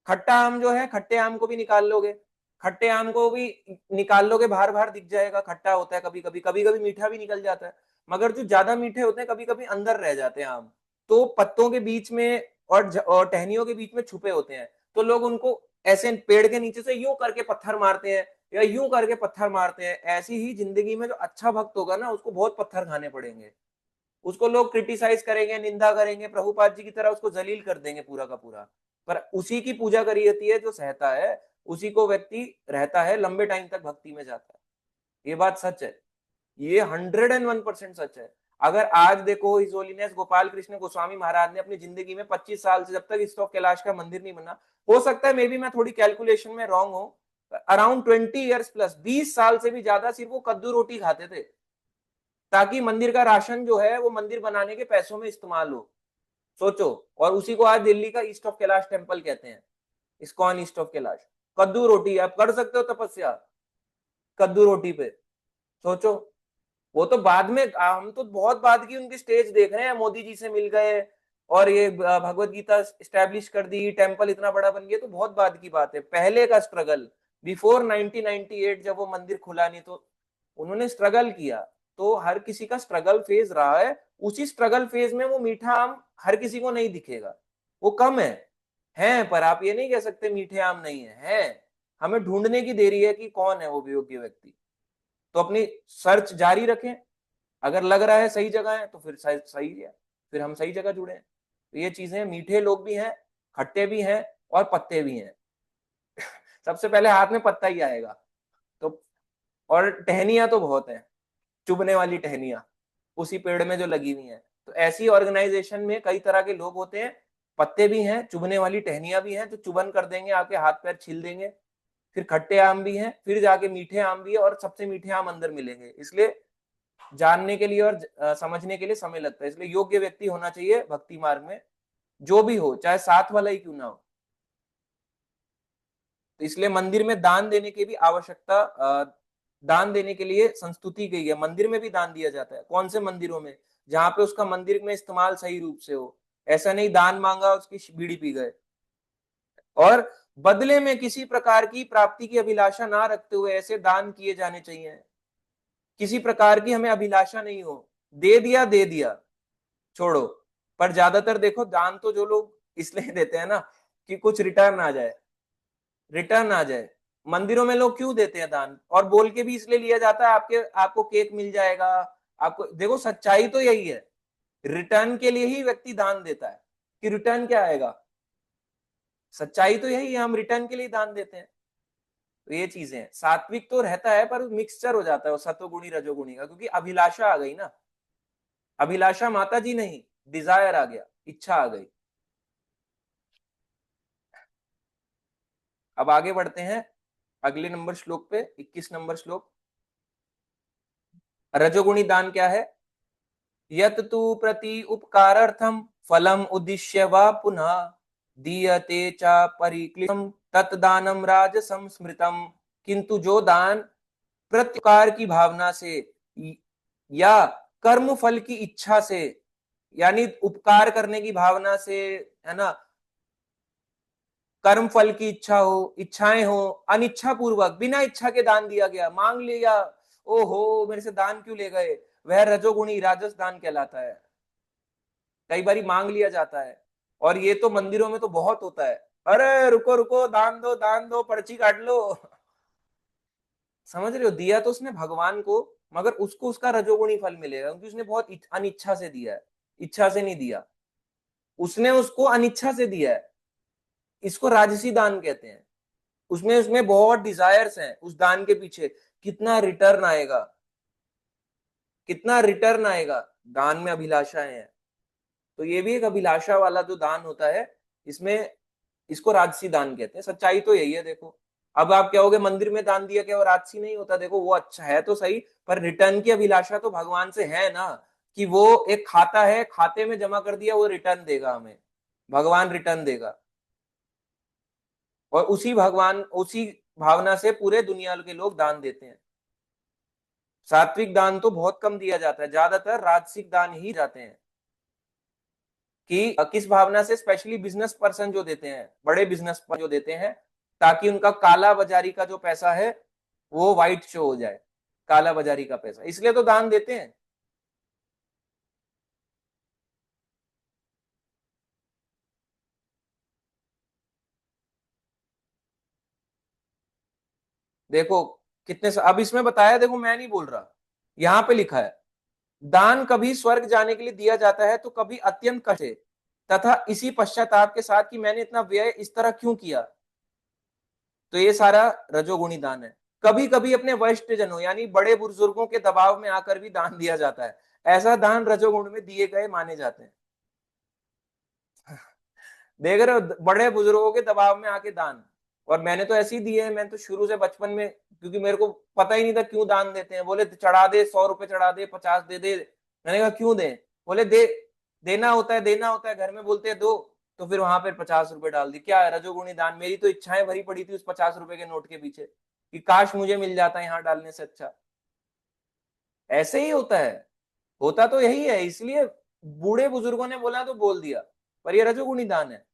खट्टा आम जो है, खट्टे आम को भी निकाल लोगे, खट्टे आम को भी निकाल लोगे, बाहर बाहर दिख जाएगा, खट्टा होता है कभी कभी, कभी कभी मीठा भी निकल जाता है। मगर जो ज्यादा मीठे होते हैं कभी कभी अंदर रह जाते हैं आम, तो पत्तों के बीच में और टहनियों के बीच में छुपे होते हैं। तो लोग उनको ऐसे पेड़ के नीचे से यूं करके पत्थर मारते हैं, या यूं करके पत्थर मारते हैं। ऐसी ही जिंदगी में जो अच्छा भक्त होगा ना, उसको बहुत पत्थर खाने पड़ेंगे। उसको लोग क्रिटिसाइज करेंगे, निंदा करेंगे, प्रभुपाद जी की तरह उसको जलील कर देंगे पूरा का पूरा। पर उसी की पूजा करी जाती है जो सहता है, उसी को व्यक्ति रहता है, लंबे टाइम तक भक्ति में जाता है। ये बात सच है, ये 101% सच है। अगर आज देखो हिज होलीनेस गोपाल कृष्ण गोस्वामी महाराज ने अपनी जिंदगी में 25 साल से, जब तक स्टॉक कैलाश का मंदिर नहीं बना, हो सकता है मे बी मैं थोड़ी कैलकुलेशन में रॉन्ग हूं, अराउंड 20 ईयर्स प्लस, 20 साल से भी ज्यादा सिर्फ वो कद्दू रोटी खाते थे, ताकि मंदिर का राशन जो है वो मंदिर बनाने के पैसों में इस्तेमाल हो। सोचो। और उसी को आज दिल्ली का ईस्ट ऑफ कैलाश टेम्पल कहते हैं, इस्कॉन ईस्ट ऑफ कैलाश। कद्दू रोटी, आप कर सकते हो तपस्या, कद्दू रोटी पे, सोचो। वो तो बाद में, हम तो बहुत बाद की उनकी स्टेज देख रहे हैं, मोदी जी से मिल गए और ये भगवत गीता स्टैब्लिश कर दी, टेम्पल इतना बड़ा बन गया, तो बहुत बाद की बात है। पहले का स्ट्रगल, बिफोर 1998 जब वो मंदिर खुला नहीं, तो उन्होंने स्ट्रगल किया। तो हर किसी का स्ट्रगल फेज रहा है, उसी स्ट्रगल फेज में वो मीठा आम हर किसी को नहीं दिखेगा, वो कम है, पर आप ये नहीं कह सकते मीठे आम नहीं है। हमें ढूंढने की देरी है कि कौन है वो योग्य व्यक्ति। तो अपनी सर्च जारी रखें, अगर लग रहा है सही जगह है तो फिर सही है, फिर हम सही जगह जुड़े हैं। तो ये चीजें, मीठे लोग भी हैं, खट्टे भी हैं और पत्ते भी हैं। सबसे पहले हाथ में पत्ता ही आएगा। तो और टहनियां तो बहुत हैं, चुभने वाली टहनियां उसी पेड़ में जो लगी हुई हैं। तो ऐसी ऑर्गेनाइजेशन में कई तरह के लोग होते हैं, पत्ते भी हैं, चुभने वाली टहनियां भी हैं, जो चुभन कर देंगे, आपके हाथ पैर छील देंगे। फिर खट्टे आम भी हैं, फिर जाके मीठे आम भी है, और सबसे मीठे आम अंदर मिलेंगे। इसलिए जानने के लिए और समझने के लिए समय लगता है। इसलिए योग्य व्यक्ति होना चाहिए भक्ति मार्ग में, जो भी हो, चाहे साथ वाला ही क्यों ना हो। तो इसलिए मंदिर में दान देने की भी आवश्यकता, दान देने के लिए संस्तुति गई है। मंदिर में भी दान दिया जाता है। कौन से मंदिरों में? जहां पे उसका मंदिर में इस्तेमाल सही रूप से हो। ऐसा नहीं दान मांगा उसकी बीड़ी पी गए। और बदले में किसी प्रकार की प्राप्ति की अभिलाषा ना रखते हुए ऐसे दान किए जाने चाहिए। किसी प्रकार की हमें अभिलाषा नहीं हो, दे दिया दे दिया, छोड़ो। पर ज्यादातर देखो दान तो जो लोग इसलिए देते हैं ना, कि कुछ रिटर्न आ जाए, रिटर्न आ जाए। मंदिरों में लोग क्यों देते हैं दान? और बोल के भी इसलिए लिया जाता है, आपको केक मिल जाएगा। आपको देखो, सच्चाई तो यही है, रिटर्न के लिए ही व्यक्ति दान देता है, कि रिटर्न क्या आएगा। सच्चाई तो यही है, हम रिटर्न के लिए दान देते हैं। तो ये चीजें हैं। सात्विक तो रहता है, पर मिक्सचर हो जाता है वो सत्वगुणी रजोगुणी का, क्योंकि अभिलाषा आ गई ना। अभिलाषा माता जी नहीं, डिजायर आ गया, इच्छा आ गई। अब आगे बढ़ते हैं अगले नंबर श्लोक पे, 21 नंबर श्लोक। रजोगुणी दान क्या है? यत तु प्रति उपकारार्थम फलम उद्दिश्य वा पुनः दीयते च परिक्लिष्टम तत्दानम राजसं स्मृतम। किंतु जो दान प्रत्युपकार की भावना से या कर्म फल की इच्छा से, यानी उपकार करने की भावना से, है ना, कर्म फल की इच्छा हो, इच्छाएं हो, अनिच्छा पूर्वक बिना इच्छा के दान दिया गया, मांग लिया, ओहो मेरे से दान क्यों ले गए, वह रजोगुणी राजस दान कहलाता है। कई बार मांग लिया जाता है, और ये तो मंदिरों में तो बहुत होता है। अरे रुको रुको, दान दो, पर्ची काट लो। समझ रहे हो, दिया तो उसने भगवान को, मगर उसको उसका रजोगुणी फल मिलेगा, क्योंकि उसने बहुत अनिच्छा से दिया है, इच्छा से नहीं दिया। उसने उसको अनिच्छा से दिया है, इसको राजसी दान कहते हैं। उसमें उसमें बहुत डिजायर्स हैं उस दान के पीछे, कितना रिटर्न आएगा, कितना रिटर्न आएगा, दान में अभिलाषाएं हैं। तो ये भी एक अभिलाषा वाला जो दान होता है, इसमें, इसको राजसी दान कहते हैं। सच्चाई तो यही है। देखो, अब आप कहोगे मंदिर में दान दिया क्या वो राजसी नहीं होता? देखो वो अच्छा है तो सही, पर रिटर्न की अभिलाषा तो भगवान से है ना, कि वो एक खाता है, खाते में जमा कर दिया, वो रिटर्न देगा हमें, भगवान रिटर्न देगा। और उसी भगवान, उसी भावना से पूरे दुनिया के लोग दान देते हैं। सात्विक दान तो बहुत कम दिया जाता है, ज्यादातर राजसिक दान ही जाते हैं। कि किस भावना से? स्पेशली बिजनेस पर्सन जो देते हैं, बड़े बिजनेस पर जो देते हैं, ताकि उनका काला बाजारी का जो पैसा है वो व्हाइट शो हो जाए, काला बाजारी का पैसा, इसलिए तो दान देते हैं। देखो अब इसमें बताया, देखो मैं नहीं बोल रहा, यहाँ पे लिखा है, दान कभी स्वर्ग जाने के लिए दिया जाता है, तो कभी अत्यंत कष्ट है, तथा इसी पश्चाताप के साथ कि मैंने इतना व्यय इस तरह क्यों किया। तो ये सारा रजोगुणी दान है। कभी कभी अपने वरिष्ठ जनों यानी बड़े बुजुर्गों के दबाव में आकर भी दान दिया जाता है, ऐसा दान रजोगुण में दिए गए माने जाते हैं। देख रहे हो, बड़े बुजुर्गों के दबाव में आके दान। और मैंने तो ऐसे ही दिए हैं, मैं तो शुरू से बचपन में, क्योंकि मेरे को पता ही नहीं था क्यों दान देते हैं, बोले चढ़ा दे, 100 रुपए चढ़ा दे, 50 दे दे। मैंने कहा क्यों दें? बोले दे, देना होता है, देना होता है, घर में बोलते हैं दो। तो फिर वहां पर 50 रुपए डाल दी। क्या है? रजोगुणी दान। मेरी तो इच्छाएं भरी पड़ी थी उस 50 रुपए के नोट के पीछे। कि काश मुझे मिल जाता यहाँ डालने से अच्छा। ऐसे ही होता है, होता तो यही है, इसलिए बूढ़े बुजुर्गों ने बोला तो बोल दिया, पर ये रजोगुणी दान है।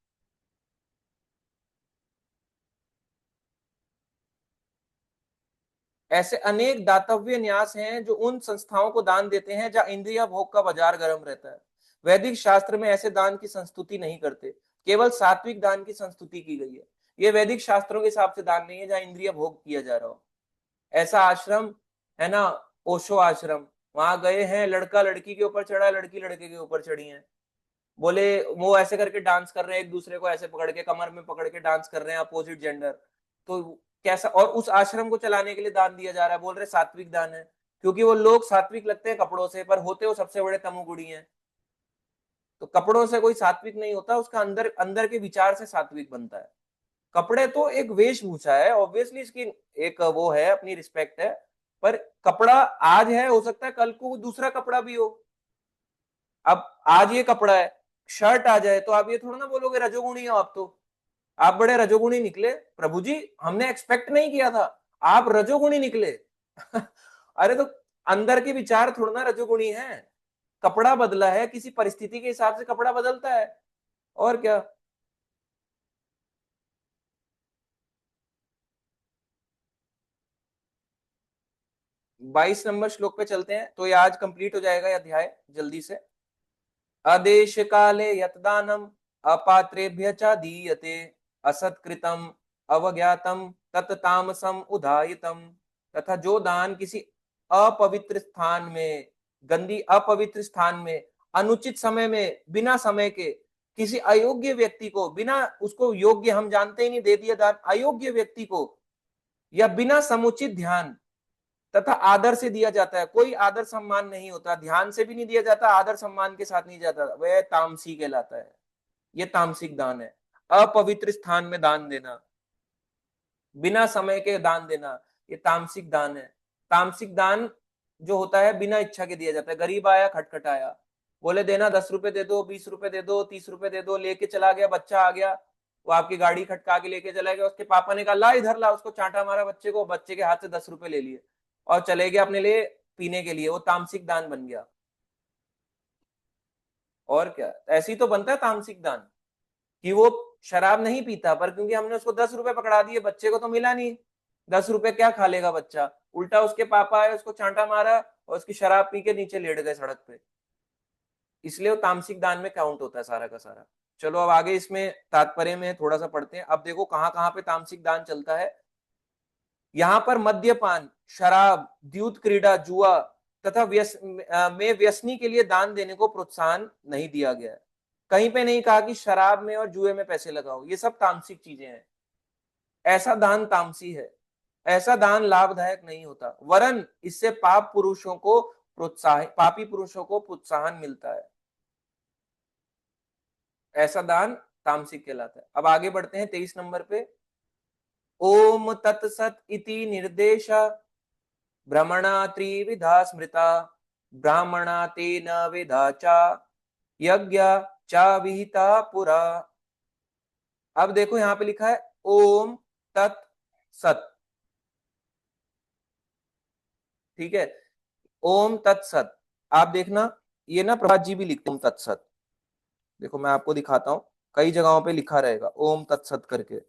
ऐसे अनेक दातव्य न्यास हैं जो उन संस्थाओं को दान देते हैं जहां इंद्रिया भोग का बाजार गर्म रहता है। वैदिक शास्त्र में ऐसे दान की संस्तुति नहीं करते, केवल सात्विक दान की संस्तुति की गई है। ये वैदिक शास्त्रों के हिसाब से दान नहीं है जहां इंद्रिय भोग किया जा रहा हो। ऐसा आश्रम है ना, ओशो आश्रम, वहां गए हैं, लड़का लड़की के ऊपर चढ़ा, लड़की लड़के के ऊपर चढ़ी है, बोले वो ऐसे करके डांस कर रहे हैं, एक दूसरे को ऐसे पकड़ के कमर में पकड़ के डांस कर रहे हैं, अपोजिट जेंडर। तो कैसा, और उस आश्रम को चलाने के लिए दान दिया जा रहा है, बोल रहे सात्विक दान है, क्योंकि वो लोग सात्विक लगते हैं कपड़ों से, पर होते वो सबसे बड़े तमोगुणी हैं। तो कपड़ों से कोई सात्विक नहीं होता, उसका अंदर अंदर के विचार से सात्विक बनता है। कपड़े तो एक वेशभूषा है, ऑब्वियसली इसकी एक वो है, अपनी रिस्पेक्ट है, पर कपड़ा आज है, हो सकता है कल को दूसरा कपड़ा भी हो। अब आज ये कपड़ा है, शर्ट आ जाए तो आप ये थोड़ा ना बोलोगे रजोगुणी हो आप, तो आप बड़े रजोगुणी निकले प्रभु जी, हमने एक्सपेक्ट नहीं किया था, आप रजोगुणी निकले। अरे तो अंदर के विचार थोड़ा ना रजोगुणी है, कपड़ा बदला है, किसी परिस्थिति के हिसाब से कपड़ा बदलता है, और क्या। 22 नंबर श्लोक पे चलते हैं, तो ये आज कंप्लीट हो जाएगा ये अध्याय जल्दी से। अदेश काले यतदानम अपात्रेभ्य च दीयते असत्कृतम अवज्ञातम तत्तामसम उदायितम। तथा जो दान किसी अपवित्र स्थान में, गंदी अपवित्र स्थान में, अनुचित समय में, बिना समय के, किसी अयोग्य व्यक्ति को, बिना उसको योग्य हम जानते ही नहीं, दे दिया दान अयोग्य व्यक्ति को, या बिना समुचित ध्यान तथा आदर से दिया जाता है। कोई आदर सम्मान नहीं होता, ध्यान से भी नहीं दिया जाता, आदर सम्मान के साथ नहीं जाता, वह तामसी कहलाता है। यह तामसिक दान है। अपवित्र स्थान में दान देना, बिना समय के दान देना, ये तामसिक दान है। तामसिक दान जो होता है बिना इच्छा के दिया जाता है। गरीब आया, खटखटाया, बोले देना 10 रुपए दे दो, 20 रुपए दे दो, 30 रुपए दे दो, लेके चला गया, बच्चा आ गया, वो आपकी गाड़ी खटका के लेके चला गया, उसके पापा ने कहा ला इधर ला, उसको चांटा मारा बच्चे को, बच्चे के हाथ से 10 रुपए ले लिए और चले गए अपने लिए पीने के लिए, वो तामसिक दान बन गया। और क्या, ऐसे ही तो बनता है तामसिक दान, कि वो शराब नहीं पीता, पर क्योंकि हमने उसको 10 रुपए पकड़ा दिए, बच्चे को तो मिला नहीं, 10 रुपए क्या खा लेगा बच्चा, उल्टा उसके पापा आए, उसको चांटा मारा और उसकी शराब पी के नीचे लेट गए सड़क पे। इसलिए वो तामसिक दान में काउंट होता है सारा का सारा। चलो अब आगे इसमें तात्पर्य में थोड़ा सा पढ़ते हैं। अब देखो कहाँ कहाँ पे तामसिक दान चलता है। यहाँ पर मद्यपान, शराब, द्यूत क्रीड़ा, जुआ तथा में व्यसनी के लिए दान देने को प्रोत्साहन नहीं दिया गया है। कहीं पे नहीं कहा कि शराब में और जुए में पैसे लगाओ, ये सब तामसिक चीजें हैं। ऐसा दान तामसी है, ऐसा दान लाभदायक नहीं होता, वरन इससे पापी पुरुषों को प्रोत्साहन मिलता है। ऐसा दान तामसिक कहलाता है। अब आगे बढ़ते हैं 23 नंबर पे। ओम तत्सत इति निर्देश भ्रमणा त्रिविधा स्मृता ब्राह्मणा तेन वेदा चा यज्ञ चा विहिता पुरा। अब देखो यहां पे लिखा है ओम तत् सत, ठीक है, ओम तत्सत। आप देखना, ये ना प्रभात जी भी लिखते ओम तत्सत, देखो मैं आपको दिखाता हूं, कई जगहों पे लिखा रहेगा ओम तत्सत करके।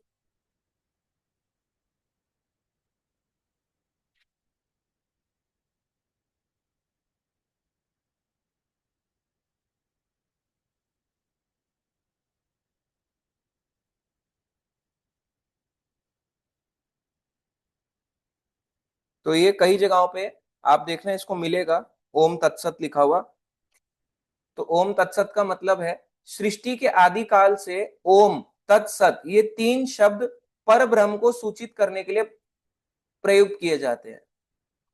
तो ये कई जगहों पे आप देखना इसको मिलेगा ओम तत्सत लिखा हुआ। तो ओम तत्सत का मतलब है सृष्टि के आदि काल से ओम तत्सत ये तीन शब्द पर ब्रह्म को सूचित करने के लिए प्रयुक्त किए जाते हैं।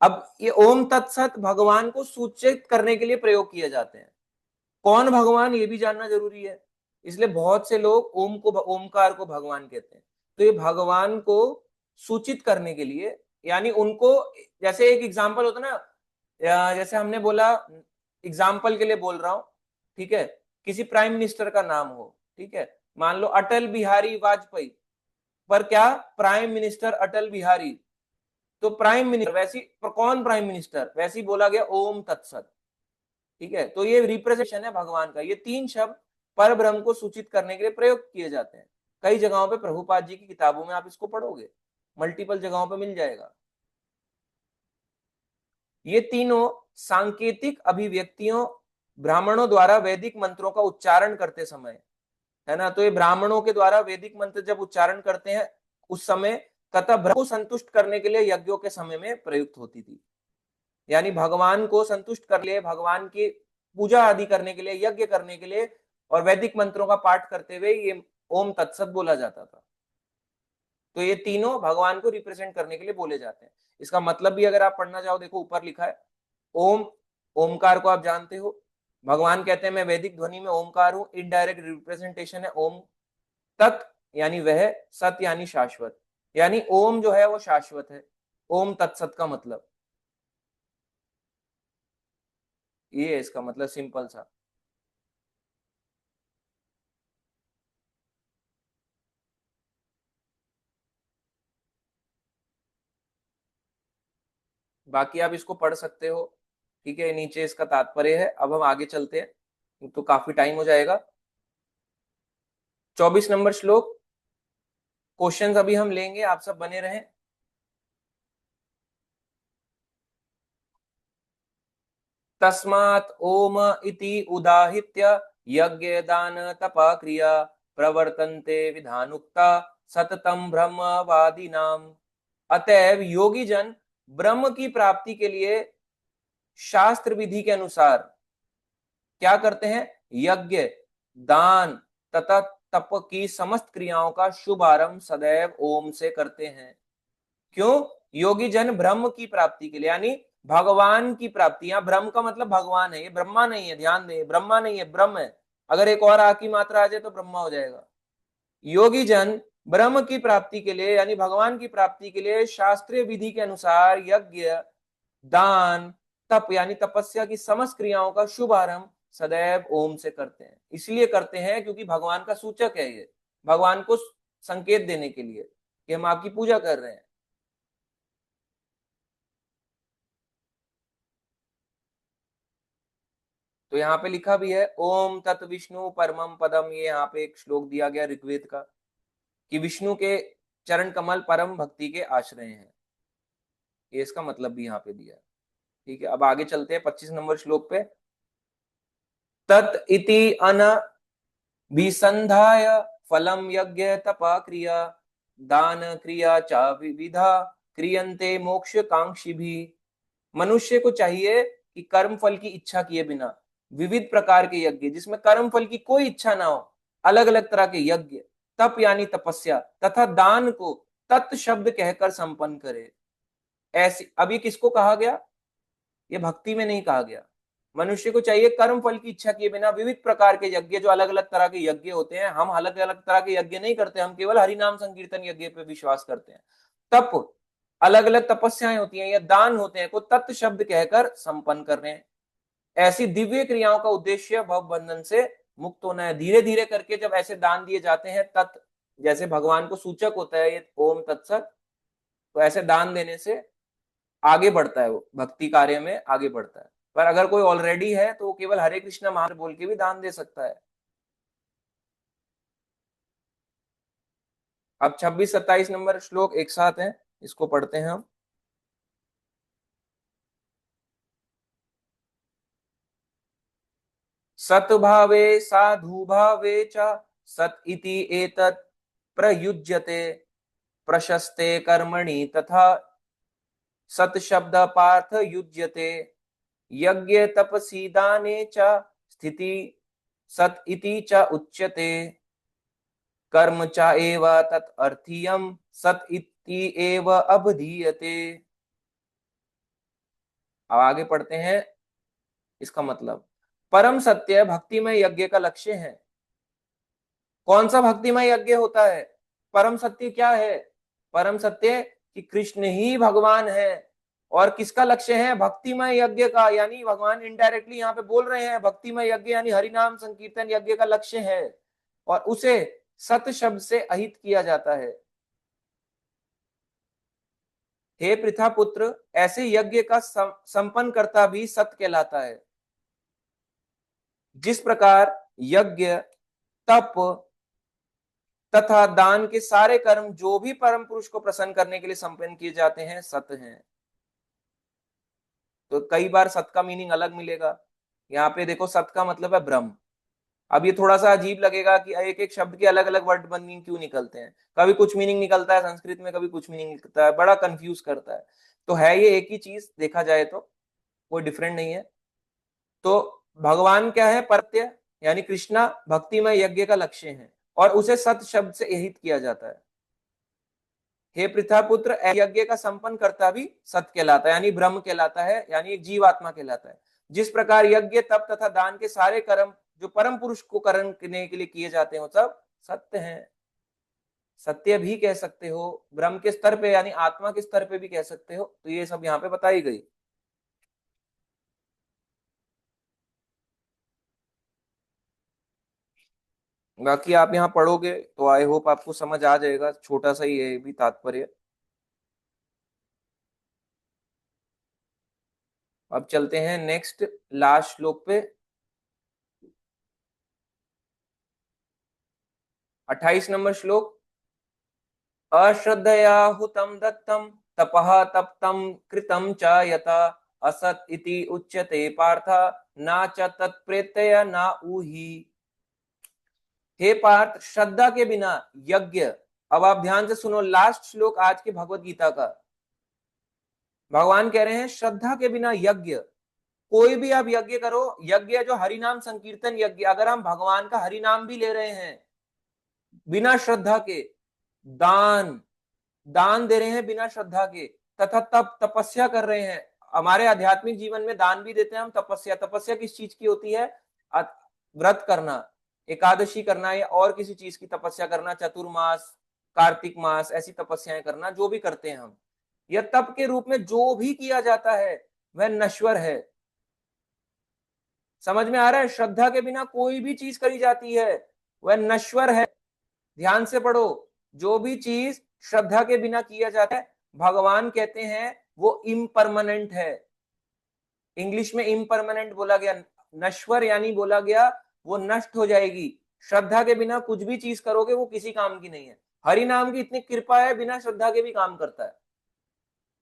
अब ये ओम तत्सत भगवान को सूचित करने के लिए प्रयोग किए जाते हैं। कौन भगवान ये भी जानना जरूरी है, इसलिए बहुत से लोग ओम को, ओमकार को भगवान कहते हैं। तो ये भगवान को सूचित करने के लिए, यानी उनको, जैसे एक एग्जाम्पल होता है ना, जैसे हमने बोला, एग्जाम्पल के लिए बोल रहा हूं, ठीक है, किसी प्राइम मिनिस्टर का नाम हो, ठीक है, मान लो अटल बिहारी वाजपेयी, पर क्या प्राइम मिनिस्टर अटल बिहारी, तो प्राइम मिनिस्टर, वैसी कौन प्राइम मिनिस्टर, वैसे ही बोला गया ओम तत्सत। ठीक है, तो ये रिप्रेजेंटेशन है भगवान का। ये तीन शब्द पर ब्रह्म को सूचित करने के लिए प्रयोग किए जाते हैं। कई जगहों पे प्रभुपाद जी की किताबों में आप इसको पढ़ोगे, मल्टीपल जगहों पे मिल जाएगा। ये तीनों सांकेतिक अभिव्यक्तियों ब्राह्मणों द्वारा वैदिक मंत्रों का उच्चारण करते समय, है ना, तो ये ब्राह्मणों के द्वारा वैदिक मंत्र जब उच्चारण करते हैं उस समय तथा ब्रह्म को संतुष्ट करने के लिए यज्ञों के समय में प्रयुक्त होती थी। यानी भगवान को संतुष्ट कर लिए, भगवान की पूजा आदि करने के लिए, यज्ञ करने के लिए, और वैदिक मंत्रों का पाठ करते हुए ये ओम तत्सत बोला जाता था। तो ये तीनों भगवान को रिप्रेजेंट करने के लिए बोले जाते हैं। इसका मतलब भी अगर आप पढ़ना चाहो, देखो ऊपर लिखा है ओम, ओमकार को आप जानते हो, भगवान कहते हैं मैं वैदिक ध्वनि में ओमकार हूं, इनडायरेक्ट रिप्रेजेंटेशन है ओम। तत् यानी वह, सत यानी शाश्वत, यानी ओम जो है वो शाश्वत है, ओम तत्सत का मतलब ये है, इसका मतलब सिंपल सा। बाकी आप इसको पढ़ सकते हो। ठीक है, नीचे इसका तात्पर्य है। अब हम आगे चलते हैं, तो काफी टाइम हो जाएगा। 24 नंबर श्लोक, क्वेश्चंस अभी हम लेंगे, आप सब बने रहें। तस्मात् ओम इति उदाहित्य यज्ञ दान तपा क्रिया प्रवर्तन्ते विधानुक्ता सततम ब्रह्मवादिनाम। अतएव योगी जन ब्रह्म की प्राप्ति के लिए शास्त्र विधि के अनुसार क्या करते हैं, यज्ञ, दान तथा तप की समस्त क्रियाओं का शुभारंभ सदैव ओम से करते हैं। क्यों? योगी जन ब्रह्म की प्राप्ति के लिए, यानी भगवान की प्राप्ति। यहां ब्रह्म का मतलब भगवान है, ये ब्रह्मा नहीं है, ध्यान दें, ब्रह्मा नहीं है, ब्रह्म है। अगर एक और आ की मात्रा आ जाए तो ब्रह्मा हो जाएगा। योगी जन ब्रह्म की प्राप्ति के लिए, यानी भगवान की प्राप्ति के लिए शास्त्रीय विधि के अनुसार यज्ञ, दान, तप यानी तपस्या की समस्त क्रियाओं का शुभ आरंभ सदैव ओम से करते हैं। इसलिए करते हैं क्योंकि भगवान का सूचक है ये, भगवान को संकेत देने के लिए कि हम आपकी पूजा कर रहे हैं। तो यहाँ पे लिखा भी है ओम तत् विष्णु परमम पदम, ये यहाँ पे एक श्लोक दिया गया ऋग्वेद का कि विष्णु के चरण कमल परम भक्ति के आश्रय हैं। ये इसका मतलब भी यहाँ पे दिया है। ठीक है, अब आगे चलते हैं 25 नंबर श्लोक पे। तत् इति अन विसंधाय फलम यज्ञ तपा क्रिया दान क्रिया च विविधा क्रियन्ते मोक्ष कांक्षी भी। मनुष्य को चाहिए कि कर्म फल की इच्छा किए बिना विविध प्रकार के यज्ञ, जिसमें कर्म फल की कोई इच्छा ना हो, अलग अलग तरह के यज्ञ, तप यानी तपस्या तथा दान को तत् शब्द कहकर संपन्न करे। ऐसी, अब ये किसको कहा गया, ये भक्ति में नहीं कहा गया। मनुष्य को चाहिए कर्म फल की इच्छा किए बिना विविध प्रकार के यज्ञ, जो अलग अलग तरह के यज्ञ होते हैं, हम अलग अलग तरह के यज्ञ नहीं करते, हम केवल हरिनाम संकीर्तन यज्ञ पे विश्वास करते हैं। तप, अलग अलग तपस्याएं होती हैं या दान होते हैं, को तत् शब्द कहकर संपन्न कर रहे हैं। ऐसी दिव्य क्रियाओं का उद्देश्य भव बंधन से मुक्त होना है। धीरे धीरे करके जब ऐसे दान दिए जाते हैं, तत् जैसे भगवान को सूचक होता है ये ओम तत्सत, तो ऐसे दान देने से आगे बढ़ता है, वो भक्ति कार्य में आगे बढ़ता है। पर अगर कोई ऑलरेडी है तो वो केवल हरे कृष्णा महामंत्र बोल के भी दान दे सकता है। अब 26 27 नंबर श्लोक एक साथ हैं, इसको पढ़ते हैं हम। सत्भावे साधु भावे च सत इति एतत् प्रयुज्यते प्रशस्ते कर्मणि तथा सत शब्द पार्थ युज्यते यज्ञ तपसी दाने च स्थिति सत इति च उच्यते कर्म च एव तत् अर्थीयम सत इति एव अभिधीयते। अब आगे पढ़ते हैं इसका मतलब। परम सत्य भक्तिमय यज्ञ का लक्ष्य है। कौन सा भक्तिमय यज्ञ होता है? परम सत्य क्या है? परम सत्य कि कृष्ण ही भगवान है। और किसका लक्ष्य है? भक्तिमय यज्ञ का, यानी भगवान इनडायरेक्टली यहाँ पे बोल रहे हैं भक्तिमय यज्ञ यानी हरिनाम संकीर्तन यज्ञ का लक्ष्य है, और उसे सत शब्द से अहित किया जाता है। हे पृथा पुत्र, ऐसे यज्ञ का संपन्न करता भी सत कहलाता है। जिस प्रकार यज्ञ, तप तथा दान के सारे कर्म जो भी परम पुरुष को प्रसन्न करने के लिए संपन्न किए जाते हैं, सत हैं। तो कई बार सत का मीनिंग अलग मिलेगा। यहाँ पे देखो, सत का मतलब है ब्रह्म। अब ये थोड़ा सा अजीब लगेगा कि एक एक शब्द के अलग अलग वर्ड मीनिंग क्यों निकलते हैं, कभी कुछ मीनिंग निकलता है संस्कृत में, कभी कुछ मीनिंग निकलता है, बड़ा कंफ्यूज करता है। तो है ये एक ही चीज, देखा जाए तो कोई डिफरेंट नहीं है। तो भगवान क्या है? परत्य, यानी कृष्णा भक्तिमय यज्ञ का लक्ष्य है, और उसे सत शब्द से एहित किया जाता है। हे पृथा पुत्र, यज्ञ का संपन्न करता भी सत कहलाता है, यानी ब्रह्म कहलाता है, यानी एक जीवात्मा कहलाता है। जिस प्रकार यज्ञ, तप तथा दान के सारे कर्म जो परम पुरुष को करने के लिए किए जाते हो, सब सत्य हैं। सत्य भी कह सकते हो, ब्रह्म के स्तर पे यानी आत्मा के स्तर पे भी कह सकते हो। तो ये सब यहाँ पे बताई गई। बाकी आप यहाँ पढ़ोगे तो आई होप आपको समझ आ जाएगा, छोटा सा ही है भी तात्पर्य। अब चलते हैं नेक्स्ट लास्ट श्लोक पे। 28 नंबर श्लोक। अश्रद्धया हुतं दत्तं तपः तप्तं कृतं च यथा असत इति उच्यते पार्थ, ना च तत्प्रेत्यय ना ऊही। हे पार्थ, श्रद्धा के बिना यज्ञ, अब आप ध्यान से सुनो, लास्ट श्लोक आज के भगवत गीता का। भगवान कह रहे हैं श्रद्धा के बिना यज्ञ, कोई भी आप यज्ञ करो, यज्ञ जो हरिनाम संकीर्तन यज्ञ, अगर हम भगवान का हरिनाम भी ले रहे हैं बिना श्रद्धा के, दान दान दे रहे हैं बिना श्रद्धा के, तथा तप तपस्या कर रहे हैं, हमारे आध्यात्मिक जीवन में दान भी देते हैं हम। तपस्या, तपस्या किस चीज की होती है? व्रत करना, एकादशी करना, या और किसी चीज की तपस्या करना, चतुर्मास, कार्तिक मास, ऐसी तपस्याएं करना, जो भी करते हैं हम, यह तप के रूप में जो भी किया जाता है वह नश्वर है। समझ में आ रहा है? श्रद्धा के बिना कोई भी चीज करी जाती है वह नश्वर है। ध्यान से पढ़ो, जो भी चीज श्रद्धा के बिना किया जाता है, भगवान कहते हैं वो इम्परमानेंट है। इंग्लिश में इम्परमानेंट बोला गया, नश्वर यानी बोला गया वो नष्ट हो जाएगी। श्रद्धा के बिना कुछ भी चीज करोगे वो किसी काम की नहीं है। हरि नाम की इतनी कृपा है, बिना श्रद्धा के भी काम करता है,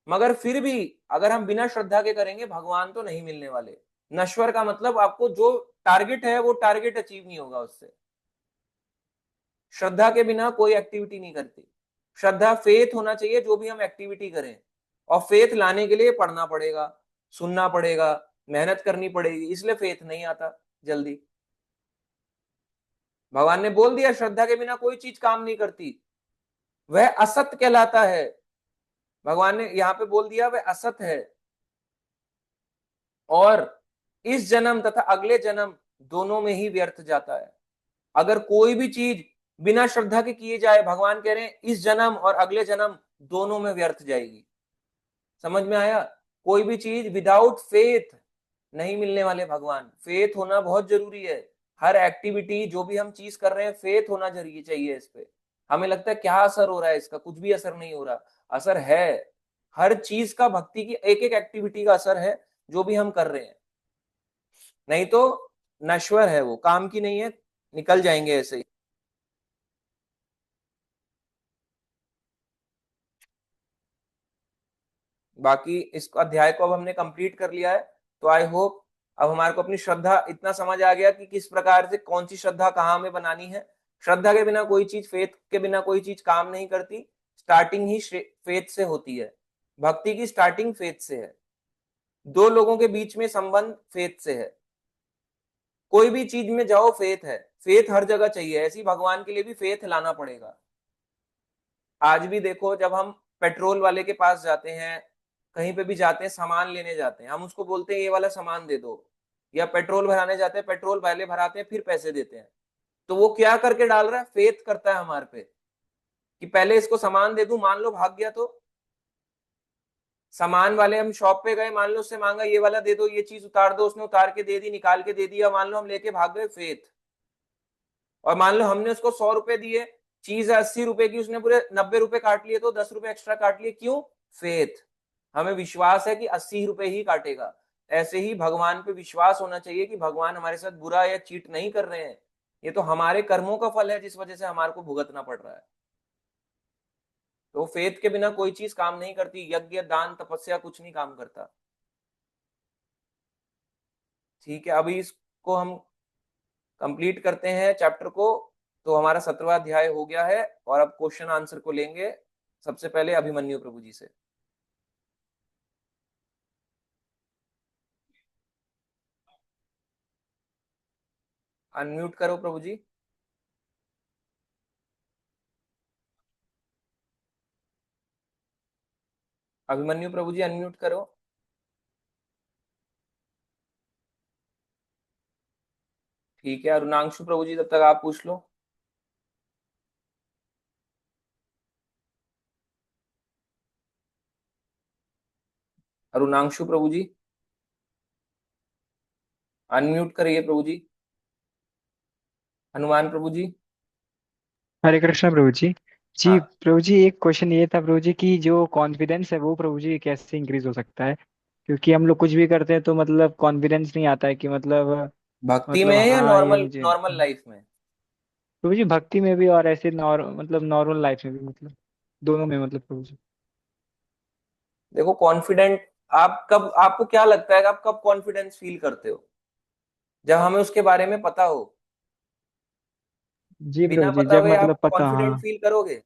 मगर फिर भी अगर हम बिना श्रद्धा के करेंगे, भगवान तो नहीं मिलने वाले। नश्वर का मतलब आपको जो टारगेट है वो टारगेट अचीव नहीं होगा उससे। श्रद्धा के बिना कोई एक्टिविटी नहीं करती। श्रद्धा, फेथ होना चाहिए जो भी हम एक्टिविटी करें, और फेथ लाने के लिए पढ़ना पड़ेगा, सुनना पड़ेगा, मेहनत करनी पड़ेगी, इसलिए फेथ नहीं आता जल्दी। भगवान ने बोल दिया श्रद्धा के बिना कोई चीज काम नहीं करती, वह असत कहलाता है। भगवान ने यहाँ पे बोल दिया वह असत है, और इस जन्म तथा अगले जन्म दोनों में ही व्यर्थ जाता है। अगर कोई भी चीज बिना श्रद्धा के किए जाए, भगवान कह रहे हैं इस जन्म और अगले जन्म दोनों में व्यर्थ जाएगी। समझ में आया? कोई भी चीज विदाउट फेथ नहीं मिलने वाले भगवान। फेथ होना बहुत जरूरी है। हर एक्टिविटी जो भी हम चीज कर रहे हैं, फेथ होना जरूरी चाहिए इस पे। हमें लगता है क्या असर हो रहा है इसका, कुछ भी असर नहीं हो रहा। असर है, हर चीज का, भक्ति की एक एक एक्टिविटी का असर है जो भी हम कर रहे हैं। नहीं तो नश्वर है, वो काम की नहीं है, निकल जाएंगे ऐसे ही। बाकी इस अध्याय को अब हमने कंप्लीट कर लिया है, तो आई होप अब हमारे को अपनी श्रद्धा इतना समझ आ गया कि किस प्रकार से कौन सी श्रद्धा कहाँ हमें बनानी है। श्रद्धा के बिना कोई चीज, फेथ के बिना कोई चीज काम नहीं करती। स्टार्टिंग ही फेथ से होती है, भक्ति की स्टार्टिंग फेथ से है। दो लोगों के बीच में संबंध फेथ से है। कोई भी चीज में जाओ, फेथ है। फेथ हर जगह चाहिए, ऐसी भगवान के लिए भी फेथ लाना पड़ेगा। आज भी देखो, जब हम पेट्रोल वाले के पास जाते हैं, कहीं पे भी जाते हैं, सामान लेने जाते हैं, हम उसको बोलते हैं ये वाला सामान दे दो, या पेट्रोल भराने जाते हैं, पेट्रोल पहले भराते हैं फिर पैसे देते हैं। तो वो क्या करके डाल रहा है? फेथ करता है हमारे पे कि पहले इसको सामान दे दूं, मान लो भाग गया तो। सामान वाले, हम शॉप पे गए, मान लो उससे मांगा ये वाला दे दो, ये चीज उतार दो, उसने उतार के दे दी, निकाल के दे दिया, मान लो हम लेके भाग गए, फेथ। और मान लो हमने उसको 100 रुपए दिए, चीज है 80 रुपए की, उसने पूरे 90 रुपए काट लिए, तो 10 रुपए एक्स्ट्रा काट लिए, क्यों? फेथ। हमें विश्वास है कि 80 रुपए ही काटेगा। ऐसे ही भगवान पे विश्वास होना चाहिए कि भगवान हमारे साथ बुरा या चीट नहीं कर रहे हैं, ये तो हमारे कर्मों का फल है जिस वजह से हमारे को भुगतना पड़ रहा है। तो फेथ के बिना कोई चीज काम नहीं करती, यज्ञ दान तपस्या कुछ नहीं काम करता। ठीक है, अभी इसको हम कंप्लीट करते हैं चैप्टर को। तो हमारा 17वां अध्याय हो गया है, और अब क्वेश्चन आंसर को लेंगे सबसे पहले अभिमन्यु प्रभु जी से। अनम्यूट करो प्रभु जी। अभिमन्यु प्रभु जी अनम्यूट करो। ठीक है, अरुणांशु प्रभु जी तब तक आप पूछ लो। अरुणांशु प्रभु जी अनम्यूट करिए प्रभु जी। हनुमान प्रभु जी। हरे कृष्णा प्रभु जी। जी हाँ, प्रभु जी, एक क्वेश्चन ये था प्रभु जी कि जो कॉन्फिडेंस है वो प्रभु जी कैसे इंक्रीज हो सकता है? क्योंकि हम लोग कुछ भी करते हैं तो मतलब कॉन्फिडेंस नहीं आता है कि भक्ति मतलब में या हाँ ये नॉर्मल मुझे नॉर्मल लाइफ में? प्रभु जी भक्ति में भी और ऐसे मतलब नॉर्मल लाइफ में भी, मतलब दोनों में, मतलब प्रभु जी। देखो कॉन्फिडेंट, आप कब, आपको क्या लगता है कि आप कब कॉन्फिडेंस फील करते हो? जब हमें उसके बारे में पता हो। जी बिना प्रभु जी, पता जब हुए मतलब आप पता, कॉन्फिडेंट हाँ। फील करोगे?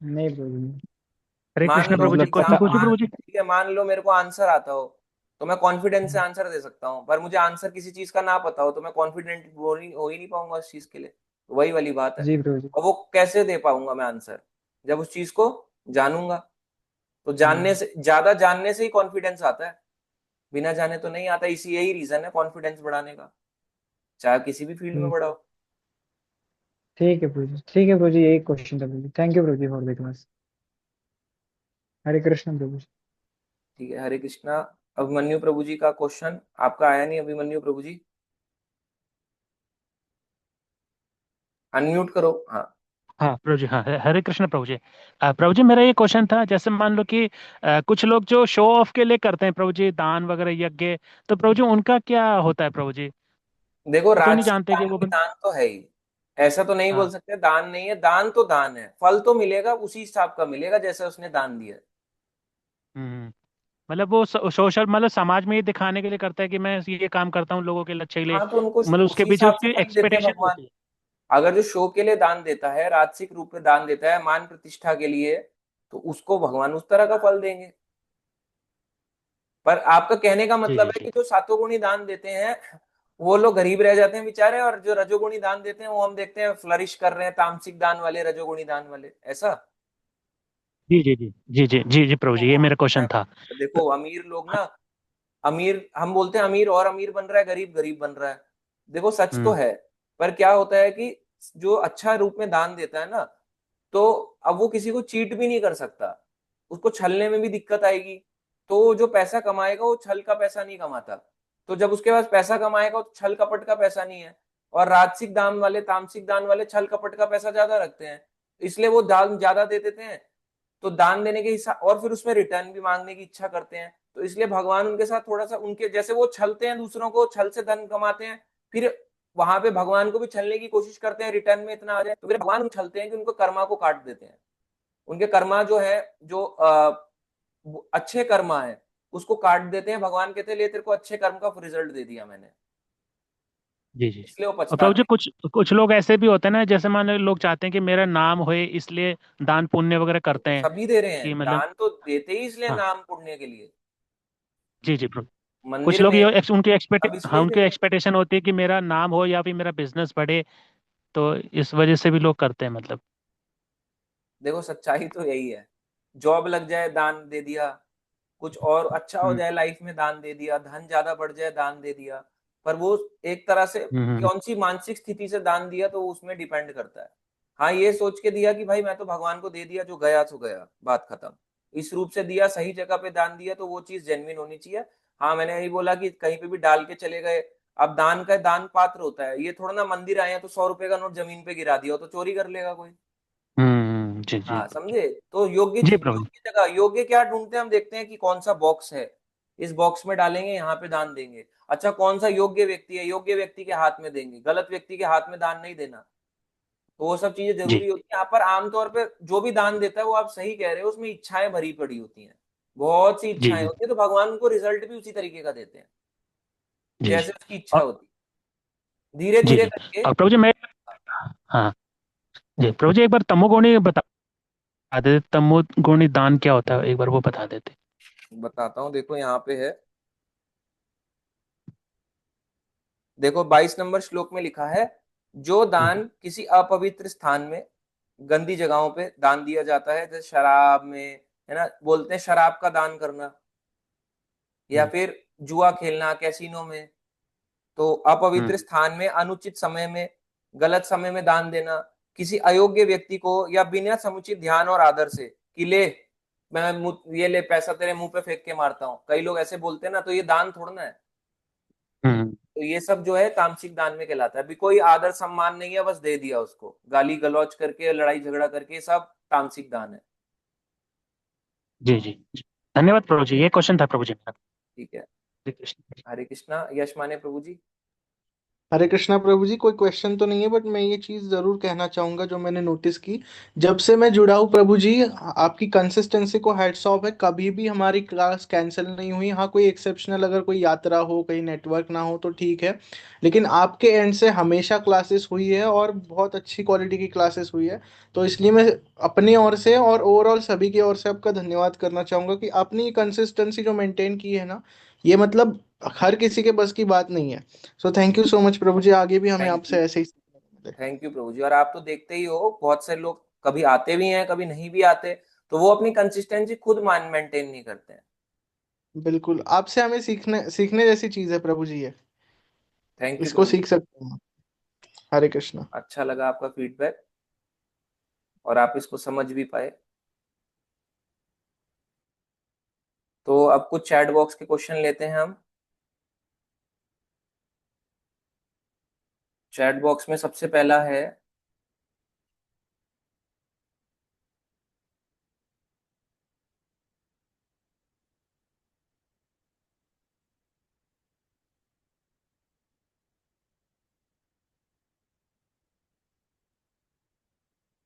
नहीं प्रभु जी। हरे मान कृष्ण लो प्रभु जी, मतलब क्वेश्चन पता, पूछो हाँ। प्रभु जी। ठीक है, मान लो मेरे को आंसर आता हो, तो मैं कॉन्फिडेंस से आंसर दे सकता हूँ, पर मुझे आंसर किसी चीज का ना पता हो तो मैं कॉन्फिडेंट हो ही नहीं पाऊंगा उस चीज के लिए। तो वही वाली बात है। जी प्रभु जी। और वो कैसे दे पाऊंगा मैं आंसर? जब उस चीज को जानूंगा। तो जानने हम्म। से, ज्यादा जानने से ही कॉन्फिडेंस आता है, बिना जाने तो नहीं आता। इसी यही रीजन है कॉन्फिडेंस बढ़ाने का, चाहे किसी भी फील्ड में हम्म। बढ़ाओ। ठीक है प्रभु जी, ठीक है प्रभु जी, यही क्वेश्चन था प्रभु जी। थैंक यू प्रभु जी for the class. Hare Krishna प्रभु जी। ठीक है, हरे कृष्णा। अभिमन्यु प्रभु जी का क्वेश्चन आपका आया नहीं, अभिमन्यु प्रभु जी अनम्यूट करो। हाँ। हाँ प्रभु जी, हाँ हरे कृष्ण प्रभु जी। प्रभु जी, मेरा ये क्वेश्चन था, जैसे मान लो कि कुछ लोग जो शो ऑफ के लिए करते हैं प्रभु जी, दान वगैरह यज्ञ, तो प्रभु जी उनका क्या होता है प्रभु जी? देखो वो तो नहीं राजसिक जानते कि दान वो भी दान तो है ही, ऐसा तो नहीं बोल हाँ। सकते दान नहीं है। दान तो दान है, फल तो मिलेगा उसी हिसाब का मिलेगा जैसे उसने दान दिया। हम्म। मतलब वो सोशल, मतलब समाज में ये दिखाने के लिए करता है कि मैं ये काम करता हूँ लोगों के अच्छे के लिए, हाँ, तो उनको मतलब उसके उसी पीछे हिसाब से उसकी फल देते हैं एक्सपेक्टेशन भगवान। होती है। अगर जो शो के लिए दान देता है, राजसिक रूप में दान देता है, मान प्रतिष्ठा के लिए, तो उसको भगवान उस तरह का फल देंगे। पर आपका कहने का जी मतलब जी है जी। कि जो सातों दान देते हैं वो लोग गरीब रह जाते हैं बेचारे, और जो रजोगुणी दान देते हैं वो हम देखते हैं फ्लरिश कर रहे हैं, तामसिक दान वाले, रजोगुणी दान वाले, ऐसा। जी जी जी जी जी जी जी प्रभु जी, ये तो मेरा क्वेश्चन था। देखो अमीर लोग ना, अमीर हम बोलते हैं अमीर और अमीर बन रहा है, गरीब गरीब बन रहा है। देखो सच तो हम्म। है, पर क्या होता है कि जो अच्छा रूप में दान देता है ना, तो अब वो किसी को चीट भी नहीं कर सकता, उसको छलने में भी दिक्कत आएगी। तो जो पैसा कमाएगा वो छल का पैसा नहीं कमाता। तो जब उसके पास पैसा कमाएगा तो छल कपट का पैसा नहीं है। और राजसिक दान वाले, तामसिक दान वाले छल कपट का पैसा ज्यादा रखते हैं, इसलिए वो दान ज्यादा दे देते हैं। तो दान देने के हिसाब और फिर उसमें रिटर्न भी मांगने की इच्छा करते हैं। तो इसलिए भगवान उनके साथ थोड़ा सा, उनके जैसे वो छलते हैं, दूसरों को छल से धन कमाते हैं, फिर वहां पे भगवान को भी छलने की कोशिश करते हैं, रिटर्न में इतना आ जाए, तो फिर भगवान उन छलते हैं कि उनको कर्मा को काट देते हैं। उनके कर्मा जो है, जो अच्छे कर्मा है, उसको काट देते हैं। भगवान कहते हैं ले तेरे को अच्छे कर्म का रिजल्ट दे दिया मैंने, जी जी। इसलिए वो और प्रभु जी, पछताते हैं। कुछ कुछ लोग ऐसे भी होते हैं ना, जैसे मान लो लोग चाहते हैं कि मेरा नाम होए, इसलिए दान पुण्य वगैरह करते तो हैं सभी दे रहे हैं कि मतलब। दान, तो देते ही इसलिए हाँ। नाम पुण्य के लिए। जी जी प्रभु। कुछ मंदिर लोग में ये उनकी सब हाँ, इसलिए उनकी दे रहे हैं। एक्सपेक्टेशन होती है कि मेरा नाम हो या फिर मेरा बिजनेस बढ़े, तो इस वजह से भी लोग करते हैं मतलब। देखो सच्चाई तो यही है, जॉब लग जाए दान दे दिया, कुछ और अच्छा हो हम्म जाए लाइफ में दान दे दिया, धन ज्यादा बढ़ जाए दान दे दिया। पर वो एक तरह से हम्म हम्म, कौन सी मानसिक स्थिति से दान दिया तो उसमें डिपेंड करता है। हाँ, ये सोच के दिया कि भाई मैं तो भगवान को दे दिया, जो गया तो गया, बात खत्म, इस रूप से दिया, सही जगह पे दान दिया, तो वो चीज जेन्युइन होनी चाहिए। हाँ, मैंने यही बोला कि कहीं पे भी डाल के चले गए। अब दान का दान पात्र होता है, ये थोड़ा ना मंदिर आए हैं तो 100 रुपए का नोट जमीन पे गिरा दिया हो तो चोरी कर लेगा कोई। जी जी हाँ समझे, तो योग्य जी प्रभु। योग्य मिलेगा। योग्य क्या ढूंढते हैं हम, देखते हैं कि कौन सा बॉक्स है, इस बॉक्स में डालेंगे, यहाँ पे दान देंगे। अच्छा, कौन सा योग्य व्यक्ति है, योग्य व्यक्ति के हाथ में देंगे, गलत व्यक्ति के हाथ में दान नहीं देना। तो वो सब चीजें जी जरूरी होती है। यहाँ पर आमतौर पर जो भी दान देता है, वो आप सही कह रहे हो, उसमें इच्छाएं भरी पड़ी होती हैं, बहुत सी जी इच्छाएं जी होती है, तो भगवान उनको रिजल्ट भी उसी तरीके का देते हैं जी जैसे जी। उसकी इच्छा और होती है, धीरे जी धीरे जी। करके। और प्रभु जी मैं, हाँ जी प्रभु जी, एक बार तमोगुणी बता देते, तमोगुणी दान क्या होता है, एक बार वो बता देते। बताता हूँ, देखो यहाँ पे है, देखो 22 नंबर श्लोक में लिखा है, जो दान किसी अपवित्र स्थान में, गंदी जगहों पे दान दिया जाता है, जैसे शराब में, है ना, बोलते हैं शराब का दान करना, या हम्म फिर जुआ खेलना कैसीनो में, तो अपवित्र हम्म स्थान में, अनुचित समय में, गलत समय में दान देना, किसी अयोग्य व्यक्ति को, या बिना समुचित ध्यान और आदर से, कि ले मैं ये ले पैसा तेरे मुंह पे फेंक के मारता हूँ, कई लोग ऐसे बोलते हैं ना, तो ये दान थोड़ना है। हम्म। तो ये सब जो है तामसिक दान में कहलाता है। अभी कोई आदर सम्मान नहीं है, बस दे दिया उसको, गाली गलौज करके, लड़ाई झगड़ा करके, सब तामसिक दान है। जी जी जी। धन्यवाद प्रभु जी, ये क्वेश्चन था प्रभु जी मेरा। ठीक है। हरे कृष्ण। हरे कृष्णा। यश माने प्रभु जी। हरे कृष्णा प्रभु जी, कोई क्वेश्चन तो नहीं है, बट मैं ये चीज़ ज़रूर कहना चाहूँगा जो मैंने नोटिस की। जब से मैं जुड़ा हूँ प्रभु जी, आपकी कंसिस्टेंसी को हैट्स ऑफ है। कभी भी हमारी क्लास कैंसिल नहीं हुई। हाँ, कोई एक्सेप्शनल अगर कोई यात्रा हो, कहीं नेटवर्क ना हो तो ठीक है, लेकिन आपके एंड से हमेशा क्लासेस हुई है और बहुत अच्छी क्वालिटी की क्लासेस हुई है। तो इसलिए मैं अपनी ओर से और ओवरऑल सभी की ओर से आपका धन्यवाद करना चाहूँगा कि आपने कंसिस्टेंसी जो मेंटेन की है ना, ये मतलब हर किसी के बस की बात नहीं है। So thank you so much प्रभु जी, आगे भी हमें थैंक आपसे यू। ऐसे ही सीखने को मिले। थैंक यू प्रभु जी। और आप तो देखते ही हो, बहुत से लोग कभी आते भी हैं, कभी नहीं भी आते, तो वो अपनी कंसिस्टेंसी खुद मान मेंटेन नहीं करते हैं। बिल्कुल, आपसे हमें सीखने सीखने जैसी चीज है प्रभु जी ये, थैंक यू इसको प्रभु जी। सीख सकते हैं। हरे कृष्णा। अच्छा लगा आपका फीडबैक, और आप इसको समझ भी पाए। तो अब कुछ चैट बॉक्स के क्वेश्चन लेते हैं हम। चैट बॉक्स में सबसे पहला है,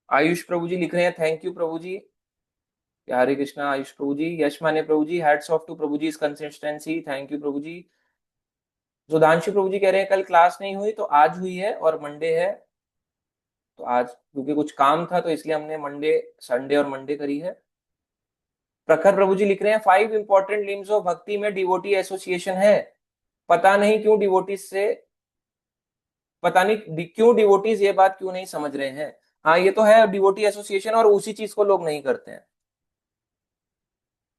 आयुष प्रभु जी लिख रहे हैं, थैंक यू प्रभु जी। हरे कृष्णा आयुष प्रभु जी। यश माने प्रभु जी, हैट्स ऑफ टू प्रभु जी इस कंसिस्टेंसी, थैंक यू प्रभु जी। सुधांशु प्रभु जी कह रहे हैं, कल क्लास नहीं हुई तो आज हुई है, और मंडे है, तो आज क्योंकि कुछ काम था तो इसलिए हमने मंडे, संडे और मंडे करी है। प्रखर प्रभु जी लिख रहे हैं, 5 इंपॉर्टेंट लिम्स ऑफ भक्ति में डिवोटी एसोसिएशन है, पता नहीं क्यों डिवोटीज से, पता नहीं क्यों डिवोटीज ये बात क्यों नहीं समझ रहे हैं। हाँ, ये तो है डिवोटी एसोसिएशन, और उसी चीज को लोग नहीं करते हैं।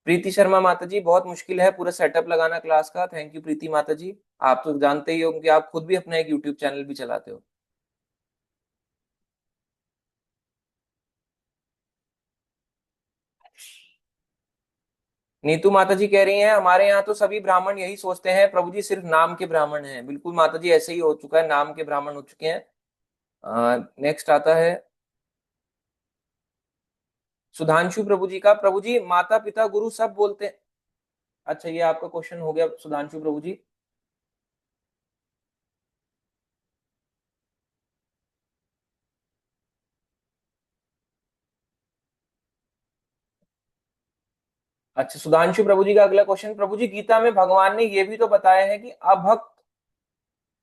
प्रीति शर्मा माता जी, बहुत मुश्किल है पूरा सेटअप लगाना क्लास का, थैंक यू प्रीति माता जी। आप तो जानते ही हो कि आप खुद भी अपना एक यूट्यूब चैनल भी चलाते हो। नीतू माता जी कह रही हैं, हमारे यहाँ तो सभी ब्राह्मण यही सोचते हैं प्रभु जी, सिर्फ नाम के ब्राह्मण हैं। बिल्कुल माता जी, ऐसे ही हो चुका है, नाम के ब्राह्मण हो चुके हैं। नेक्स्ट आता है सुधांशु प्रभु जी का, प्रभु जी माता पिता गुरु सब बोलते हैं। अच्छा, ये आपका क्वेश्चन हो गया सुधांशु प्रभु जी। अच्छा, सुधांशु प्रभु जी का अगला क्वेश्चन, प्रभु जी गीता में भगवान ने ये भी तो बताया है कि अभक्त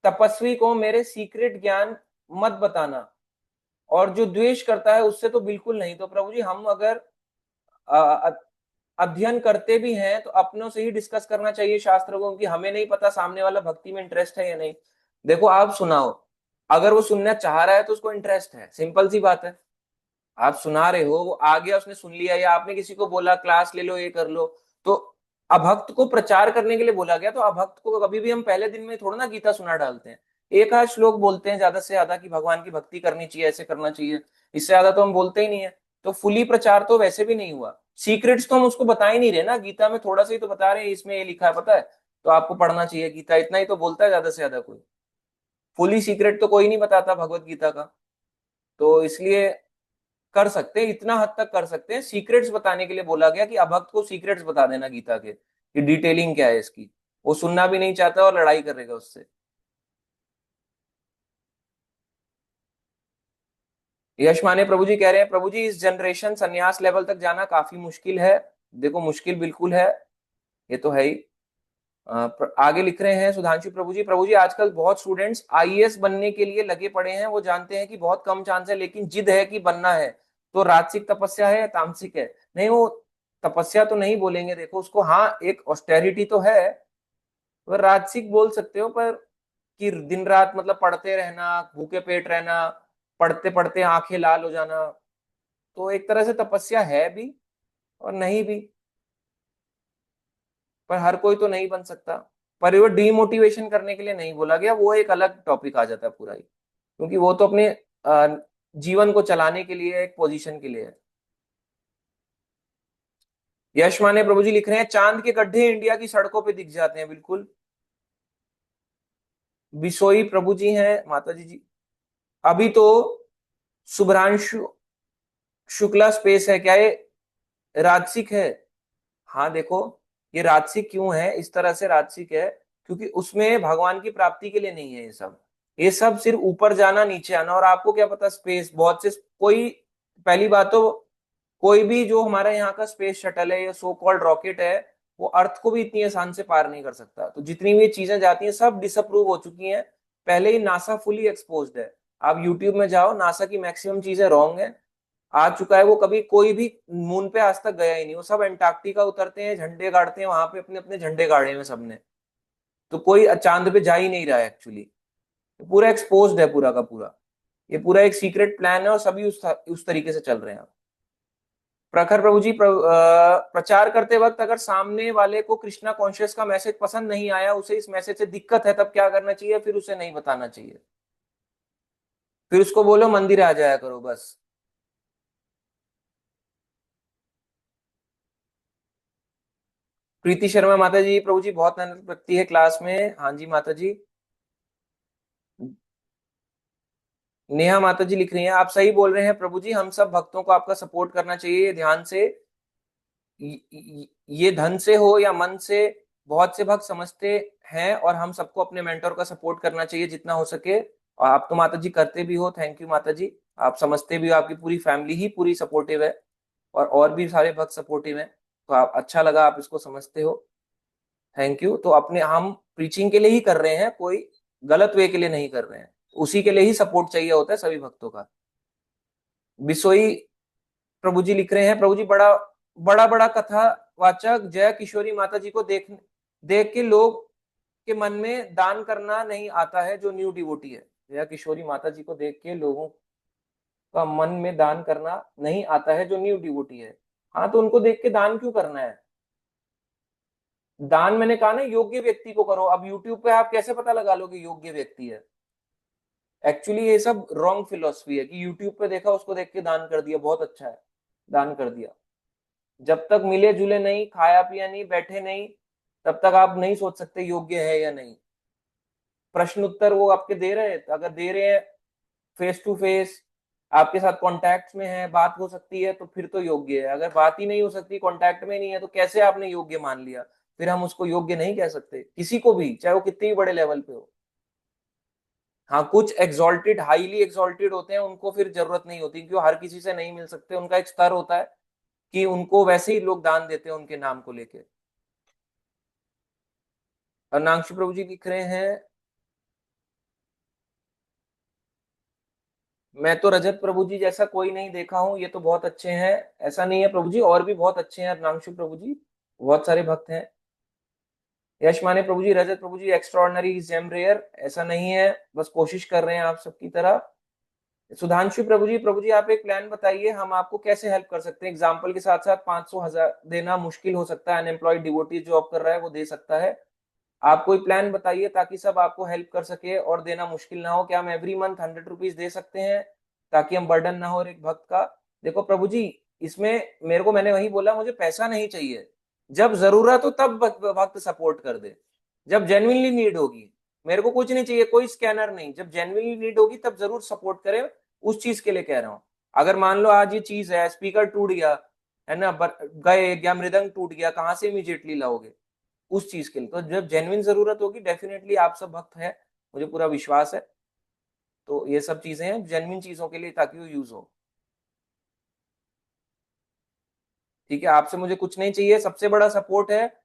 तपस्वी को मेरे सीक्रेट ज्ञान मत बताना, और जो द्वेष करता है उससे तो बिल्कुल नहीं। तो प्रभु जी, हम अगर अ, अध्ययन करते भी हैं तो अपनों से ही डिस्कस करना चाहिए शास्त्रों को, कि हमें नहीं पता सामने वाला भक्ति में इंटरेस्ट है या नहीं। देखो आप सुनाओ, अगर वो सुनना चाह रहा है तो उसको इंटरेस्ट है, सिंपल सी बात है। आप सुना रहे हो, वो आ गया, उसने सुन लिया, या आपने किसी को बोला क्लास ले लो, ये कर लो, तो अभक्त को प्रचार करने के लिए बोला गया, तो अभक्त को कभी भी हम पहले दिन में थोड़ा ना गीता सुना डालते हैं। एक आध श्लोक बोलते हैं ज्यादा से ज्यादा कि भगवान की भक्ति करनी चाहिए, ऐसे करना चाहिए, इससे ज्यादा तो हम बोलते ही नहीं है। तो फुली प्रचार तो वैसे भी नहीं हुआ। सीक्रेट्स तो हम उसको बता ही नहीं रहे ना, गीता में थोड़ा सा ही तो बता रहे हैं, इसमें ये लिखा है पता है, तो आपको पढ़ना चाहिए गीता, इतना ही तो बोलता है ज्यादा से ज्यादा कोई। फुली सीक्रेट तो कोई नहीं बताता भगवत गीता का। तो इसलिए कर सकते हैं, इतना हद तक कर सकते हैं। सीक्रेट्स बताने के लिए बोला गया कि अभक्त को सीक्रेट्स बता देना गीता के, कि डिटेलिंग क्या है इसकी। वो सुनना भी नहीं चाहता और लड़ाई करेगा उससे। यश माने प्रभु जी कह रहे हैं, प्रभु जी इस जनरेशन संन्यास लेवल तक जाना काफी मुश्किल है। देखो मुश्किल बिल्कुल है, ये तो है ही। आगे लिख रहे हैं सुधांशु प्रभु जी आजकल बहुत स्टूडेंट्स आईएएस बनने के लिए लगे पड़े हैं। वो जानते हैं कि बहुत कम चांस है, लेकिन जिद है कि बनना है। तो राजसिक तपस्या है या तामसिक है? नहीं, वो तपस्या तो नहीं बोलेंगे देखो उसको, हाँ एक ऑस्टेरिटी तो है, वो राजसिक बोल सकते हो। पर कि दिन रात मतलब पढ़ते रहना, भूखे पेट रहना, पढ़ते पढ़ते आंखें लाल हो जाना, तो एक तरह से तपस्या है भी और नहीं भी। पर हर कोई तो नहीं बन सकता। पर वो डीमोटिवेशन करने के लिए नहीं बोला गया, वो एक अलग टॉपिक आ जाता है पूरा ही, क्योंकि वो तो अपने जीवन को चलाने के लिए, एक पोजीशन के लिए है। यश माने प्रभु जी लिख रहे हैं, चांद के गड्ढे इंडिया की सड़कों पे दिख जाते हैं। बिल्कुल। बिसोई प्रभु जी हैं माता जी। अभी तो शुभ्रांशु शुक्ला स्पेस है, क्या ये राजसिक है? हाँ देखो, ये राजसिक क्यों है, इस तरह से राजसिक है क्योंकि उसमें भगवान की प्राप्ति के लिए नहीं है। ये सब सिर्फ ऊपर जाना नीचे आना। और आपको क्या पता, स्पेस बहुत से कोई, पहली बात तो कोई भी जो हमारा यहाँ का स्पेस शटल है या सो कॉल्ड रॉकेट है, वो अर्थ को भी इतनी आसान से पार नहीं कर सकता। तो जितनी भी चीजें जाती हैं सब डिसअप्रूव हो चुकी हैं पहले ही। नासा फुली एक्सपोज्ड है। आप यूट्यूब में जाओ, नासा की मैक्सिमम चीजें रॉन्ग है। आ चुका है वो, कभी कोई भी मून पे आज तक गया ही नहीं। वो सब एंटार्क्टिका उतरते हैं, झंडे गाड़ते हैं वहां पे, अपने अपने झंडे गाड़े हुए सबने। तो कोई चांद पे जा ही नहीं रहा है एक्चुअली। पूरा एक्सपोज्ड है पूरा का पूरा। ये पूरा एक सीक्रेट प्लान है और सभी उस तरीके से चल रहे हैं। प्रखर प्रभु जी प्रचार करते वक्त अगर सामने वाले को कृष्णा कॉन्शियस का मैसेज पसंद नहीं आया, उसे इस मैसेज से दिक्कत है, तब क्या करना चाहिए? फिर उसे नहीं बताना चाहिए, फिर उसको बोलो मंदिर आ जाया करो बस। प्रीति शर्मा माता जी प्रभु जी बहुत मेहनत लगती है क्लास में। हाँ जी माता जी। नेहा माता जी लिख रही हैं, आप सही बोल रहे हैं प्रभु जी, हम सब भक्तों को आपका सपोर्ट करना चाहिए ध्यान से। ये धन से हो या मन से, बहुत से भक्त समझते हैं और हम सबको अपने मेंटर का सपोर्ट करना चाहिए जितना हो सके। और आप तो माता जी करते भी हो, थैंक यू माता जी। आप समझते भी हो, आपकी पूरी फैमिली ही पूरी सपोर्टिव है और भी सारे भक्त सपोर्टिव हैं। तो आप, अच्छा लगा आप इसको समझते हो, थैंक यू। तो अपने हम प्रीचिंग के लिए ही कर रहे हैं, कोई गलत वे के लिए नहीं कर रहे हैं। उसी के लिए ही सपोर्ट चाहिए होता है सभी भक्तों का। बिसोई प्रभु जी लिख रहे हैं, प्रभु जी बड़ा बड़ा बड़ा कथावाचक जय किशोरी माता जी को देख के लोग के मन में दान करना नहीं आता है जो न्यू डिवोटी है। जय किशोरी माता जी को देख के लोगों का मन में दान करना नहीं आता है जो न्यू डिवोटी है। हाँ, तो उनको देख के दान क्यों करना है? दान मैंने कहा ना, योग्य व्यक्ति को करो। अब यूट्यूब पे आप कैसे पता लगा लोगे योग्य व्यक्ति है? एक्चुअली ये सब रॉन्ग फिलोसफी है कि यूट्यूब पे देखा, उसको देख के दान कर दिया, बहुत अच्छा है, दान कर दिया। जब तक मिले जुले नहीं, खाया पिया नहीं, बैठे नहीं, तब तक आप नहीं सोच सकते योग्य है या नहीं। प्रश्न उत्तर वो आपके दे रहे हैं, अगर दे रहे हैं फेस टू फेस, आपके साथ कॉन्टैक्ट में है, बात हो सकती है, तो फिर तो योग्य है। अगर बात ही नहीं हो सकती, कॉन्टैक्ट में नहीं है, तो कैसे आपने योग्य मान लिया? फिर हम उसको योग्य नहीं कह सकते किसी को भी, चाहे वो कितने भी बड़े लेवल पे हो। हाँ, कुछ एग्जॉल्टेड, हाईली एग्जॉल्टेड होते हैं, उनको फिर जरूरत नहीं होती, क्योंकि हर किसी से नहीं मिल सकते। उनका एक स्तर होता है कि उनको वैसे ही लोग दान देते हैं उनके नाम को लेके। नांक्षी प्रभु जी लिख रहे हैं, मैं तो रजत प्रभु जी जैसा कोई नहीं देखा हूं, ये तो बहुत अच्छे हैं। ऐसा नहीं है प्रभु जी, और भी बहुत अच्छे हैं नांक्षी प्रभु जी, बहुत सारे भक्त हैं। यश माने प्रभु जी, रजत प्रभु जी एक्स्ट्रॉर्डनरी जेम रेयर, ऐसा नहीं है, बस कोशिश कर रहे हैं आप सबकी तरह। सुधांशु प्रभु जी आप एक प्लान बताइए, हम आपको कैसे हेल्प कर सकते हैं? एग्जाम्पल के साथ साथ 500,000 देना मुश्किल हो सकता है, अनएम्प्लॉयड डिवोटी जॉब कर रहा है वो दे सकता है। आप कोई प्लान बताइए ताकि सब आपको हेल्प कर सके और देना मुश्किल ना हो। क्या हम एवरी मंथ 100 रुपीज दे सकते हैं ताकि हम बर्डन ना हो एक भक्त का? देखो प्रभु जी, इसमें मेरे को, मैंने वही बोला, मुझे पैसा नहीं चाहिए। जब जरूरत हो तब भक्त सपोर्ट कर दे, जब जेन्युइनली नीड होगी। मेरे को कुछ नहीं चाहिए, कोई स्कैनर नहीं। जब जेन्युइनली नीड होगी तब जरूर सपोर्ट करे, उस चीज के लिए कह रहा हूँ। अगर मान लो आज ये चीज है, स्पीकर टूट गया है ना, गए या मृदंग टूट गया, कहाँ से इमीडिएटली लाओगे उस चीज के लिए? तो जब जेन्युइन जरूरत होगी डेफिनेटली आप सब भक्त हैं, मुझे पूरा विश्वास है। तो ये सब चीजें हैं जेन्युइन चीजों के लिए, ताकि वो यूज हो। ठीक है, आपसे मुझे कुछ नहीं चाहिए। सबसे बड़ा सपोर्ट है,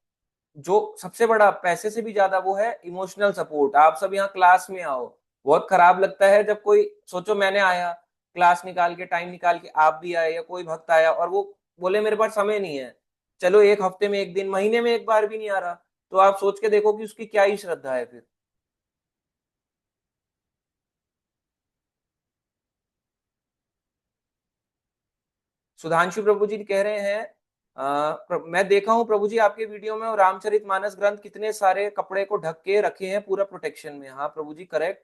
जो सबसे बड़ा पैसे से भी ज्यादा, वो है इमोशनल सपोर्ट। आप सब यहाँ क्लास में आओ। बहुत खराब लगता है जब कोई, सोचो मैंने आया, क्लास निकाल के, टाइम निकाल के, आप भी आए या कोई भक्त आया और वो बोले मेरे पास समय नहीं है, चलो एक हफ्ते में एक दिन, महीने में एक बार भी नहीं आ रहा, तो आप सोच के देखो कि उसकी क्या ही श्रद्धा है फिर। सुधांशु प्रभु जी कह रहे हैं मैं देखा हूं प्रभु जी आपके वीडियो में, और रामचरितमानस ग्रंथ कितने सारे कपड़े को ढक के रखे हैं पूरा प्रोटेक्शन में। हाँ प्रभु जी, करेक्ट।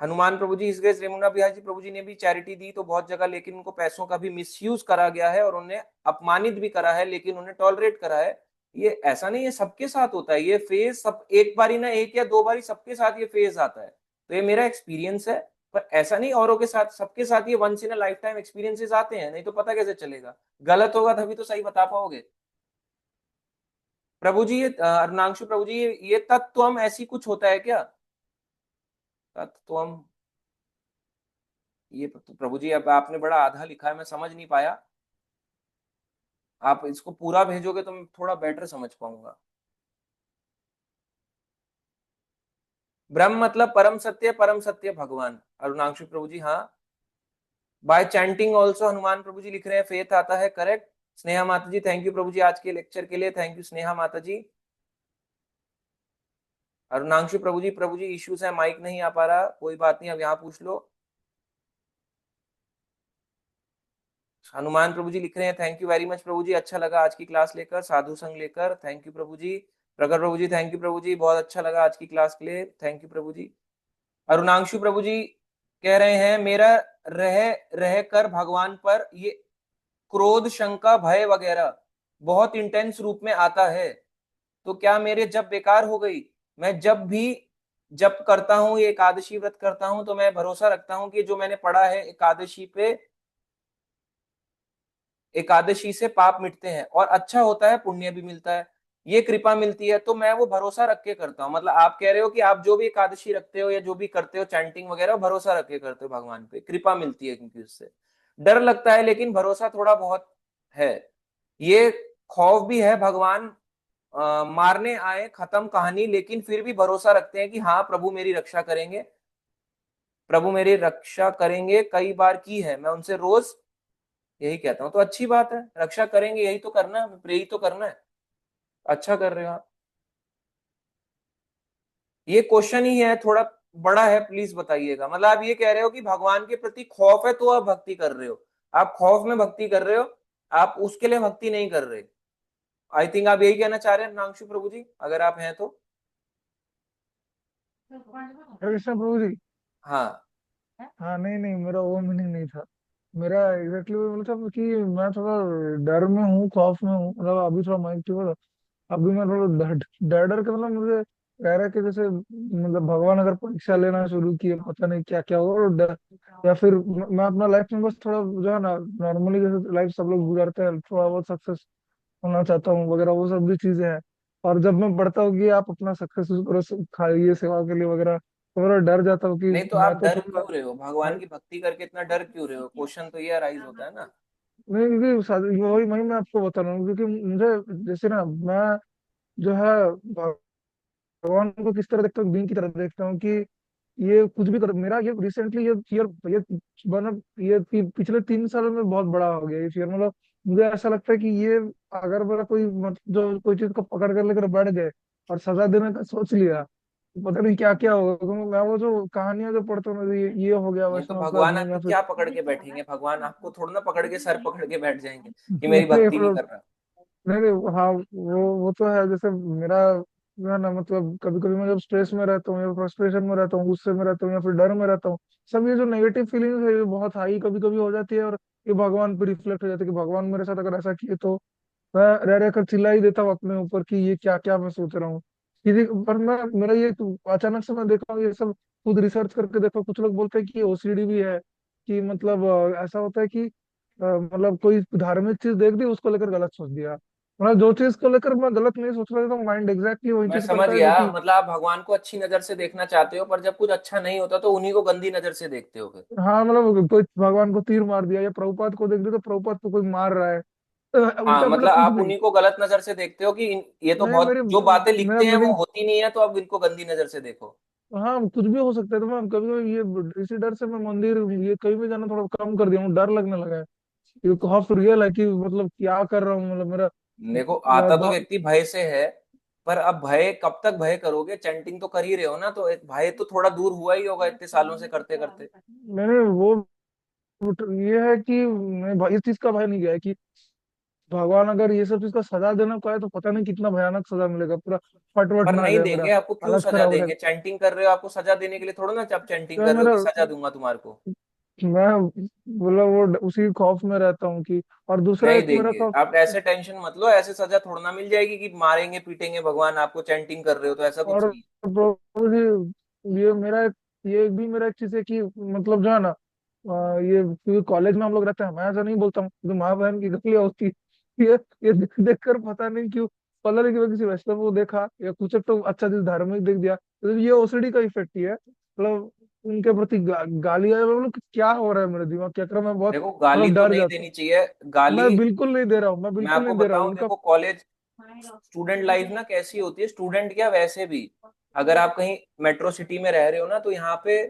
हनुमान प्रभु जी, इस गए रेमुना बिहारी जी प्रभु जी ने भी चैरिटी दी तो बहुत जगह, लेकिन उनको पैसों का भी मिसयूज करा गया है और उन्हें अपमानित भी करा है, लेकिन उन्हें टॉलरेट करा है। ये ऐसा नहीं है, सबके साथ होता है ये फेज, सब एक बारी ना, एक या दो बारी सबके साथ ये फेज आता है। तो ये मेरा एक्सपीरियंस है, पर ऐसा नहीं औरों के साथ, सबके साथ ये once in a lifetime experiences आते हैं, नहीं तो पता कैसे चलेगा? गलत होगा तभी तो सही बता पाओगे। प्रभु जी ये अर्नांशु प्रभु जी, ये तत्त्वम ऐसी कुछ होता है क्या? तत्त्वम, ये प्रभु जी अब आपने बड़ा आधा लिखा है, मैं समझ नहीं पाया। आप इसको पूरा भेजोगे तो मैं थोड़ा बेटर समझ पाऊंगा। ब्रह्म मतलब परम सत्य भगवान। अरुणांशु प्रभु जी, हाँ। बाय चैंटिंग ऑल्सो, हनुमान प्रभु जी लिख रहे हैं, फेथ आता है, करेक्ट। स्नेहा माता जी, थैंक यू प्रभु जी आज के लेक्चर के लिए, थैंक यू स्नेहा माता जी। अरुणांशु प्रभु जी इश्यूज है, माइक नहीं आ पा रहा, कोई बात नहीं, अब यहाँ पूछ लो। हनुमान प्रभु जी लिख रहे हैं, थैंक यू वेरी मच प्रभु जी, अच्छा लगा आज की क्लास लेकर, साधु संग लेकर, थैंक यू प्रभु जी। प्रगट प्रभु जी, थैंक यू प्रभु जी, बहुत अच्छा लगा आज की क्लास के लिए, थैंक यू प्रभु जी। अरुणांशु प्रभु जी कह रहे हैं, मेरा रह रह कर भगवान पर ये क्रोध, शंका, भय वगैरह बहुत इंटेंस रूप में आता है, तो क्या मेरे जब बेकार हो गई? मैं जब भी जप करता हूँ, ये एकादशी व्रत करता हूँ, तो मैं भरोसा रखता हूँ कि जो मैंने पढ़ा है एकादशी पे, एकादशी से पाप मिटते हैं और अच्छा होता है, पुण्य भी मिलता है, ये कृपा मिलती है, तो मैं वो भरोसा रख के करता हूँ। मतलब आप कह रहे हो कि आप जो भी एकादशी रखते हो या जो भी करते हो, चैंटिंग वगैरह, भरोसा रख के करते हो, भगवान पे कृपा मिलती है, क्योंकि उससे डर लगता है लेकिन भरोसा थोड़ा बहुत है। ये खौफ भी है, भगवान मारने आए, खत्म कहानी, लेकिन फिर भी भरोसा रखते हैं कि हाँ प्रभु मेरी रक्षा करेंगे, प्रभु मेरी रक्षा करेंगे, कई बार की है, मैं उनसे रोज यही कहता हूँ। तो अच्छी बात है, रक्षा करेंगे, यही तो करना है, प्रे ही तो करना है, अच्छा कर रहे हो आप। ये क्वेश्चन ही है, थोड़ा बड़ा है, प्लीज बताइएगा। मतलब आप ये कह रहे हो कि भगवान के प्रति खौफ है तो आप भक्ति कर रहे हो, आप खौफ में भक्ति कर रहे हो, आप उसके लिए भक्ति नहीं कर रहे। आई थिंक आप यही कहना चाह रहे हैं नांशु प्रभु जी, अगर आप हैं तो। कृष्ण प्रभु जी। हाँ हाँ नहीं नहीं, मेरा वो मीनिंग नहीं था। मेरा एग्जैक्टली वो बोला था कि मैं थोड़ा डर में हूँ, खौफ में हूँ, मतलब अभी थोड़ा माइक ठीक हो, अभी मैं थोड़ा डर डर डर के, मतलब मुझे कह रहा है कि जैसे मतलब भगवान अगर परीक्षा लेना शुरू किए, पता नहीं क्या क्या होगा, और डर, या फिर मैं अपना लाइफ में बस थोड़ा जो है ना, नॉर्मली जैसे लाइफ सब लोग गुजारते हैं, थोड़ा बहुत सक्सेस होना चाहता हूँ वगैरह, वो सब भी चीजें हैं। और जब मैं पढ़ता हूँ कि आप अपना सक्सेस करो, खाइए सेवा के लिए वगैरह, तो मेरा डर जाता हूँ कि नहीं, तो मैं आप तो डर थोड़ा। क्यों रहे हो? भगवान की भक्ति करके इतना डर क्यों रहे हो? क्वेश्चन तो ये अराइज होता है ना। नहीं, क्योंकि वही वही मैं आपको बता रहा हूँ, क्योंकि मुझे जैसे ना, मैं जो है भगवान को किस तरह देखता हूँ, बीइंग की तरह देखता हूँ कि ये कुछ भी कर, मेरा ये रिसेंटली ये फियर, ये बना, ये पिछले 3 साल में बहुत बड़ा हो गया ये फियर। मतलब मुझे ऐसा लगता है कि ये अगर मेरा कोई जो कोई चीज को पकड़ कर लेकर बैठ गए और सजा देने का सोच लिया, तो पता नहीं क्या क्या होगा। क्योंकि मैं वो जो कहानियां जो पढ़ता हूँ ना, ये हो गया नहीं तो वैष्णव भगवान धर्म, या आपको फिर क्या पकड़ के बैठेंगे? भगवान आपको थोड़ा ना पकड़ के सर पकड़ के बैठ जाएंगे कि नहीं मेरी नहीं, भक्ति नहीं कर रहा। नहीं नहीं, हाँ वो तो है। जैसे मेरा जो है ना, मतलब कभी कभी मैं जब स्ट्रेस में रहता हूँ या फ्रस्ट्रेशन में रहता हूँ, गुस्से में रहता हूँ या फिर डर में रहता हूँ, सब ये जो नेगेटिव फीलिंग्स है ये बहुत हाई कभी कभी हो जाती है, और ये भगवान पे रिफ्लेक्ट हो जाती है कि भगवान मेरे साथ अगर ऐसा किए तो मैं रह रह कर चिल्ला ही देता हूँ अपने ऊपर कि ये क्या क्या मैं सोच रहा हूँ। किसी पर मैं मेरा ये अचानक से मैं देखा हूँ ये सब खुद रिसर्च करके देखो, कुछ लोग बोलते हैं कि ओसीडी भी है, कि मतलब ऐसा होता है कि मतलब कोई धार्मिक चीज देख दी उसको लेकर गलत सोच दिया। मतलब जो चीज को लेकर मैं गलत नहीं सोच रहा था, माइंड एग्जैक्टली वही मैं चीज समझ करता है गया, जो कि। मतलब आप भगवान को अच्छी नजर से देखना चाहते हो, पर जब कुछ अच्छा नहीं होता तो उन्हीं को गंदी नजर से देखते हो फिर। हाँ मतलब कोई भगवान को तीर मार दिया, या प्रभुपाद को देख दिया तो प्रभुपाद को कोई मार रहा है, हाँ, उल्टा पुल्टा मतलब कुछ आप भी। उन्हीं को गलत नजर से देखते हो कि ये तो नहीं बहुत, मेरी जो बातें मेरा लिखते हैं वो मीनिंग, होती नहीं है, तो अब इनको गंदी नजर से देखो। हाँ कुछ भी हो सकता है। तो मैं कभी कभी ये इसी डर से मैं मंदिर ये कहीं भी जाना थोड़ा कम कर दिया हूँ, डर लगने लगा है। ये खौफ रियल है कि मतलब क्या कर रहा हूँ, मतलब मेरा देखो, आता तो मैं व्यक्ति भय से है, पर अब भय कब तक भय करोगे? चैंटिंग तो कर ही रहे हो ना, तो एक भय तो थोड़ा दूर हुआ ही होगा इतने सालों से करते करते। मैंने ये है कि इस चीज का भय नहीं गया है कि भगवान अगर ये सब चीज का सजा देना को है तो पता नहीं कितना भयानक सजा मिलेगा, पूरा फटवट पर ना आ नहीं जाए मेरा, देंगे आपको, क्यों हालत सजा खराब हो देंगे? जाएगा। चैंटिंग कर रहे हो, आपको सजा देने के लिए थोड़ा ना, आप चैंटिंग तो कर रहे हो मेरा कि सजा दूंगा तुम्हारे को। मैं बोला वो उसी खौफ में रहता हूँ कि। और दूसरा नहीं एक मेरा देंगे, खौफ, आप ऐसे टेंशन मत लो, ऐसे सजा थोड़ा ना मिल जाएगी कि मारेंगे पीटेंगे भगवान आपको, चैंटिंग कर रहे हो तो, ऐसा कुछ और नहीं। प्रभु जी ये मेरा ये भी मेरा एक चीज है कि मतलब जो है ना ये क्योंकि कॉलेज में हम लोग रहते हैं, मैं ऐसा नहीं बोलता हूँ, तो माँ बहन की गलियां होती है। ये देख कर पता नहीं क्यों, पता नहीं कि मैं किसी वैष्णव को देखा या कुछ एक तो अच्छा चीज धार्मिक देख दिया, तो ये ओसीडी का इफेक्ट ही है, मतलब उनके प्रति गालियां, मतलब कि क्या हो रहा है मेरे दिमाग के अक्रम में, बहुत देखो, गाली मतलब तो डर नहीं जाता देनी हूँ। चाहिए। गाली, मैं बिल्कुल नहीं दे रहा हूँ, मैं मैं बिल्कुल आपको नहीं दे रहा हूँ बताऊं, उनका। देखो कॉलेज, स्टूडेंट लाइफ ना कैसी होती है, स्टूडेंट क्या वैसे भी, अगर आप कहीं मेट्रो सिटी में रह रहे हो ना, तो यहाँ पे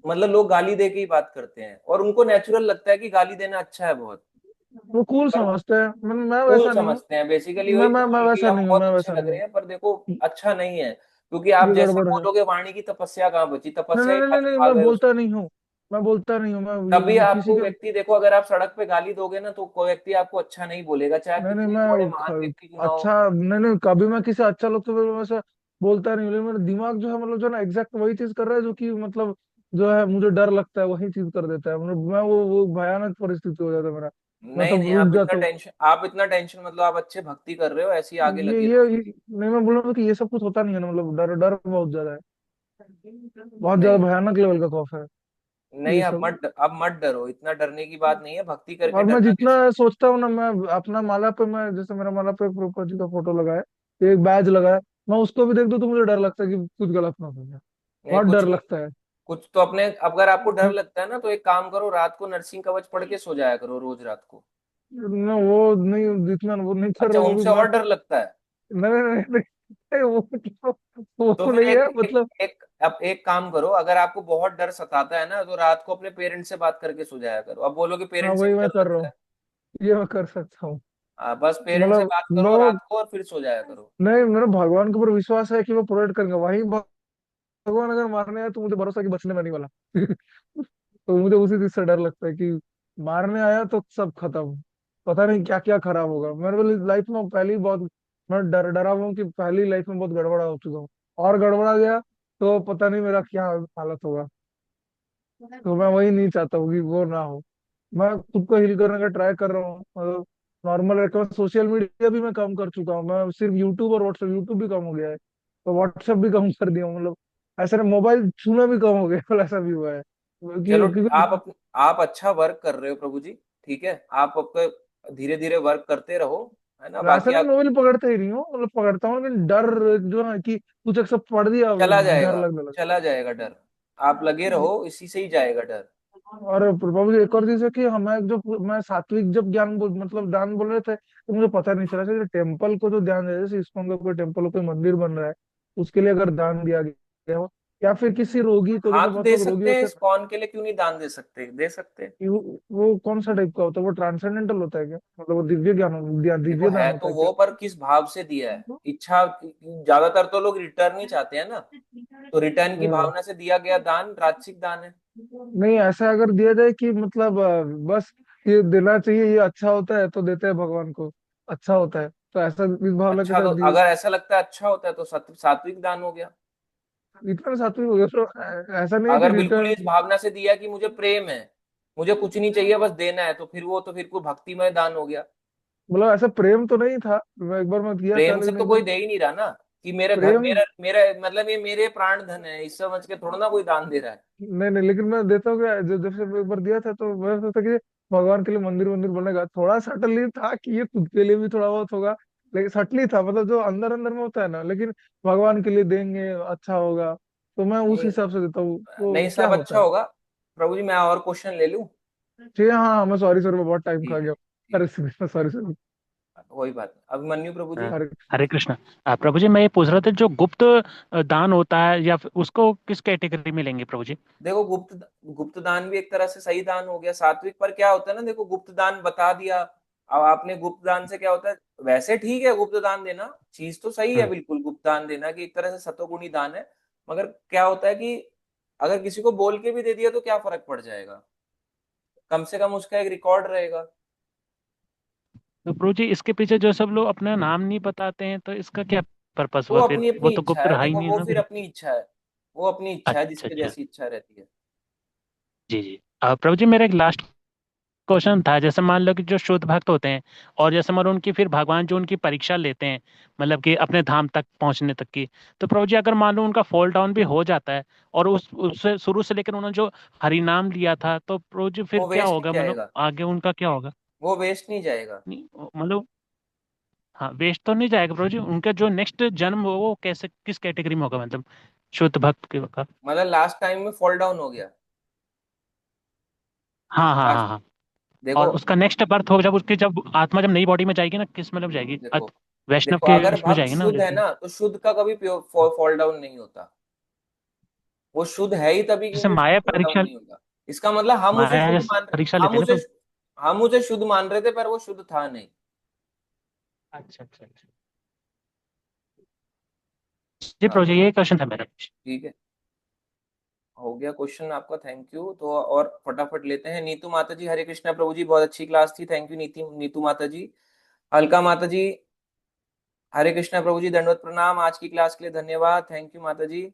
मतलब लोग गाली दे के ही बात करते हैं, और उनको नेचुरल लगता है कि गाली देना अच्छा है बहुत। वो कूल पर समझते हैं, मैं कूल वैसा नहीं हूँ। समझते हैं बेसिकली, मैं वही मैं मैं कूल कि वैसा हम नहीं हूँ, बहुत मैं अच्छे वैसा लग नहीं रहे हूँ। हैं, पर देखो अच्छा नहीं है, क्योंकि आप ये जैसे गड़बड़ है। बोलोगे वाणी की तपस्या कहाँ बची? नहीं तपस्या नहीं ही नहीं नहीं खाली नहीं, खा मैं गए बोलता उसको। नहीं हूँ, मैं बोलता नहीं हूँ, मैं तभी किसी आपको के। व्यक्ति, देखो अगर आप सड़क पे गाली दोगे ना, तो कोई व्यक्ति आपको अच्छा नहीं बोलेगा, चाहे आप नहीं नहीं कितने भी बड़े महान व्यक्ति क्यों ना हो। अच्छा नहीं नहीं, कभी मैं किसी अच्छा लोग तो फिर वैसा बोलता नहीं हूँ, लेकिन मेरा दिमाग जो है मतलब जो ना एग्जैक्ट वही चीज कर रहा है जो कि मतलब जो है मुझे डर लगता है वही चीज कर देता है, मतलब मैं वो भयानक परिस्थिति हो जाता है मेरा। मैं नहीं तब नहीं, रुक जाता हूँ। आप इतना टेंशन, मतलब आप अच्छे भक्ति कर रहे हो, ऐसे ही आगे ये लगे ये, रहो। ये नहीं, मैं बोल रहा हूँ कि ये सब कुछ होता नहीं है ना, मतलब डर डर बहुत ज्यादा है, बहुत ज्यादा नहीं भयानक लेवल का खौफ है नहीं, ये सब। आप मत डरो, इतना डरने की बात नहीं है, भक्ति करके और मैं डरना जितना कैसे? सोचता हूँ ना, मैं अपना माला पे, मैं जैसे मेरा माला पे प्रभुपाद जी का फोटो लगा है, एक बैज लगा है, मैं उसको भी देख दूं तो मुझे डर लगता है कि कुछ गलत ना हो जाए, नहीं, बहुत डर लगता है। कुछ तो अपने, अगर आपको डर लगता है ना, तो एक काम करो, रात को नरसिंह कवच पढ़ के सो जाया करो रोज रात को। मैं वो नहीं, इतना वो नहीं कर अच्छा, रहा, वो भी उनसे मैं। और डर लगता है? नहीं नहीं नहीं, नहीं, तो वो फिर नहीं है एक एक मतलब। एक अब एक काम करो, अगर आपको बहुत डर सताता है ना, तो रात को अपने पेरेंट्स से बात करके सो जाया करो। अब बोलो कि हाँ पेरेंट्स से वही भी मैं डर कर रहा लगता हूँ, है। ये मैं कर सकता हूँ। बस पेरेंट्स से मतलब बात करो लोग, रात को, और फिर सो जाया करो। नहीं मेरा भगवान के ऊपर विश्वास है कि वो प्रोवाइड करेंगे, वही भगवान अगर मारने आए तो मुझे भरोसा है कि बचने में नहीं वाला। तो मुझे उसी चीज से डर लगता है कि मारने आया तो सब खत्म, पता नहीं क्या क्या खराब होगा मेरे लाइफ में। पहली बहुत मैं डरा हुआ हूँ कि पहली लाइफ में बहुत गड़बड़ा हो चुका हूँ, और गड़बड़ा गया तो पता नहीं मेरा क्या हालत होगा। तो मैं वही नहीं चाहता हूँ कि वो ना हो। मैं खुद को हील करने का ट्राई कर रहा हूँ, मतलब नॉर्मल रखकर। सोशल मीडिया भी मैं कम कर चुका हूँ, मैं सिर्फ यूट्यूब और व्हाट्सएप, यूट्यूब भी कम हो गया है, तो व्हाट्सएप भी कम कर दिया हूँ, मतलब ऐसा नहीं, मोबाइल छूना भी कम हो गया, मतलब ऐसा भी हुआ है चलो, क्योंकि आप अच्छा वर्क कर रहे हो प्रभु जी, ठीक है, आप आपका धीरे धीरे वर्क करते रहो, है ना, वैसे बाकी मैं आप, मोबाइल पकड़ता ही नहीं हूँ, मतलब पकड़ता हूँ लेकिन डर जो है कि कुछ एक सब पढ़ दिया, चला डर जाएगा, लगने लगा। चला जाएगा डर। आप लगे रहो, इसी से ही जाएगा डर। और प्रभु जी एक और चीज है कि हमें जो मैं सात्विक जब ज्ञान मतलब दान बोल रहे थे तो मुझे पता नहीं चला था टेम्पल को जो ध्यान दे, जैसे इस्कॉन का कोई टेम्पल हो, कोई मंदिर बन रहा है, उसके लिए अगर दान दिया गया हो, या फिर किसी रोगी को, हाँ, जैसे तो बहुत दे लोग रोगी सकते हैं, होते इस हैं, कौन के लिए क्यों नहीं दान दे सकते? दे सकते हैं। वो कौन सा टाइप का होता है, वो ट्रांसेंडेंटल होता है क्या, मतलब वो दिव्य ज्ञान देखो, दिव्य दान है होता तो है क्या? वो, पर किस भाव से दिया है? इच्छा, ज्यादातर तो लोग रिटर्न ही चाहते हैं ना, तो रिटर्न की हम्म। भावना से दिया गया दान राजसिक दान है। नहीं ऐसा अगर दिया जाए कि मतलब बस ये देना चाहिए, ये अच्छा होता है तो देते हैं भगवान को, अच्छा होता है, तो ऐसा इस भावना के अच्छा, साथ तो दिए। अगर ऐसा लगता है अच्छा होता है, तो सात्विक दान हो गया। इतना सात्विक हो गया तो ऐसा नहीं है कि अगर बिल्कुल ही इस रिटर्न, भावना से दिया कि मुझे प्रेम है, मुझे कुछ नहीं चाहिए, बस देना है, तो फिर वो तो फिर कोई भक्तिमय दान हो गया। मतलब ऐसा प्रेम तो नहीं था, मैं एक बार मैं किया था प्रेम से लेकिन तो एक कोई बार, दे ही नहीं रहा ना। कि मेरे घर प्रेम। मेरा मेरा मतलब ये मेरे प्राण धन है, इस समझ के थोड़ा ना कोई दान दे रहा है। नहीं नहीं, लेकिन मैं देता हूँ कि जब जब से एक बार दिया था तो मैं सोचा कि भगवान के लिए मंदिर मंदिर बनेगा, थोड़ा सटल था कि ये खुद के लिए भी थोड़ा बहुत होगा, लेकिन सटली था मतलब जो अंदर अंदर में होता है ना, लेकिन भगवान के लिए देंगे अच्छा होगा, तो मैं उस नहीं हिसाब से देता हूँ, नहीं तो क्या सब अच्छा होता है। होगा। प्रभु जी मैं और क्वेश्चन ले लूं? ठीक है, हाँ हाँ, मैं सॉरी सर, मैं बहुत टाइम खा ठीक है गया। ठीक अरे सर, सॉरी सर। है, कोई बात नहीं। अभिमन्यु प्रभु जी। अरे हरे कृष्ण। प्रभु जी मैं ये पूछ रहा था, जो गुप्त दान होता है या फिर उसको किस कैटेगरी में लेंगे प्रभु जी? देखो गुप्त दान भी एक तरह से सही दान हो गया, सात्विक। पर क्या होता है ना, देखो गुप्त दान बता दिया। अब आपने गुप्त दान से क्या होता है, वैसे ठीक है गुप्त दान देना, चीज तो सही है हम्म। बिल्कुल, गुप्त दान देना कि एक तरह से सतोगुणी दान है। मगर क्या होता है कि अगर किसी को बोल के भी दे दिया तो क्या फर्क पड़ जाएगा, कम से कम उसका एक रिकॉर्ड रहेगा। तो प्रभु जी इसके पीछे जो सब लोग अपना नाम नहीं बताते हैं, तो इसका क्या पर्पस वो हुआ फिर? अपनी वो अपनी तो इच्छा गुप्त है, रहा ही देखो नहीं है वो ना फिर फिर। अपनी इच्छा है। वो अपनी इच्छा है, अच्छा जिसके अच्छा। जैसी इच्छा रहती है। जी जी। प्रभु जी मेरा एक लास्ट क्वेश्चन था, जैसे मान लो कि जो शुद्ध भक्त होते हैं, और जैसे मान लो उनकी फिर भगवान जो उनकी परीक्षा लेते हैं, मतलब कि अपने धाम तक पहुंचने तक की, तो प्रभु जी अगर मान लो उनका फॉल डाउन भी हो जाता है, और उस उससे शुरू से लेकर उन्होंने जो हरि नाम लिया था, तो प्रभु जी फिर वो क्या वेस्ट नहीं होगा, मतलब जाएगा, आगे उनका क्या होगा? वो वेस्ट नहीं जाएगा। नहीं, मतलब हाँ, वेस्ट तो नहीं जाएगा प्रभु जी, उनका जो नेक्स्ट जन्म हो वो कैसे, किस कैटेगरी में होगा, मतलब शुद्ध भक्त का? मतलब लास्ट टाइम में फॉल डाउन हो गया। हाँ हाँ लास्ट, हाँ हाँ। देखो और उसका नेक्स्ट बर्थ हो, जब उसकी जब आत्मा जब नई बॉडी में जाएगी ना, किस मतलब जाएगी, देखो वैष्णव देखो के अगर उसमें भक्त जाएगी ना शुद्ध है जैसे? ना, तो शुद्ध का कभी फॉल डाउन नहीं होता। वो शुद्ध है ही तभी जैसे क्योंकि उसका माया फॉल डाउन परीक्षा, नहीं होगा। इसका मतलब हम उसे माया शुद्ध जैसे मान परीक्षा रहे, लेते हैं ना तो। हम उसे शुद्ध मान रहे थे, पर वो शुद्ध था नहीं। अच्छा अच्छा अच्छा। जी हाँ प्रभु जी, ये क्वेश्चन था मेरा। ठीक है, हो गया क्वेश्चन आपका, थैंक यू। तो और फटाफट लेते हैं। नीतू माता जी, हरे कृष्णा प्रभु जी, बहुत अच्छी क्लास थी, थैंक यू नीति नीतू माता जी। अलका माता जी, हरे कृष्णा प्रभु जी, दंडवत प्रणाम, आज की क्लास के लिए धन्यवाद, थैंक यू माता जी।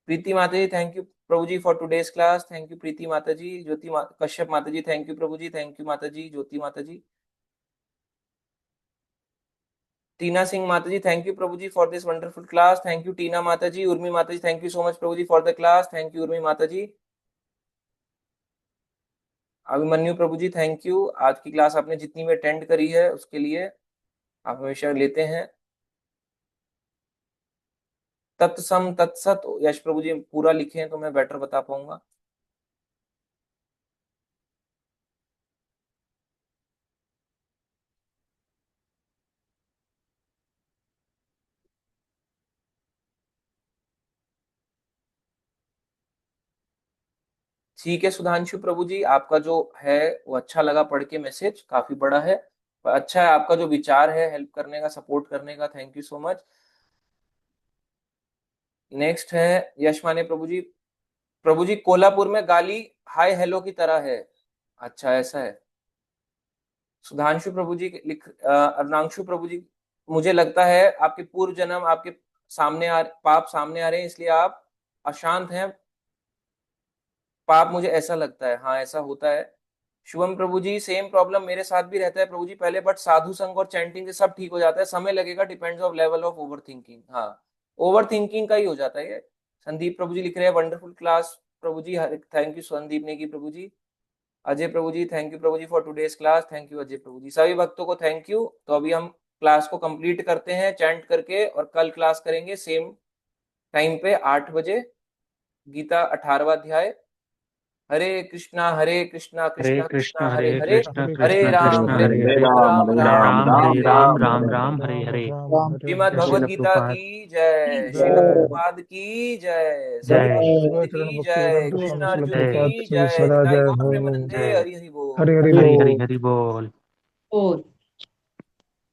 प्रीति माता जी, थैंक यू प्रभु जी for today's class, thank you Preeti माता जी। कश्यप माता जी, थैंक यू प्रभु जी, थैंक यू माता जी। ज्योति माता जी, टीना सिंह माता जी, थैंक यू प्रभु जी for this wonderful class, thank you Tina माता जी। उर्मी माता जी, थैंक यू सो मच प्रभु जी for the class, thank you Urmi माता जी। अभिमन्यु प्रभु जी, थैंक यू, आज की क्लास आपने जितनी भी अटेंड करी है उसके लिए, आप हमेशा लेते हैं। तत्सम तत्सत, यश प्रभु जी पूरा लिखे हैं तो मैं बेटर बता पाऊंगा। ठीक है सुधांशु प्रभु जी, आपका जो है वो अच्छा लगा पढ़ के, मैसेज काफी बड़ा है, पर अच्छा है आपका जो विचार है हेल्प करने का, सपोर्ट करने का, thank you so much. Next है यश माने प्रभु जी। प्रभु जी कोल्हापुर में गाली हाय हेलो की तरह है। अच्छा ऐसा है। सुधांशु प्रभु जी अर्नांशु प्रभु जी, मुझे लगता है आपके पूर्व जन्म आपके सामने पाप सामने आ रहे हैं, इसलिए आप अशांत हैं। पाप, मुझे ऐसा लगता है, हाँ ऐसा होता है। शुभम प्रभु जी, सेम प्रॉब्लम मेरे साथ भी रहता है प्रभु जी पहले, बट साधु संग और चैंटिंग से सब ठीक हो जाता है, समय लगेगा, depends of level of over thinking. हाँ, ओवर थिंकिंग का ही हो जाता है ये। संदीप प्रभु जी लिख रहे हैं वंडरफुल क्लास प्रभु जी, थैंक यू संदीप नेगी प्रभु जी। अजय प्रभु जी, थैंक यू प्रभु जी for today's class, thank you Ajay प्रभु जी। सभी भक्तों को थैंक यू। तो अभी हम क्लास को कंप्लीट करते हैं चैंट करके, और कल क्लास करेंगे सेम टाइम पे 8 बजे, गीता 18वां अध्याय। हरे कृष्णा हरे कृष्णा कृष्ण कृष्णा हरे हरे हरे, कृष्ण हरे हरे कृष्ण कृष्ण राम कृष्ण हरे हरे हरे हरे हरे, राम हरे राम राम हरे राम हरे हरे। राम, हरे राम राम राम हरे राम हरे। राम हरे श्रीमद् हरे। भगवत शिल गीता प्रभुपाद की जय, श्रील जय प्रभुपाद की जय, सभी जय भक्तवृंद शिवाचरण की भक्ति जय, वेदांत कृष्ण स्वामी शिल अर्जुन जय प्रभुपाद की की जय, सदा निताई जय गौर हो। प्रेमानंदे, जय। हरि हरि हरि बोल। हरि हरी हरी बोल। हरी बोल।